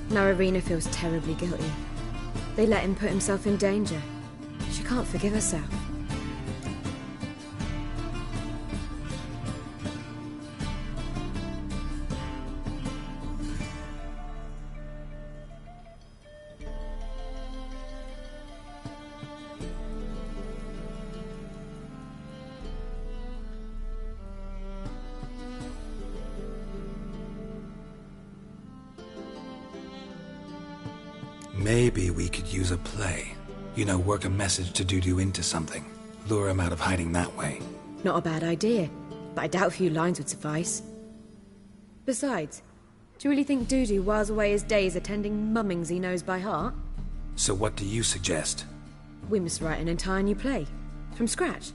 Now Irina feels terribly guilty. They let him put himself in danger. She can't forgive herself. Maybe we could use a play. You know, work a message to Dudu into something. Lure him out of hiding that way. Not a bad idea, but I doubt a few lines would suffice. Besides, do you really think Dudu whiles away his days attending mummings he knows by heart? So what do you suggest? We must write an entire new play. From scratch.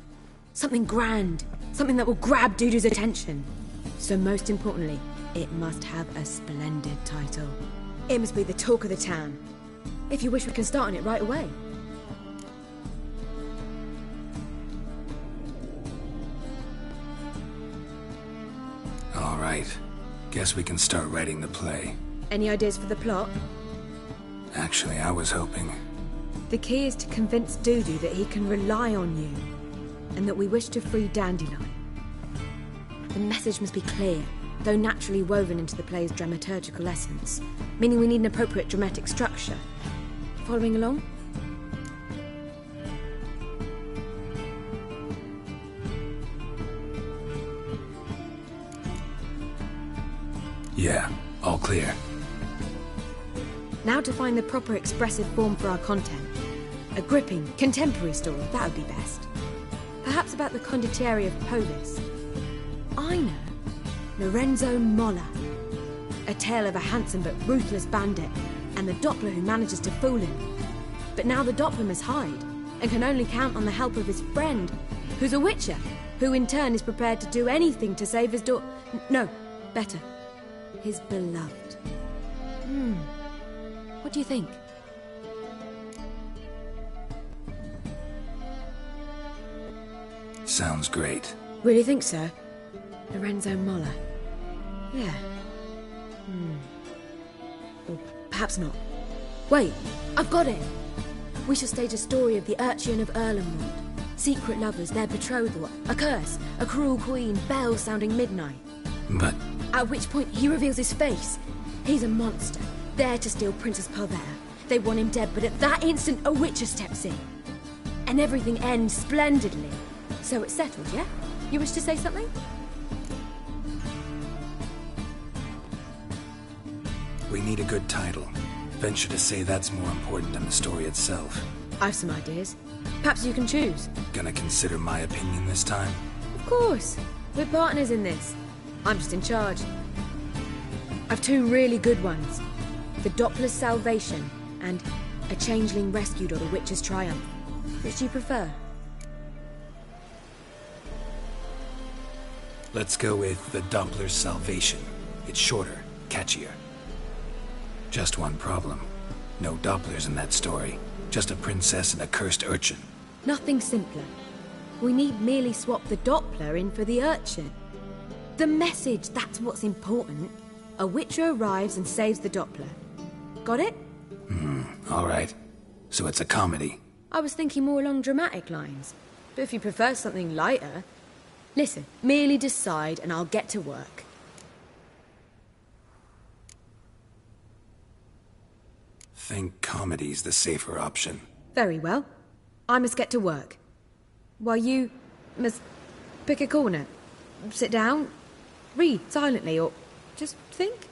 Something grand. Something that will grab Dudu's attention. So most importantly, it must have a splendid title. It must be the talk of the town. If you wish, we can start on it right away. All right. Guess we can start writing the play. Any ideas for the plot? Actually, I was hoping... The key is to convince Dudu that he can rely on you, and that we wish to free Dandelion. The message must be clear, though naturally woven into the play's dramaturgical essence, meaning we need an appropriate dramatic structure. Following along? Yeah, all clear. Now to find the proper expressive form for our content. A gripping, contemporary story, that would be best. Perhaps about the condottieri of Polis. I know. Lorenzo Molla. A tale of a handsome but ruthless bandit, and the Doppler who manages to fool him. But now the Doppler must hide, and can only count on the help of his friend, who's a witcher, who in turn is prepared to do anything to save his no, better. His beloved. What do you think? Sounds great. Really think so? Lorenzo Molla. Yeah. Or perhaps not. Wait, I've got it! We shall stage a story of the Urchin of Erlenwood. Secret lovers, their betrothal, a curse, a cruel queen, bells sounding midnight. But... At which point he reveals his face. He's a monster, there to steal Princess Parvera. They want him dead, but at that instant a witcher steps in. And everything ends splendidly. So it's settled, yeah? You wish to say something? We need a good title. Venture to say that's more important than the story itself. I've some ideas. Perhaps you can choose. Gonna consider my opinion this time? Of course. We're partners in this. I'm just in charge. I've two really good ones. The Doppler's Salvation and A Changeling Rescued or the Witcher's Triumph. Which do you prefer? Let's go with the Doppler's Salvation. It's shorter, catchier. Just one problem. No Dopplers in that story. Just a princess and a cursed urchin. Nothing simpler. We need merely swap the Doppler in for the urchin. The message, that's what's important. A witcher arrives and saves the Doppler. Got it? All right. So it's a comedy. I was thinking more along dramatic lines. But if you prefer something lighter... Listen, merely decide and I'll get to work. Think comedy's the safer option. Very well. I must get to work. While you must pick a corner. Sit down, read silently, or just think.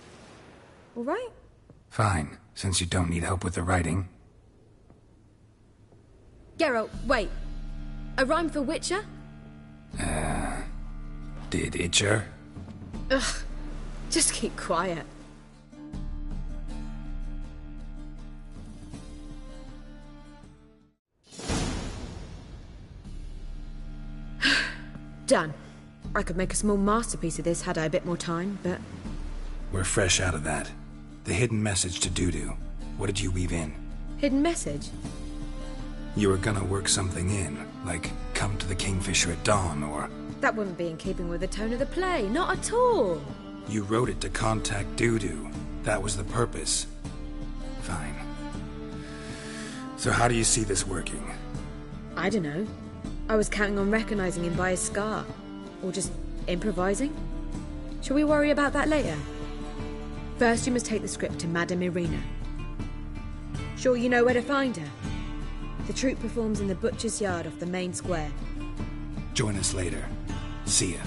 All right? Fine, since you don't need help with the writing. Geralt, wait. A rhyme for Witcher? Did Itcher? Ugh, just keep quiet. Done. I could make a small masterpiece of this had I a bit more time, but... We're fresh out of that. The hidden message to Dudu. What did you weave in? Hidden message? You were gonna work something in, like come to the Kingfisher at dawn, or... That wouldn't be in keeping with the tone of the play, not at all. You wrote it to contact Dudu. That was the purpose. Fine. So how do you see this working? I don't know. I was counting on recognizing him by his scar. Or just improvising. Shall we worry about that later? First you must take the script to Madame Irina. Sure you know where to find her? The troupe performs in the butcher's yard off the main square. Join us later. See ya.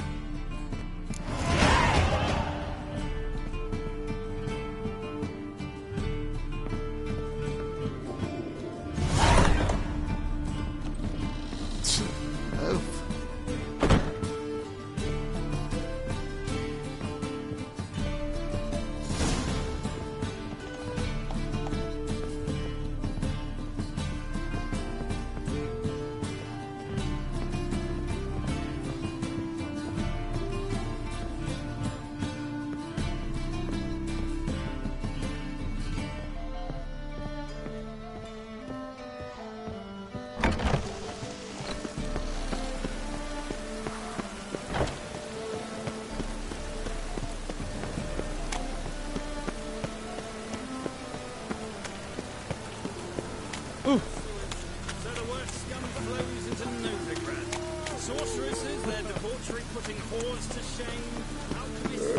So the worst scum flows into Novigrado. Sorceresses, their debauchery putting whores to shame. Alchemists...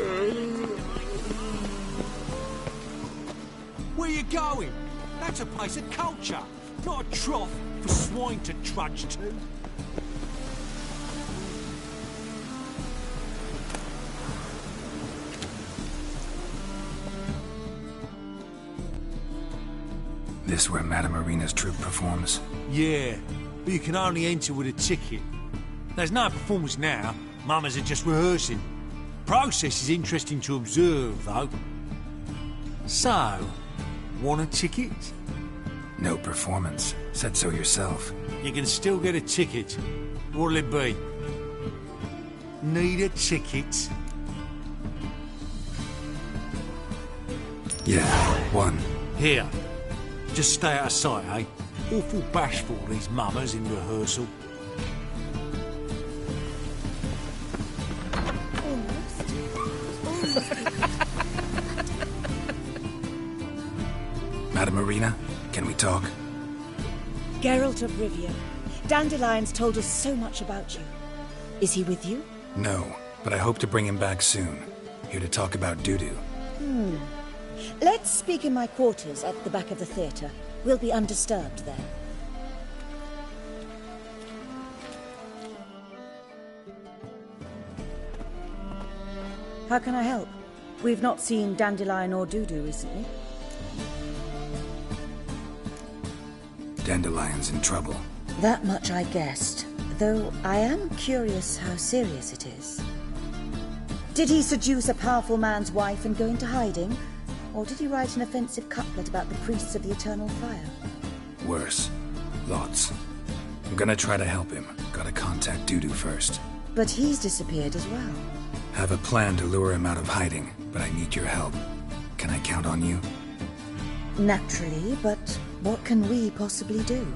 Where you going? That's a place of culture, not a trough for swine to trudge to. This where Madame Irina's troupe performs? Yeah, but you can only enter with a ticket. There's no performance now. Mamas are just rehearsing. Process is interesting to observe, though. So, want a ticket? No performance. Said so yourself. You can still get a ticket. What'll it be? Need a ticket? Yeah, one. Here. Just stay out of sight, eh? Awful bashful, these mamas in rehearsal. Madam Arena, can we talk? Geralt of Rivia. Dandelion's told us so much about you. Is he with you? No, but I hope to bring him back soon. Here to talk about Dudu. Let's speak in my quarters at the back of the theatre. We'll be undisturbed there. How can I help? We've not seen Dandelion or Dudu recently. Dandelion's in trouble. That much I guessed, though I am curious how serious it is. Did he seduce a powerful man's wife and go into hiding? Or did he write an offensive couplet about the priests of the eternal fire? Worse. Lots. I'm gonna try to help him. Gotta contact Dudu first. But he's disappeared as well. Have a plan to lure him out of hiding, but I need your help. Can I count on you? Naturally, but what can we possibly do?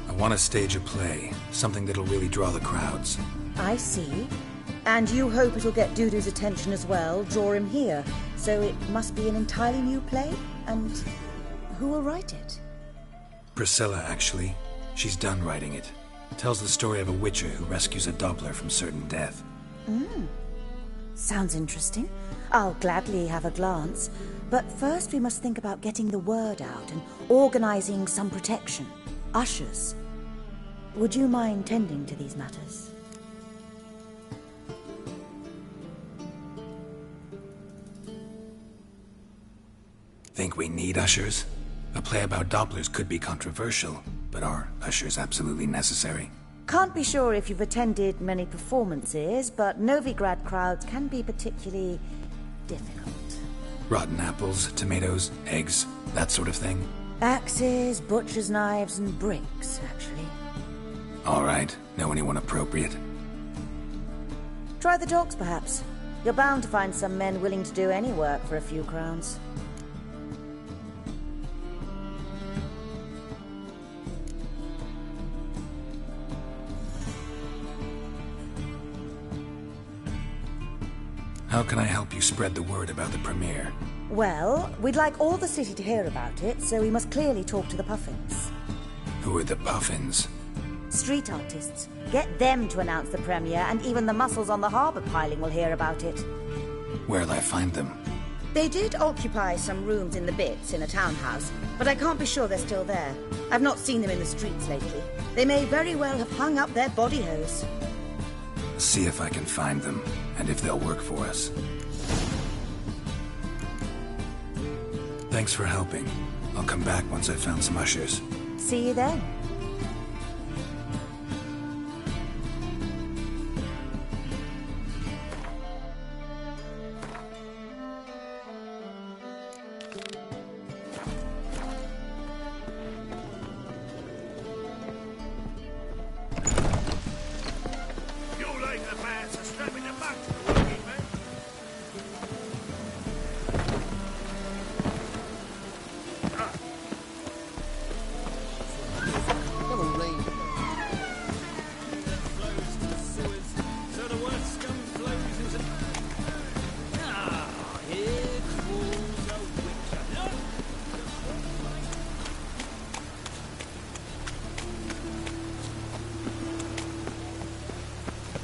I want to stage a play, something that'll really draw the crowds. I see. And you hope it'll get Dudu's attention as well, draw him here. So it must be an entirely new play? And who will write it? Priscilla, actually. She's done writing it. Tells the story of a witcher who rescues a Doppler from certain death. Sounds interesting. I'll gladly have a glance. But first we must think about getting the word out and organizing some protection. Ushers. Would you mind tending to these matters? Think we need ushers? A play about Dopplers could be controversial, but are ushers absolutely necessary? Can't be sure if you've attended many performances, but Novigrad crowds can be particularly difficult. Rotten apples, tomatoes, eggs, that sort of thing? Axes, butcher's knives, and bricks, actually. All right. Know anyone appropriate? Try the dogs, perhaps. You're bound to find some men willing to do any work for a few crowns. How can I help you spread the word about the premiere? Well, we'd like all the city to hear about it, so we must clearly talk to the Puffins. Who are the Puffins? Street artists. Get them to announce the premiere, and even the muscles on the harbour piling will hear about it. Where'll I find them? They did occupy some rooms in the Bits in a townhouse, but I can't be sure they're still there. I've not seen them in the streets lately. They may very well have hung up their body hose. See if I can find them, and if they'll work for us. Thanks for helping. I'll come back once I've found some ushers. See you then.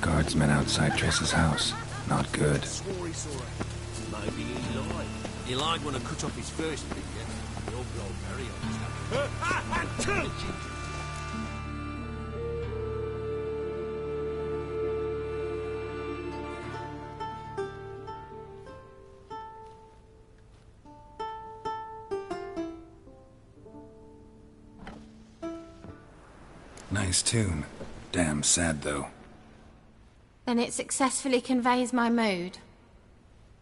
Guardsmen outside Triss's house. Not good. Maybe he lied. He lied when I cut off his first finger. Your blow Mary on his Nice tune. Damn sad, though. Then it successfully conveys my mood.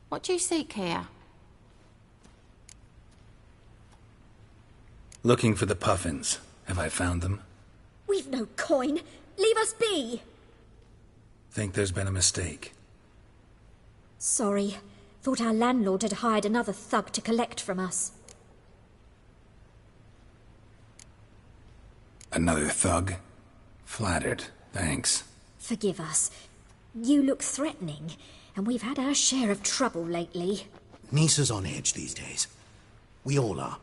What do you seek here? Looking for the Puffins. Have I found them? We've no coin. Leave us be. Think there's been a mistake. Sorry. Thought our landlord had hired another thug to collect from us. Another thug? Flattered. Thanks. Forgive us. You look threatening, and we've had our share of trouble lately. Nisa's on edge these days. We all are.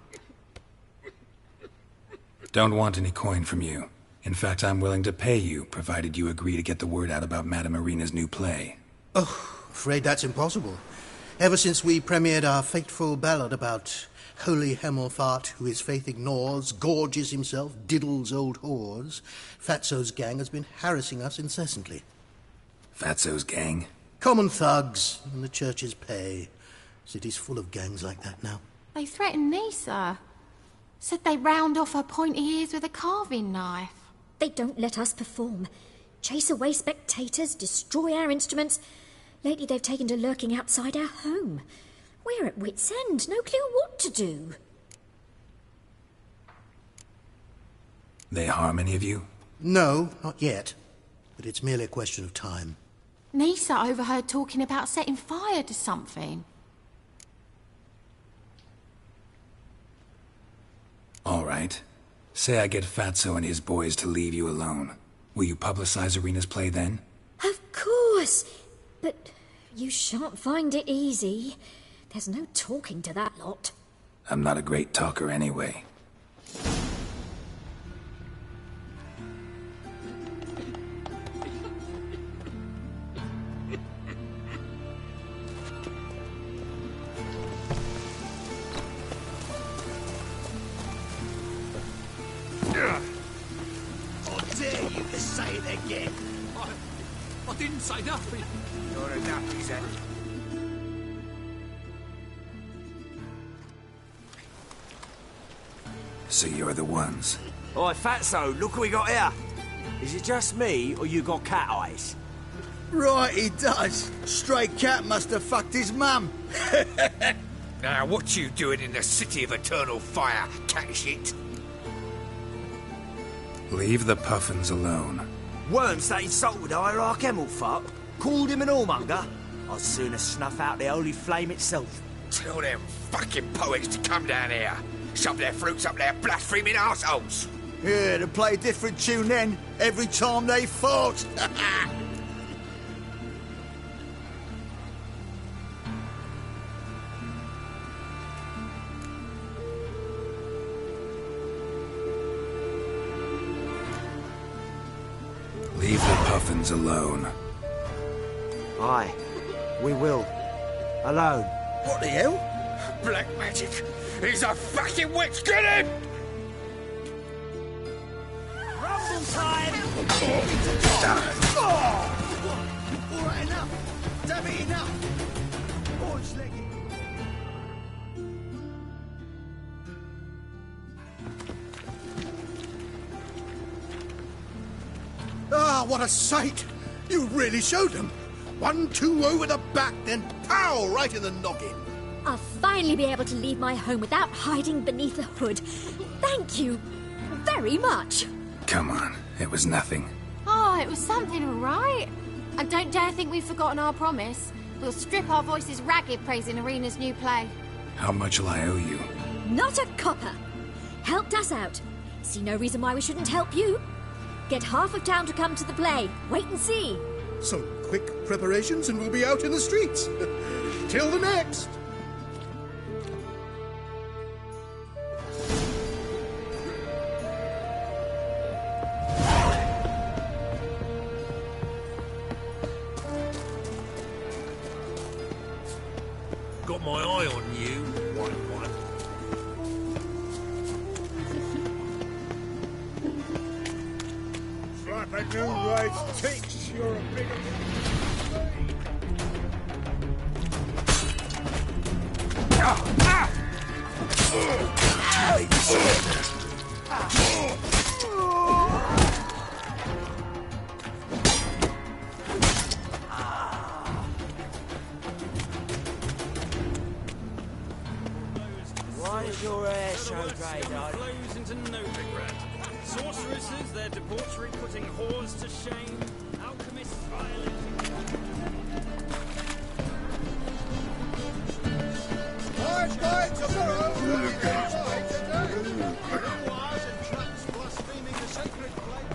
Don't want any coin from you. In fact, I'm willing to pay you, provided you agree to get the word out about Madame Irina's new play. Oh, afraid that's impossible. Ever since we premiered our fateful ballad about holy Hemelfart, who his faith ignores, gorges himself, diddles old whores, Fatso's gang has been harassing us incessantly. Fatso's gang? Common thugs in the church's pay. City's full of gangs like that now. They threatened Nisa. Said they round off her pointy ears with a carving knife. They don't let us perform. Chase away spectators, destroy our instruments. Lately they've taken to lurking outside our home. We're at wit's end, no clue what to do. They harm any of you? No, not yet. But it's merely a question of time. Nisa overheard talking about setting fire to something. All right. Say I get Fatso and his boys to leave you alone. Will you publicize Irina's play then? Of course. But you shan't find it easy. There's no talking to that lot. I'm not a great talker anyway. I dare you to say it again. I didn't say nothing. You're a nappy, then. So you're the ones. Oi, Fatso, look what we got here. Is it just me, or you got cat eyes? Right, he does. Stray cat must have fucked his mum. Now, what you doing in the city of eternal fire, cat shit? Leave the puffins alone. Worms that insulted Hierarch Hemelfart, called him an whoremonger. I'd sooner snuff out the holy flame itself. Tell them fucking poets to come down here. Shove their fruits up their blaspheming arseholes. Yeah, to play a different tune then, every time they fought. Leave the puffins alone. Aye, we will. Alone. What the hell? Black magic. He's a fucking witch. Get him! Rumble time! All right, enough. Damn it, enough. Orange-legged. Ah, what a sight! You really showed them. 1-2 over the back, then pow, right in the noggin. I'll finally be able to leave my home without hiding beneath a hood. Thank you very much. Come on, it was nothing. Oh, it was something, all right. And don't dare think we've forgotten our promise. We'll strip our voices ragged praising Irina's new play. How much will I owe you? Not a copper. Helped us out. See no reason why we shouldn't help you. Get half of town to come to the play. Wait and see. Some quick preparations and we'll be out in the streets. Till the next. Got my eye on you, white one. Slap a new right takes. You're a big... Why is your hair so grey, darling? Flows into Novigrad. Sorceresses, their debauchery putting whores to shame. Alchemists violating... Right, tomorrow. Memoirs and tracts blaspheming the sacred flame.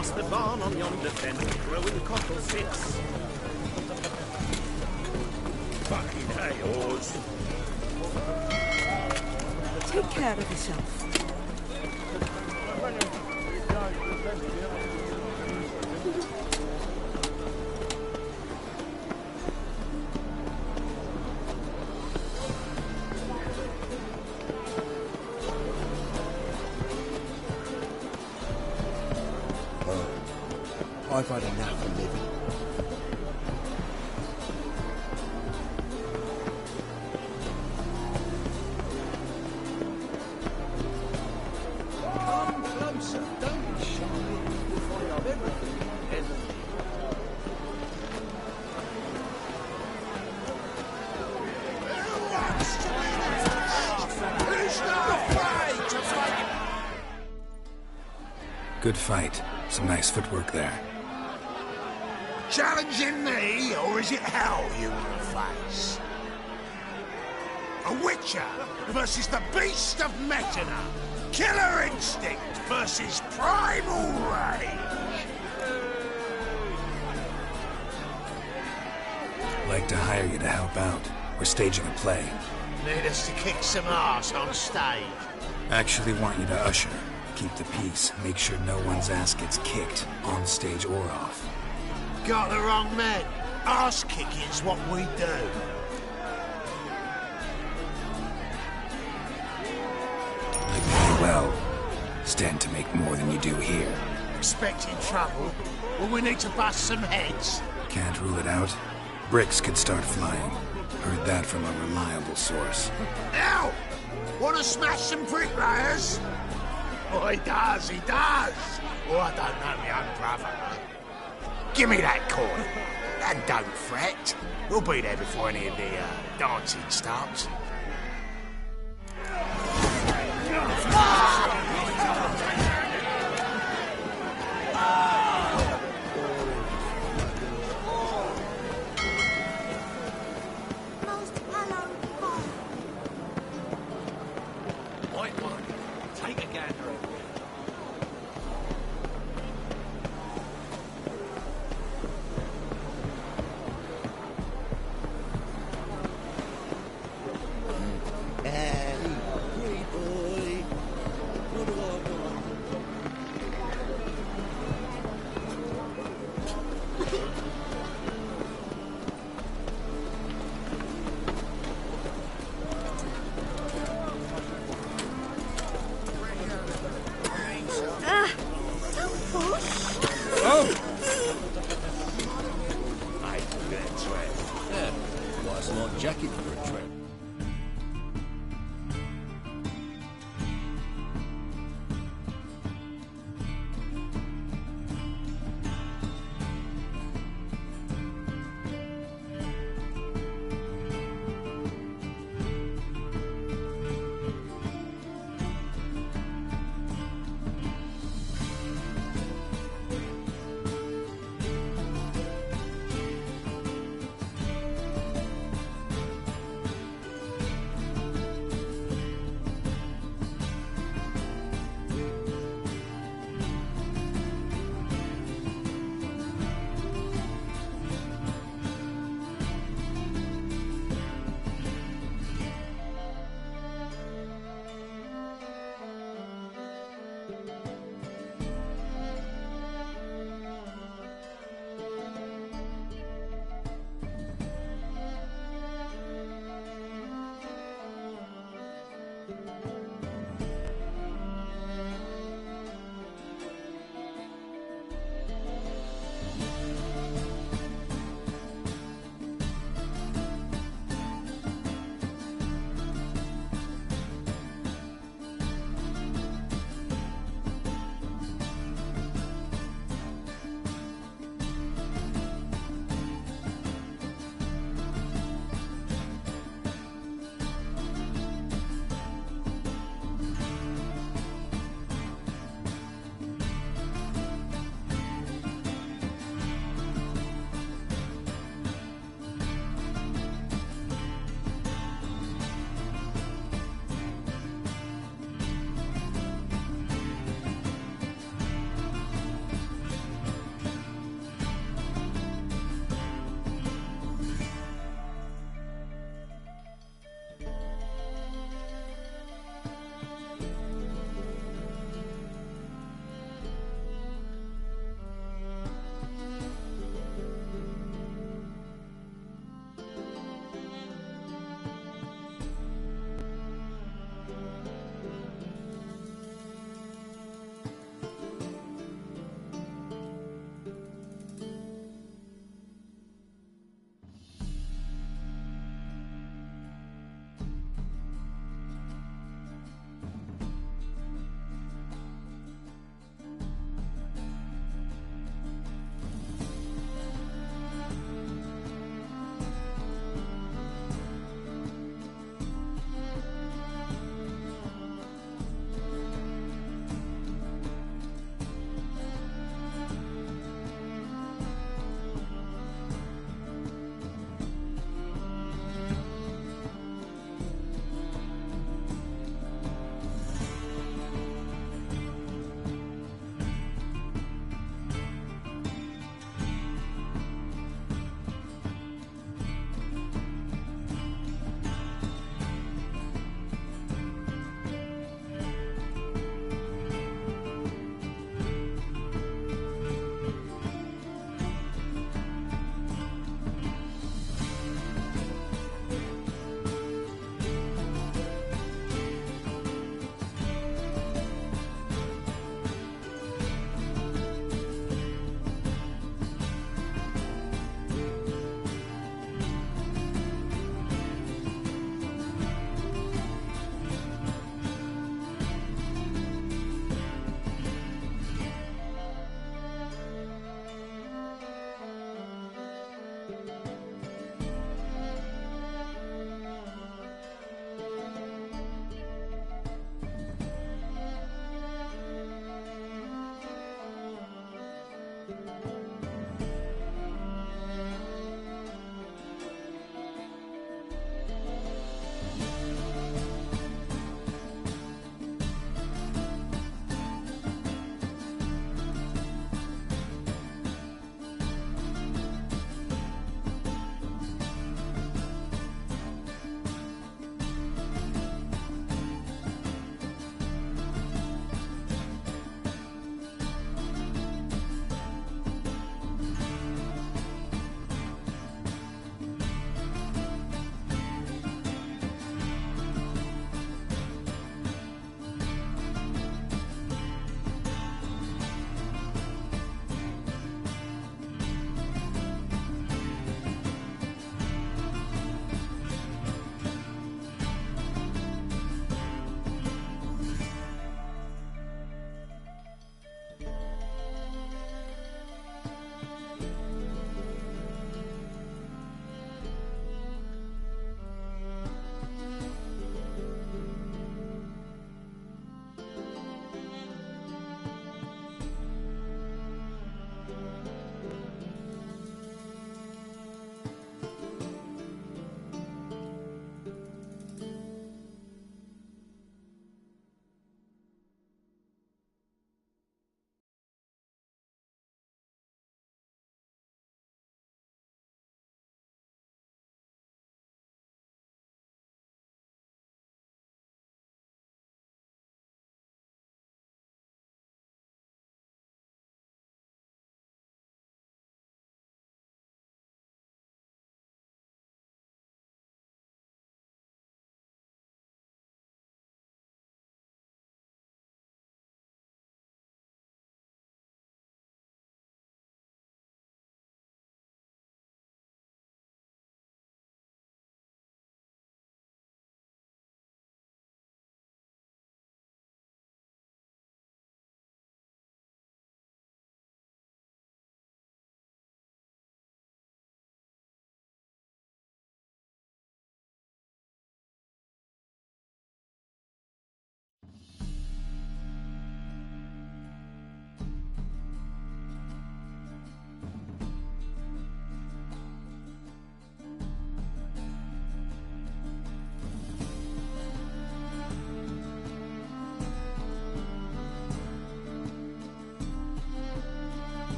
past the barn on yonder fence, growing cockle sits. Fucking hey, horse. Take care of yourself. I've had enough of living. Come closer, don't be shy. Before you have everything together. Who's not afraid to fight? Good fight. Some nice footwork there. Challenging me, or is it hell you want to face? A witcher versus the beast of Metana. Killer instinct versus primal rage. Like to hire you to help out. We're staging a play. Need us to kick some ass on stage. Actually want you to usher. Keep the peace. Make sure no one's ass gets kicked, on stage or off. Got the wrong man. Ass kicking's what we do. I pay well. Stand to make more than you do here. Expecting trouble? Well, we need to bust some heads. Can't rule it out. Bricks could start flying. Heard that from a reliable source. Now, want to smash some bricklayers? Oh, he does, he does. Oh, I don't know my own brother. Give me that cord. And don't fret. We'll be there before any of the dancing starts. White one, take a gander. Jacket for a trip.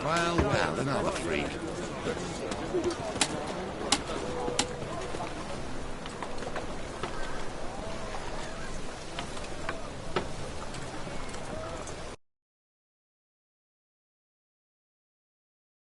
Well, well, another freak.